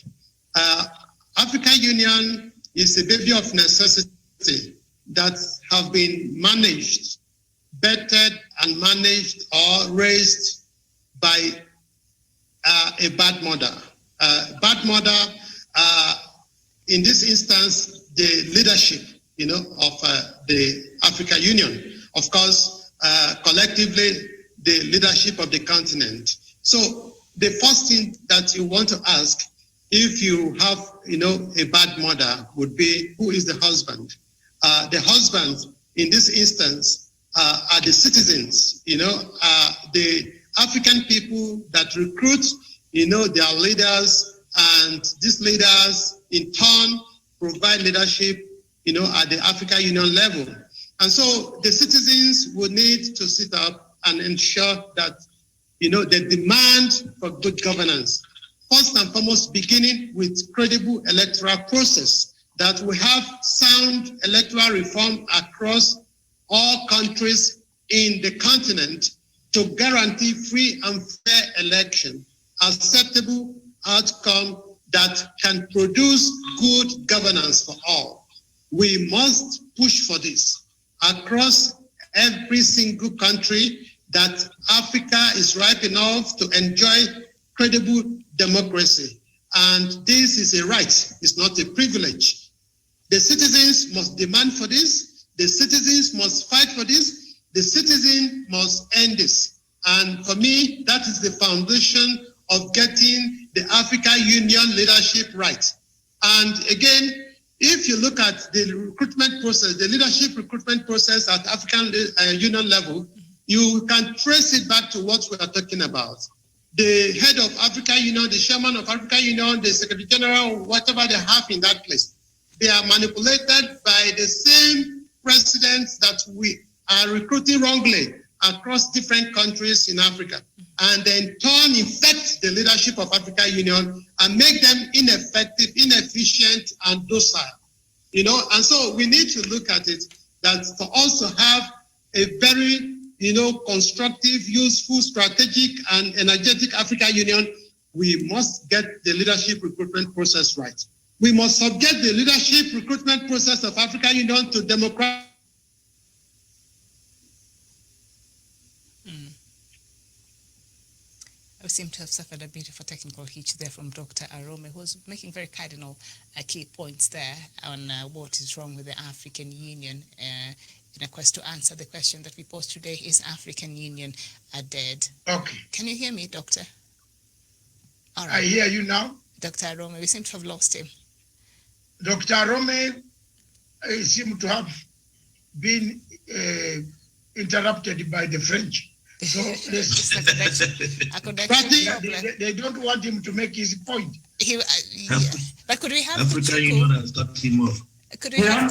African Union is a baby of necessity that have been managed, bettered and managed or raised by a bad mother. Bad mother, in this instance, the leadership, of the African Union. Of course, collectively, the leadership of the continent. So the first thing that you want to ask, if you have, a bad mother, would be, who is the husband? The husband, in this instance, are the citizens, the African people that recruit, their leaders, and these leaders, in turn, provide leadership, at the African Union level. And so the citizens will need to sit up and ensure that, the demand for good governance, first and foremost, beginning with credible electoral process, that we have sound electoral reform across all countries in the continent to guarantee free and fair election, acceptable outcome that can produce good governance for all. We must push for this across every single country, that Africa is ripe enough to enjoy credible democracy. And this is a right, it's not a privilege. The citizens must demand for this. The citizens must fight for this. The citizen must end this. And for me, that is the foundation of getting the African Union leadership right. And again, if you look at the recruitment process, the leadership recruitment process at African Union level, you can trace it back to what we are talking about. The head of African Union, the chairman of African Union, the secretary general, whatever they have in that place, they are manipulated by the same presidents that we are recruiting wrongly across different countries in Africa, and then turn, infect the leadership of African Union and make them ineffective, inefficient, and docile. And so we need to look at it that for us to have a very, constructive, useful, strategic, and energetic African Union, we must get the leadership recruitment process right. We must subject the leadership recruitment process of African Union to democratic. We seem to have suffered a bit of a technical hitch there from Dr. Arome, who was making very cardinal key points there on what is wrong with the African Union. In a quest to answer the question that we posed today, is African Union dead? Okay. Can you hear me, Doctor? All right. I hear you now. Dr. Arome, we seem to have lost him. Dr. Arome seemed to have been interrupted by the French. So they don't want him to make his point. But could we have African Union has got him off.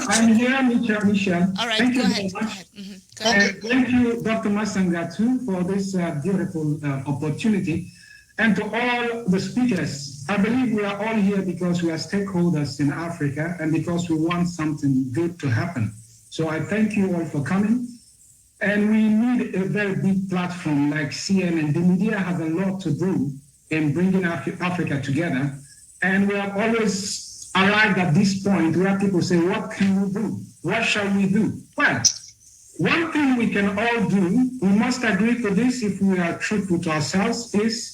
I'm here, Michelle. All right, thank go you ahead. Very much. Thank you, Dr. Masanga, too, for this beautiful opportunity. And to all the speakers, I believe we are all here because we are stakeholders in Africa and because we want something good to happen. So I thank you all for coming. And we need a very big platform like CNN. The media has a lot to do in bringing Africa together. And we have always arrived at this point where people say, what can we do? What shall we do? Well, one thing we can all do, we must agree to this if we are truthful to ourselves, is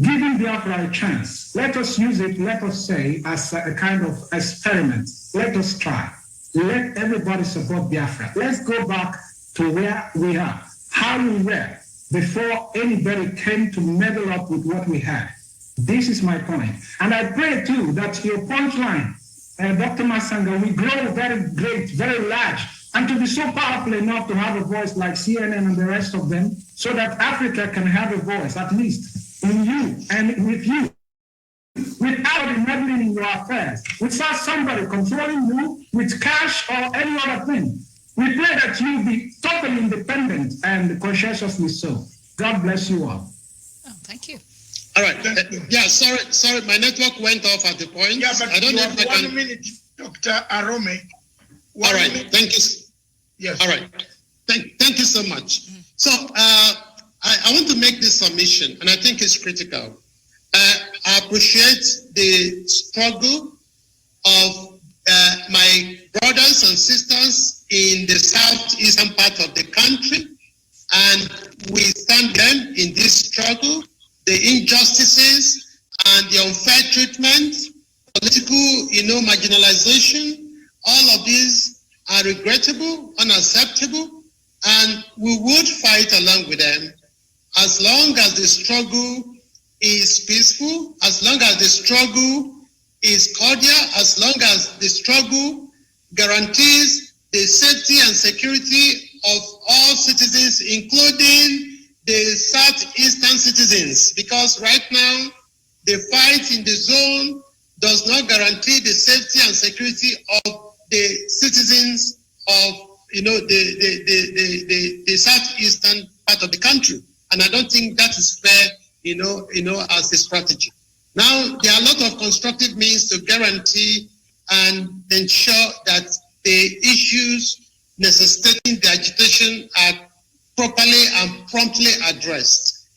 giving Biafra a chance. Let us use it, let us say, as a kind of experiment. Let us try. Let everybody support Biafra. Let's go back to where we are, how we were, before anybody came to meddle up with what we had. This is my point. And I pray, too, that your punchline, Dr. Masanga, will grow very great, very large, and to be so powerful enough to have a voice like CNN and the rest of them, so that Africa can have a voice, at least in you and with you, without meddling in your affairs, without somebody controlling you with cash or any other thing. We pray that you be totally independent and conscientiously so. God bless you all. Oh, thank you. All right. Sorry, my network went off at the point. Yeah, but I don't know if I can. 1 minute, Dr. Arome. All right, thank you. Yes. All right. Thank you so much. So I want to make this submission, and I think it's critical. I appreciate the struggle of my brothers and sisters in the southeastern part of the country, and we stand them in this struggle, the injustices and the unfair treatment, political, marginalization. All of these are regrettable, unacceptable, and we would fight along with them as long as the struggle is peaceful, as long as the struggle is cordial, as long as the struggle guarantees the safety and security of all citizens, including the southeastern citizens, because right now the fight in the zone does not guarantee the safety and security of the citizens of the southeastern part of the country. And I don't think that is fair, as a strategy. Now, there are a lot of constructive means to guarantee and ensure that the issues necessitating the agitation are properly and promptly addressed.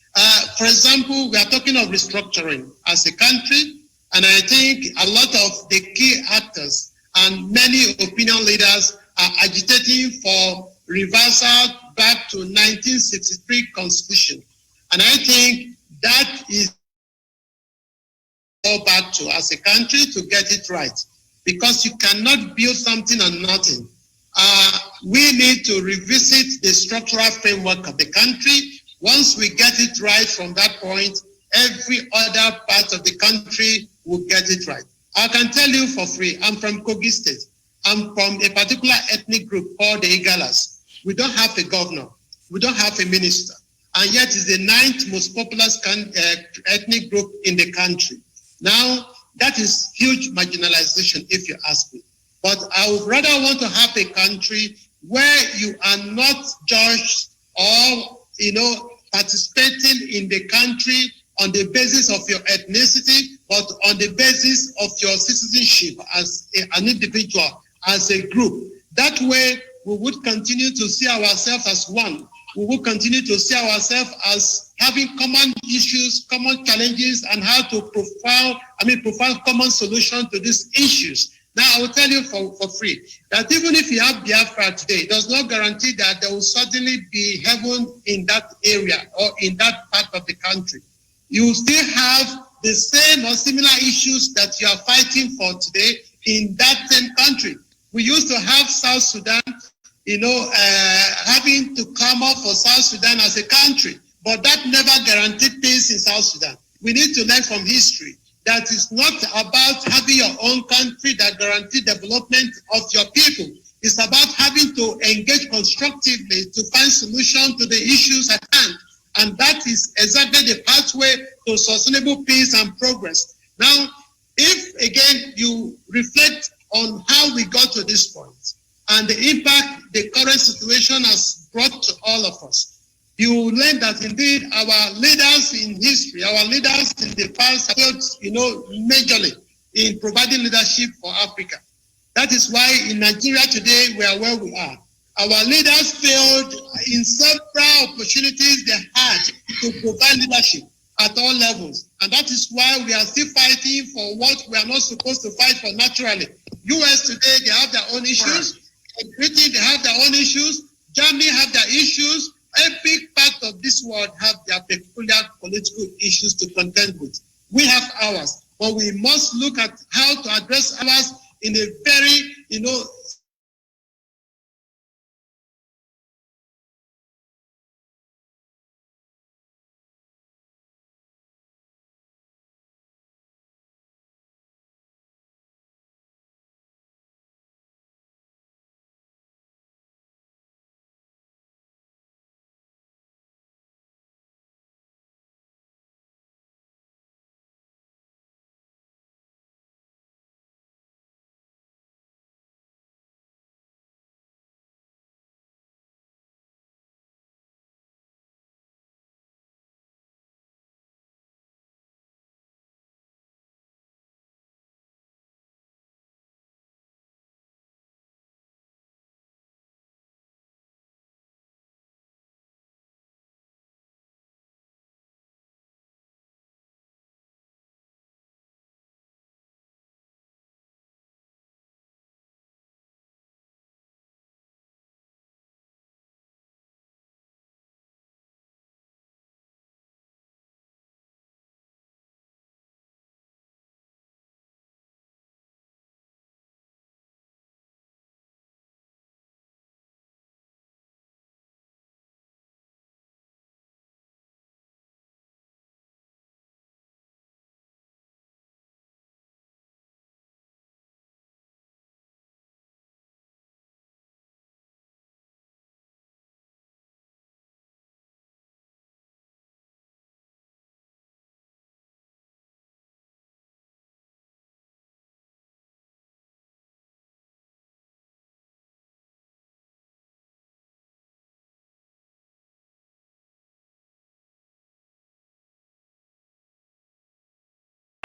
For example, we are talking of restructuring as a country, and I think a lot of the key actors and many opinion leaders are agitating for reversal back to 1963 Constitution. And I think that is all back to as a country to get it right, because you cannot build something on nothing. We need to revisit the structural framework of the country. Once we get it right from that point, every other part of the country will get it right. I can tell you for free, I'm from Kogi State. I'm from a particular ethnic group called the Igalas. We don't have a governor. We don't have a minister. And yet it's the 9th most populous ethnic group in the country. Now, that is huge marginalization, if you ask me. But I would rather want to have a country where you are not judged or, participating in the country on the basis of your ethnicity, but on the basis of your citizenship as an individual, as a group. That way, we would continue to see ourselves as one. We will continue to see ourselves as having common issues, common challenges, and how to provide common solutions to these issues. Now, I will tell you for free that even if you have Biafra today, it does not guarantee that there will suddenly be heaven in that area or in that part of the country. You still have the same or similar issues that you are fighting for today in that same country. We used to have South Sudan, having to come up for South Sudan as a country, but that never guaranteed peace in South Sudan. We need to learn from history that it's not about having your own country that guarantees development of your people. It's about having to engage constructively to find solutions to the issues at hand. And that is exactly the pathway to sustainable peace and progress. Now, if again you reflect on how we got to this point and the impact the current situation has brought to all of us, you will learn that indeed our leaders in history, our leaders in the past have failed, majorly in providing leadership for Africa. That is why in Nigeria today we are where we are. Our leaders failed in several opportunities they had to provide leadership at all levels. And that is why we are still fighting for what we are not supposed to fight for naturally. US today, they have their own issues. Britain, they have their own issues. Germany have their issues. Every part of this world have their peculiar political issues to contend with. We have ours, but we must look at how to address ours in a very,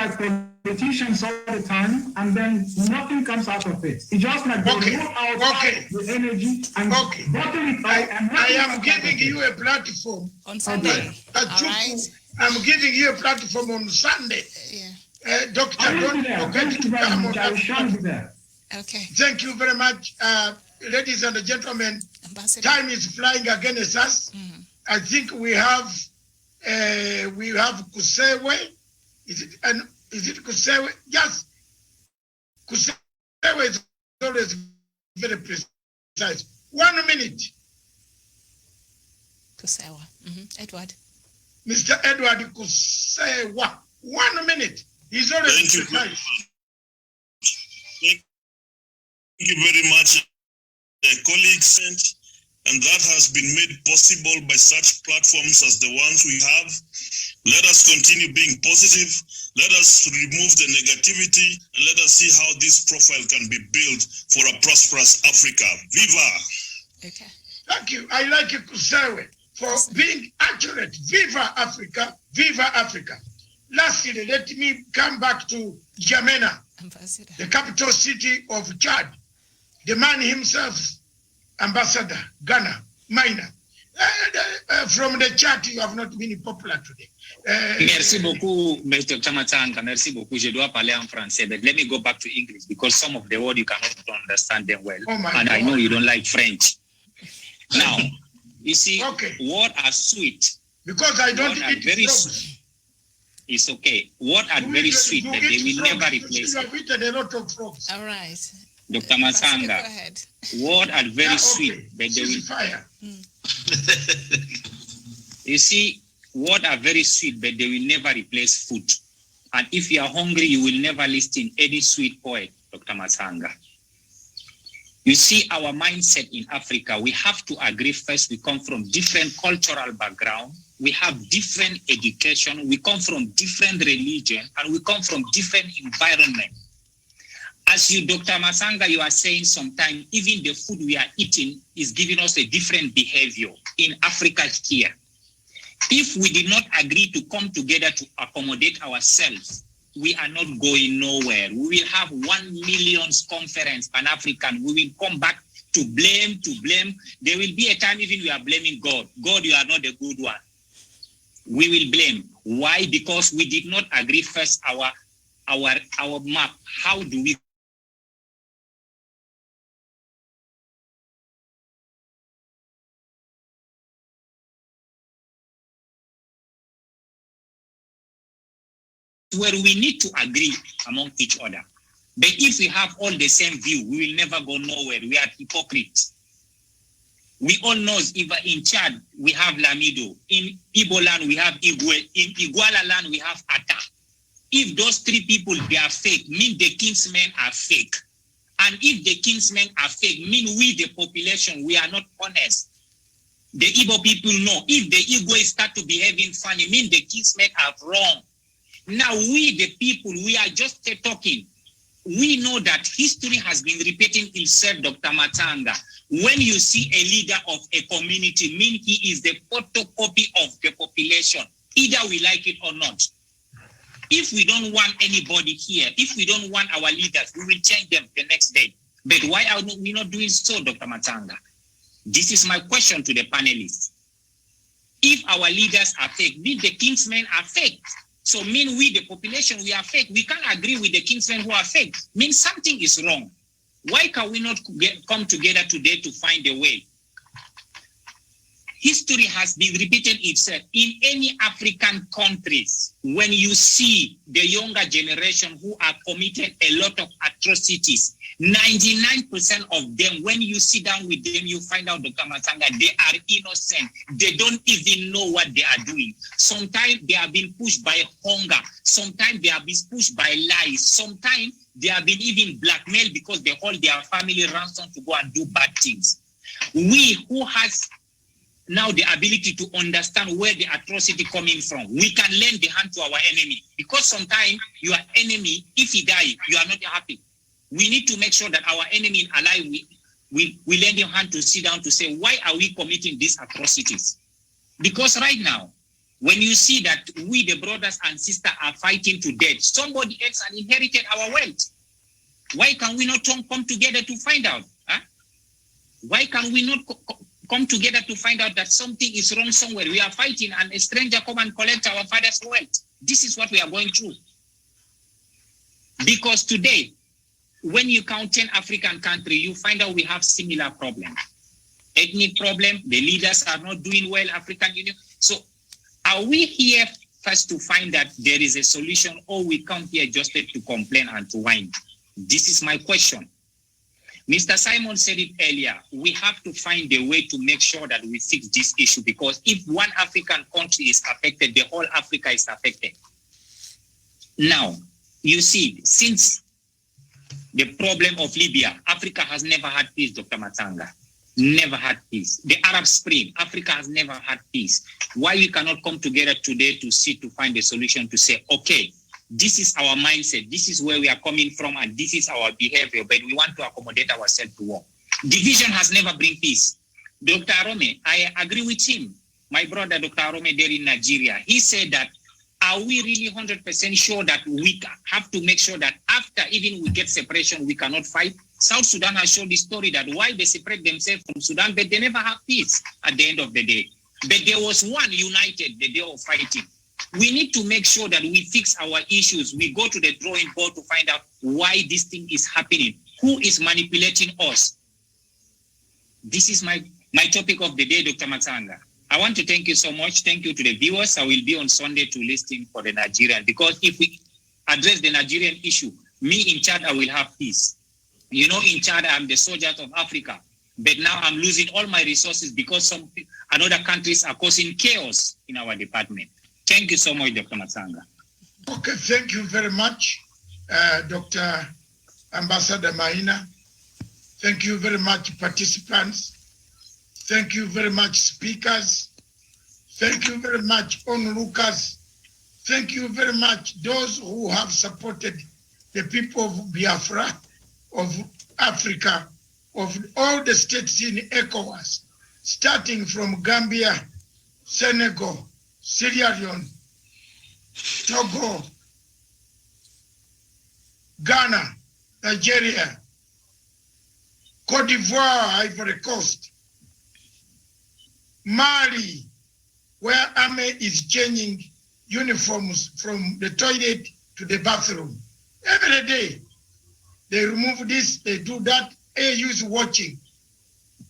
like politicians all the time, and then nothing comes out of it. It's just like they roll out the energy and bottle it out. I am giving you a platform on Sunday. I'm giving you a platform on Sunday. Doctor, don't forget to come on that. Okay. Thank you very much, ladies and gentlemen. Ambassador. Time is flying against us. I think we have Kusewe. Is it Kusewe? Yes. Kusewe is always very precise. 1 minute. Kusewa. Edward. Mr. Edward Kusewa. 1 minute. He's always precise. Thank you very much, colleagues. And that has been made possible by such platforms as the ones we have. Let us continue being positive. Let us remove the negativity, and let us see how this profile can be built for a prosperous Africa. Viva! Okay. Thank you. I like you, Kusewe, for being accurate. Viva Africa! Viva Africa! Lastly, let me come back to N'Djamena, the capital city of Chad. The man himself, Ambassador Ghana, Minor. From the chat, you have not been popular today. Merci beaucoup, Mr. Chamatanga. Merci beaucoup. Je dois parler en français, but let me go back to English because some of the words you cannot understand them well. Oh and God. I know you don't like French. Now, you see, words are sweet. Because I don't eat very frogs. It's okay. Words are very sweet, but they will never replace You have eaten a lot of frogs. All right. Dr. Masanga, words are very sweet, but they will fire. You see, words are very sweet, but they will never replace food. And if you are hungry, you will never listen any sweet poet, Dr. Masanga. You see, our mindset in Africa, we have to agree first, we come from different cultural background, we have different education, we come from different religion, and we come from different environment. As you, Dr. Masanga, you are saying sometimes even the food we are eating is giving us a different behavior in Africa here. If we did not agree to come together to accommodate ourselves, we are not going nowhere. We will have 1 million conference, Pan-African. We will come back to blame. There will be a time even we are blaming God. God, you are not the good one. We will blame. Why? Because we did not agree first our map. How do we where we need to agree among each other. But if we have all the same view, we will never go nowhere. We are hypocrites. We all know even in Chad, we have Lamido. In Igbo land, we have Igwe. In Iguala land, we have Ata. If those three people, they are fake, mean the kingsmen are fake. And if the kingsmen are fake, mean we, the population, we are not honest. The Igbo people know. If the Igwe start to behaving funny, mean the kingsmen are wrong. Now we, the people, we are just talking. We know that history has been repeating itself, Dr. Matanga. When you see a leader of a community, mean he is the photocopy of the population, either we like it or not. If we don't want anybody here, if we don't want our leaders, we will change them the next day. But why are we not doing so, Dr. Matanga? This is my question to the panelists. If our leaders are fake, mean the kingsmen are fake. So mean we, the population, we are fake. We can't agree with the kingsmen who are fake. Means something is wrong. Why can we not come together today to find a way? History has been repeating itself. In any African countries, when you see the younger generation who are committing a lot of atrocities, 99% of them, when you sit down with them, you find out, Dr. Matanga, they are innocent. They don't even know what they are doing. Sometimes they are being pushed by hunger. Sometimes they are being pushed by lies. Sometimes they have been even blackmailed because they hold their family ransom to go and do bad things. We who has now the ability to understand where the atrocity coming from, we can lend the hand to our enemy. Because sometimes your enemy, if he die, you are not happy. We need to make sure that our enemy and ally, we lend him hand to sit down to say, why are we committing these atrocities? Because right now, When you see that we, the brothers and sisters, are fighting to death, somebody else has inherited our wealth. Why can we not come together to find out? Huh? Why can we not come together to find out that something is wrong somewhere? We are fighting and a stranger come and collect our father's wealth. This is what we are going through. Because today, when you count 10 African countries, you find out we have similar problems. Ethnic problem, the leaders are not doing well, African Union. So are we here first to find that there is a solution, or we come here just to complain and to whine? This is my question. Mr. Simon said it earlier, we have to find a way to make sure that we fix this issue, because if one African country is affected, the whole Africa is affected. Now, you see, since the problem of Libya, Africa has never had peace, Dr. Matanga. Never had peace. The Arab Spring, Africa has never had peace. Why we cannot come together today to sit to find a solution to say, okay, this is our mindset, this is where we are coming from, and this is our behavior, but we want to accommodate ourselves to war. Division has never bring peace. Dr. Arome, I agree with him. My brother, Dr. Arome, there in Nigeria, he said that, are we really 100% sure that we have to make sure that after even we get separation, we cannot fight? South Sudan has shown the story that why they separate themselves from Sudan, but they never have peace at the end of the day. But there was one united the day of fighting. We need to make sure that we fix our issues. We go to the drawing board to find out why this thing is happening. Who is manipulating us? This is my topic of the day, Dr. Matanga. I want to thank you so much. Thank you to the viewers. I will be on Sunday to listen for the Nigerian, because if we address the Nigerian issue, me in Chad, I will have peace. You know, in Chad, I'm the soldier of Africa, but now I'm losing all my resources because some other countries are causing chaos in our department. Thank you so much, Dr. Matanga. Okay, thank you very much, Dr. Ambassador Maina. Thank you very much, participants. Thank you very much, speakers. Thank you very much, onlookers. Thank you very much, those who have supported the people of Biafra, of Africa, of all the states in ECOWAS, starting from Gambia, Senegal, Sierra Leone, Togo, Ghana, Nigeria, Cote d'Ivoire, Ivory Coast, Mali, where army is changing uniforms from the toilet to the bathroom. Every day, they remove this, they do that, AU is watching.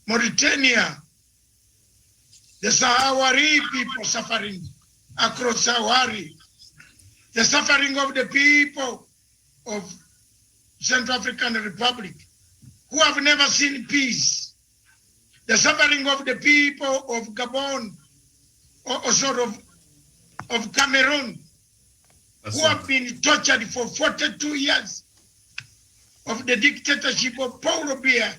Mauritania, the Sahrawi people suffering across Sahrawi. The suffering of the people of Central African Republic who have never seen peace. The suffering of the people of Gabon, or sort of Cameroon, who have been tortured for 42 years of the dictatorship of Paul Biya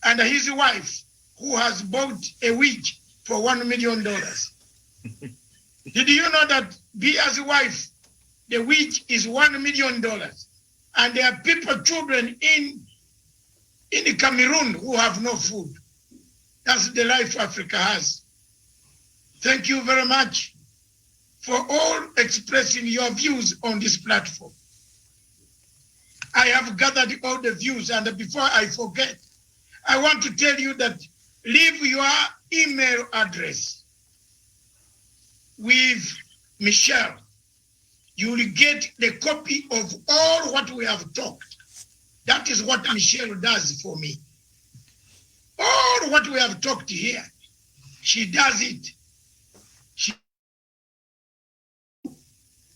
and his wife, who has bought a wig for $1 million. Did you know that Biya's wife, the wig is $1 million? And there are people, children in Cameroon who have no food. That's the life Africa has. Thank you very much for all expressing your views on this platform. I have gathered all the views, and before I forget, I want to tell you that leave your email address with Michelle. You will get the copy of all what we have talked. That is what Michelle does for me. All what we have talked here, she does it. She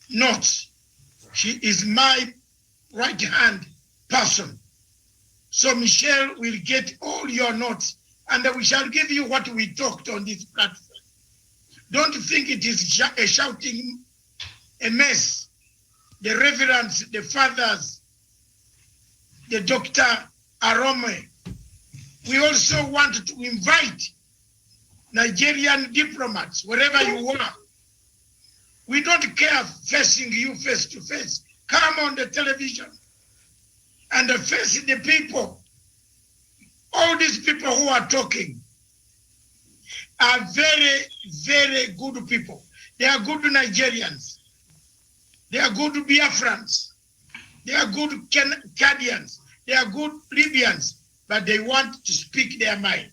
notes. She is my right-hand person. So Michelle will get all your notes, and we shall give you what we talked on this platform. Don't think it is a shouting a mess. The reverends, the fathers, the Dr. Arome. We also want to invite Nigerian diplomats, wherever you are. We don't care facing you face to face. Come on the television and face the people. All these people who are talking. are very, very good people. They are good Nigerians. They are good Biafrans. They are good Cadians. They are good Libyans. But they want to speak their mind.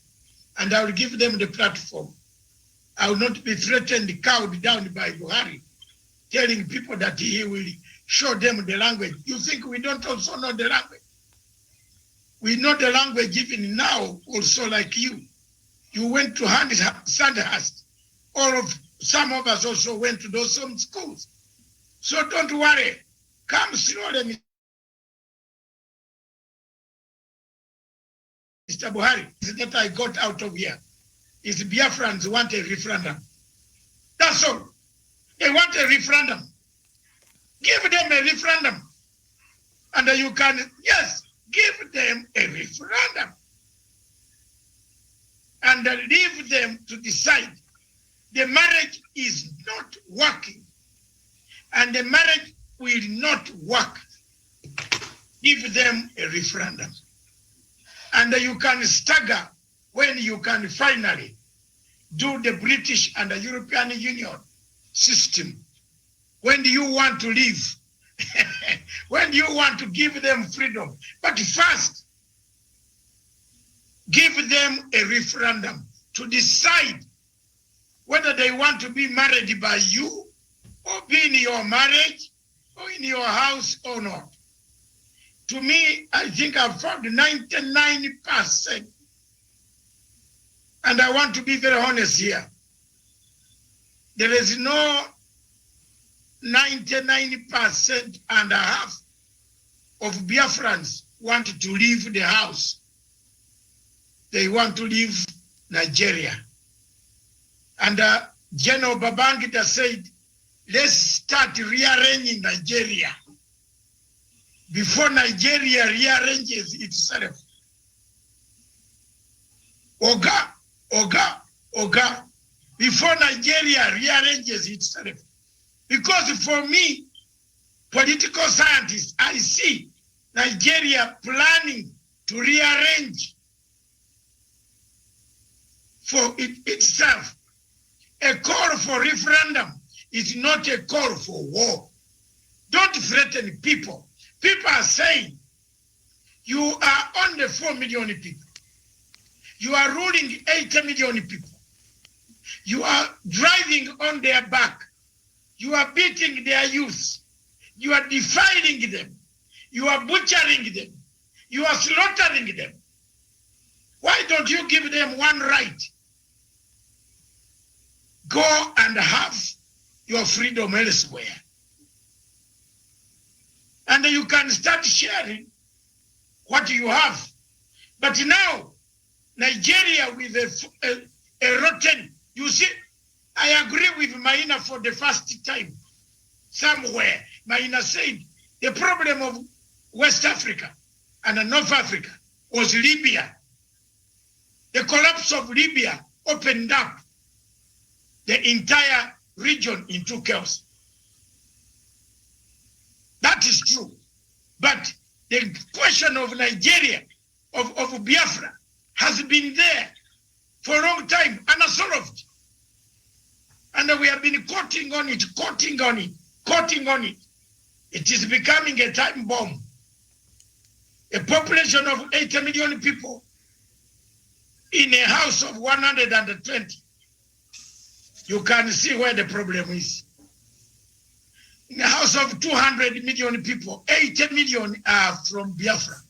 And I will give them the platform. I will not be threatened, cowed down by Buhari, telling people that he will show them the language. You think we don't also know the language? We know the language even now, also like you. You went to Sandhurst. Some of us also went to those same schools. So don't worry. Come slowly, Mr. Buhari. That I got out of here is Biafrans want a referendum. That's all. They want a referendum. Give them a referendum. And you can, yes, give them a referendum. And leave them to decide. The marriage is not working. And the marriage will not work. Give them a referendum. And you can stagger when you can finally do the British and the European Union system. When do you want to leave? When do you want to give them freedom? But first, give them a referendum to decide whether they want to be married by you or be in your marriage or in your house or not. To me, I think I've found 99%. And I want to be very honest here. There is no 99% and a half of Biafrans want to leave the house. They want to leave Nigeria. And General Babangida said, let's start rearranging Nigeria before Nigeria rearranges itself. Oga, before Nigeria rearranges itself. Because for me, political scientists, I see Nigeria planning to rearrange for itself. A call for referendum is not a call for war. Don't threaten people. People are saying, you are only 4 million people. You are ruling 80 million people. You are driving on their back. You are beating their youth. You are defiling them. You are butchering them. You are slaughtering them. Why don't you give them one right? Go and have your freedom elsewhere. And you can start sharing what you have. But now, Nigeria with a rotten, you see, I agree with Maina for the first time. Somewhere, Maina said, the problem of West Africa and North Africa was Libya. The collapse of Libya opened up the entire region into chaos. That is true. But the question of Nigeria, of Biafra, has been there for a long time, unsolved. And we have been counting on it. It is becoming a time bomb. A population of 80 million people in a house of 120. You can see where the problem is. In a house of 200 million people, 80 million are from Biafra.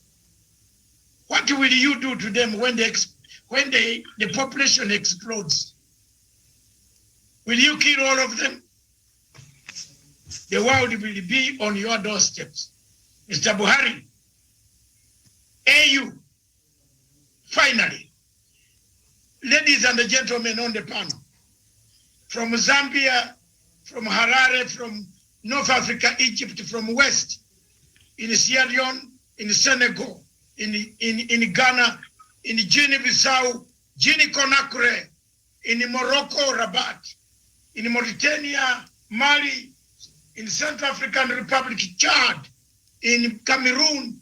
What will you do to them when the population explodes? Will you kill all of them? The world will be on your doorsteps. Mr. Buhari, AU, finally, ladies and gentlemen on the panel, from Zambia, from Harare, from North Africa, Egypt, from West, in Sierra Leone, in Senegal, in Ghana, in Guinea-Bissau, Guinea-Conakry, in Morocco, Rabat, in Mauritania, Mali, in Central African Republic, Chad, in Cameroon,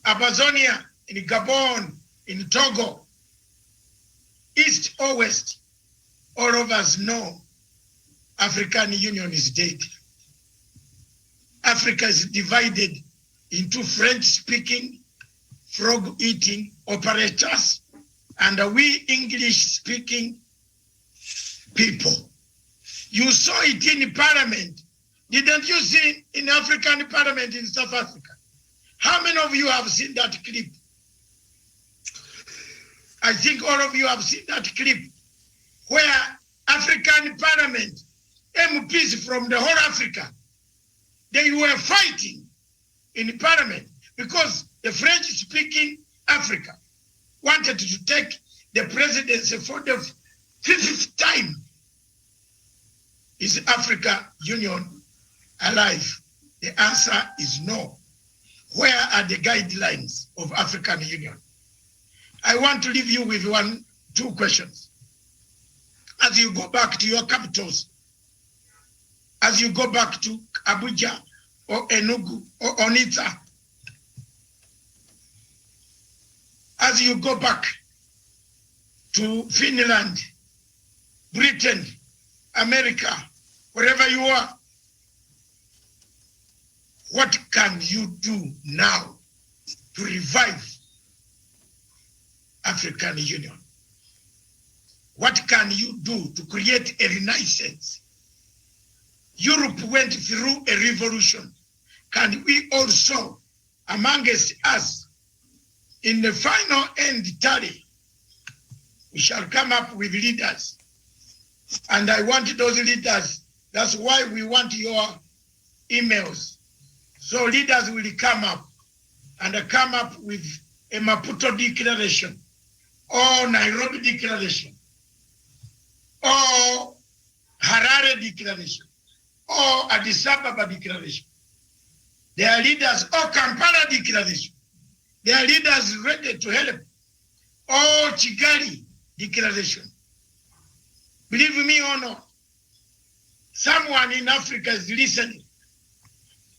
Amazonia, in Gabon, in Togo, East or West, all of us know African Union is dead. Africa is divided into French-speaking, frog-eating operators and we English-speaking people. You saw it in Parliament. Didn't you see in African Parliament in South Africa? How many of you have seen that clip? I think all of you have seen that clip where African Parliament, MPs from the whole Africa, they were fighting in Parliament because the French-speaking Africa wanted to take the presidency for the 5th time. Is Africa Union alive? The answer is no. Where are the guidelines of African Union? I want to leave you with two questions. As you go back to your capitals, as you go back to Abuja or Enugu or Onitsha, as you go back to Finland, Britain, America, wherever you are, what can you do now to revive African Union? What can you do to create a renaissance? Europe went through a revolution. Can we also, amongst us, in the final end tally, we shall come up with leaders. And I want those leaders, that's why we want your emails. So leaders will come up and come up with a Maputo Declaration or Nairobi Declaration or Harare Declaration or Addis Ababa Declaration. They are leaders or Kampala Declaration. They are leaders ready to help. Or Kigali Declaration. Believe me or not, someone in Africa is listening.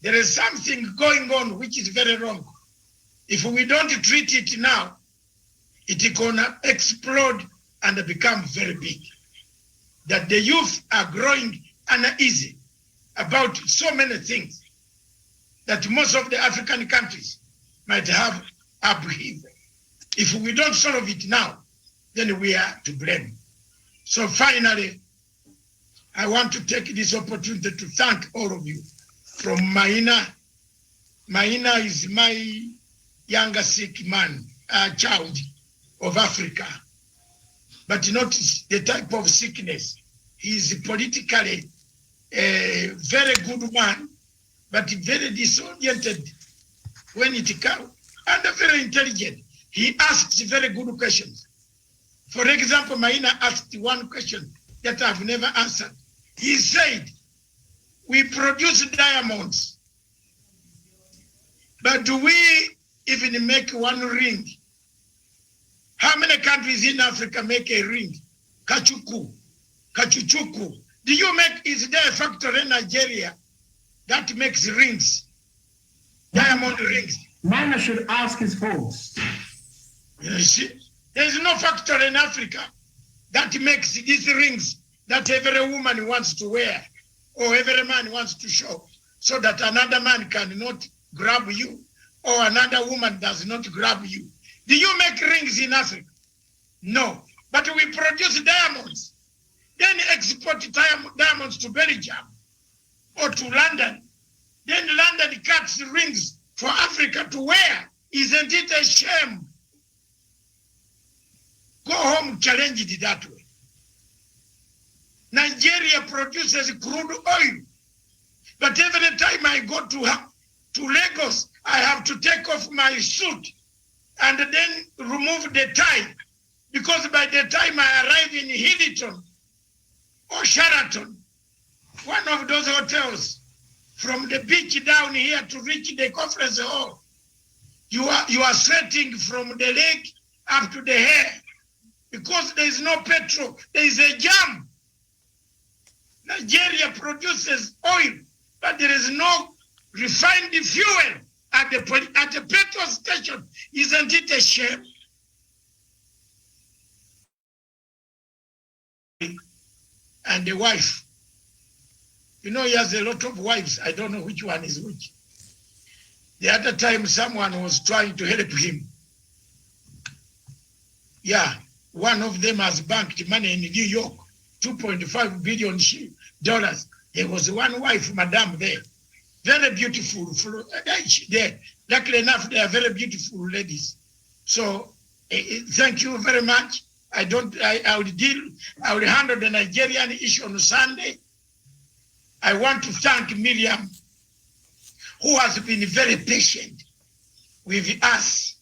There is something going on which is very wrong. If we don't treat it now, it's gonna explode and become very big. That the youth are growing uneasy about so many things that most of the African countries might have upheaval. If we don't solve it now, then we are to blame. So finally, I want to take this opportunity to thank all of you. From Maina. Maina is my younger sick man, child of Africa, but not the type of sickness. He is politically a very good man, but very disoriented when it comes, and very intelligent. He asks very good questions. For example, Maina asked one question that I've never answered. He said, we produce diamonds, but do we even make one ring? How many countries in Africa make a ring? Kachuku, Kachuchuku. Do you make, is there a factory in Nigeria that makes rings? Diamond rings. Mana should ask his folks. You see, there's no factory in Africa that makes these rings that every woman wants to wear or every man wants to show, so that another man cannot grab you or another woman does not grab you. Do you make rings in Africa? No. But we produce diamonds, then export diamonds to Belgium or to London. Then London cuts rings for Africa to wear. Isn't it a shame? Go home, challenge it that way. Nigeria produces crude oil, but every time I go to Lagos, I have to take off my suit and then remove the tie, because by the time I arrive in Hilton or Sheraton, one of those hotels, from the beach down here to reach the conference hall, you are sweating from the leg up to the hair, because there is no petrol, there is a jam. Nigeria produces oil, but there is no refined fuel at the petrol station. Isn't it a shame? and the wife. You know, he has a lot of wives. I don't know which one is which. The other time, someone was trying to help him. Yeah, one of them has banked money in New York, $2.5 billion. There was one wife, madam, there. Very beautiful. There. Luckily enough, they are very beautiful ladies. So, thank you very much. I will handle the Nigerian issue on Sunday. I want to thank Miriam, who has been very patient with us,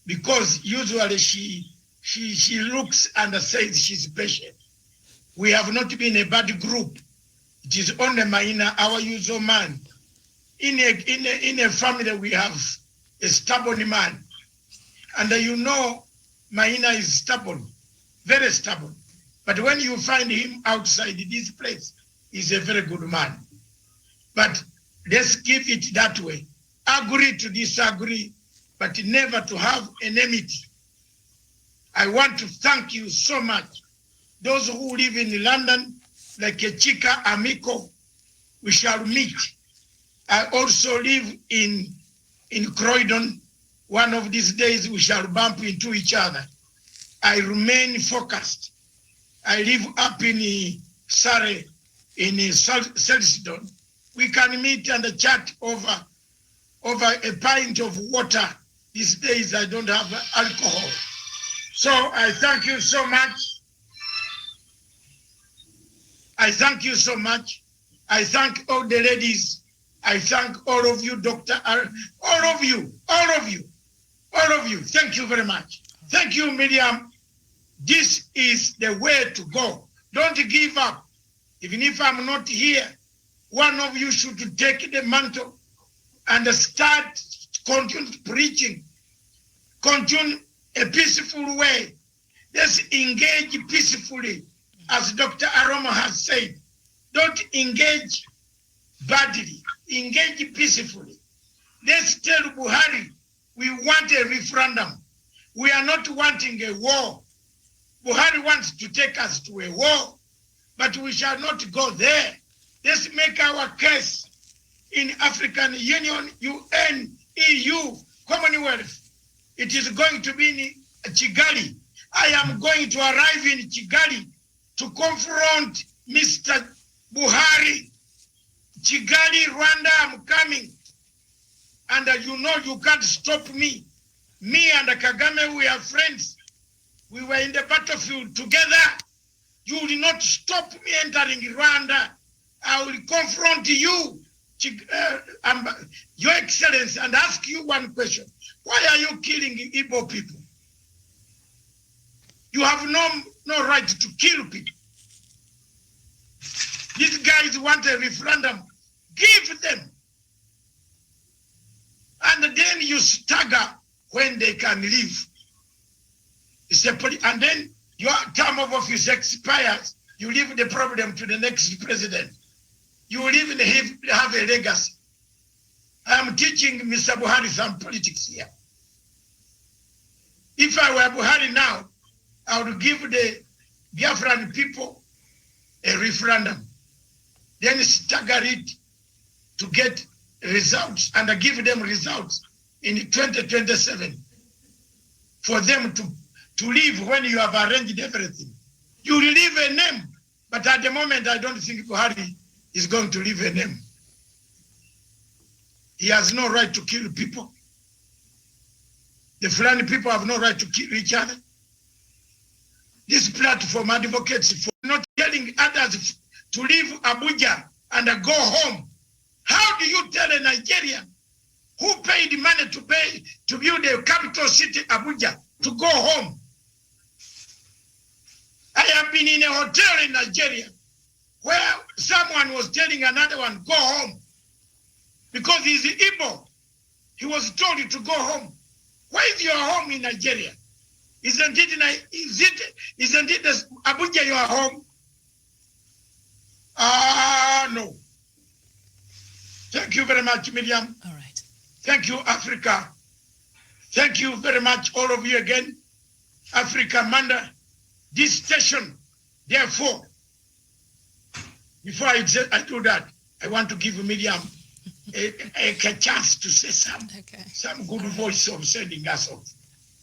because usually she looks and says she's patient. We have not been a bad group. It is only Maina, our usual man. In a family, we have a stubborn man. And you know, Maina is stubborn, very stubborn. But when you find him outside this place, he's a very good man. But let's keep it that way. Agree to disagree, but never to have enmity. I want to thank you so much. Those who live in London, like Chika Amico, we shall meet. I also live in Croydon. One of these days we shall bump into each other. I remain focused. I live up in Surrey, in Selsdon. We can meet and chat over a pint of water. These days I don't have alcohol. So I thank you so much. I thank you so much. I thank all the ladies. I thank all of you, Doctor, all of you. Thank you very much. Thank you, Miriam. This is the way to go. Don't give up. Even if I'm not here, one of you should take the mantle and continue preaching. Continue a peaceful way. Let's engage peacefully, as Dr. Aroma has said. Don't engage badly. Engage peacefully. Let's tell Buhari we want a referendum. We are not wanting a war. Buhari wants to take us to a war, but we shall not go there. Let's make our case in African Union, UN, EU, Commonwealth. It is going to be in Kigali. I am going to arrive in Kigali to confront Mr. Buhari. Kigali, Rwanda, I'm coming. And you know you can't stop me. Me and Kagame, we are friends. We were in the battlefield together. You will not stop me entering Rwanda. I will confront you, Your Excellency, and ask you one question. Why are you killing Igbo people? You have no right to kill people. These guys want a referendum. Give them. And then you stagger when they can leave. And then your term of office expires. You leave the problem to the next president. You will even have a legacy. I am teaching Mr. Buhari some politics here. If I were Buhari now, I would give the Biafran people a referendum. Then stagger it to get results and give them results in 2027 for them to leave when you have arranged everything. You will leave a name, but at the moment I don't think Buhari is going to leave a name. He has no right to kill people. The Fulani people have no right to kill each other. This platform advocates for not telling others to leave Abuja and go home. How do you tell a Nigerian who paid money to build a capital city, Abuja, to go home? I have been in a hotel in Nigeria where someone was telling another one, go home. Because he's Igbo. He was told to go home. Where is your home in Nigeria? Isn't it Abuja your home? No. Thank you very much, Miriam. All right. Thank you, Africa. Thank you very much, all of you again. Africa Manda, this station, therefore, before I do that, I want to give Miriam a chance to say some good voice of sending us off.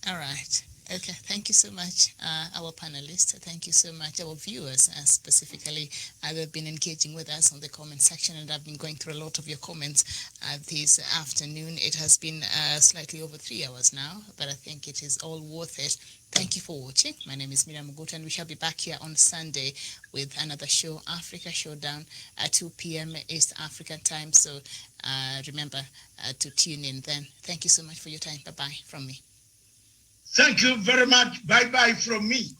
All right. Okay, thank you so much, our panelists. Thank you so much, our viewers, specifically. They've been engaging with us on the comment section, and I've been going through a lot of your comments this afternoon. It has been slightly over 3 hours now, but I think it is all worth it. Thank you for watching. My name is Miriam Muguta, and we shall be back here on Sunday with another show, Africa Showdown, at 2 p.m. East African time. So remember to tune in then. Thank you so much for your time. Bye-bye from me. Thank you very much. Bye-bye from me.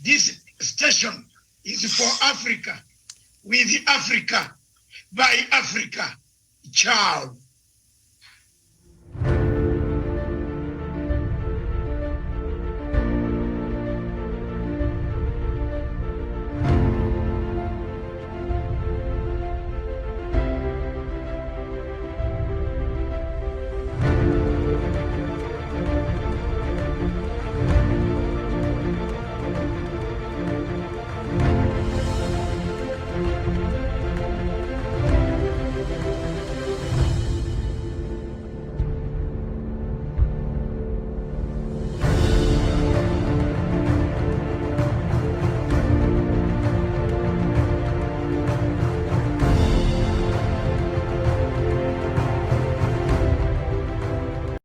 This station is for Africa, with Africa, by Africa. Ciao.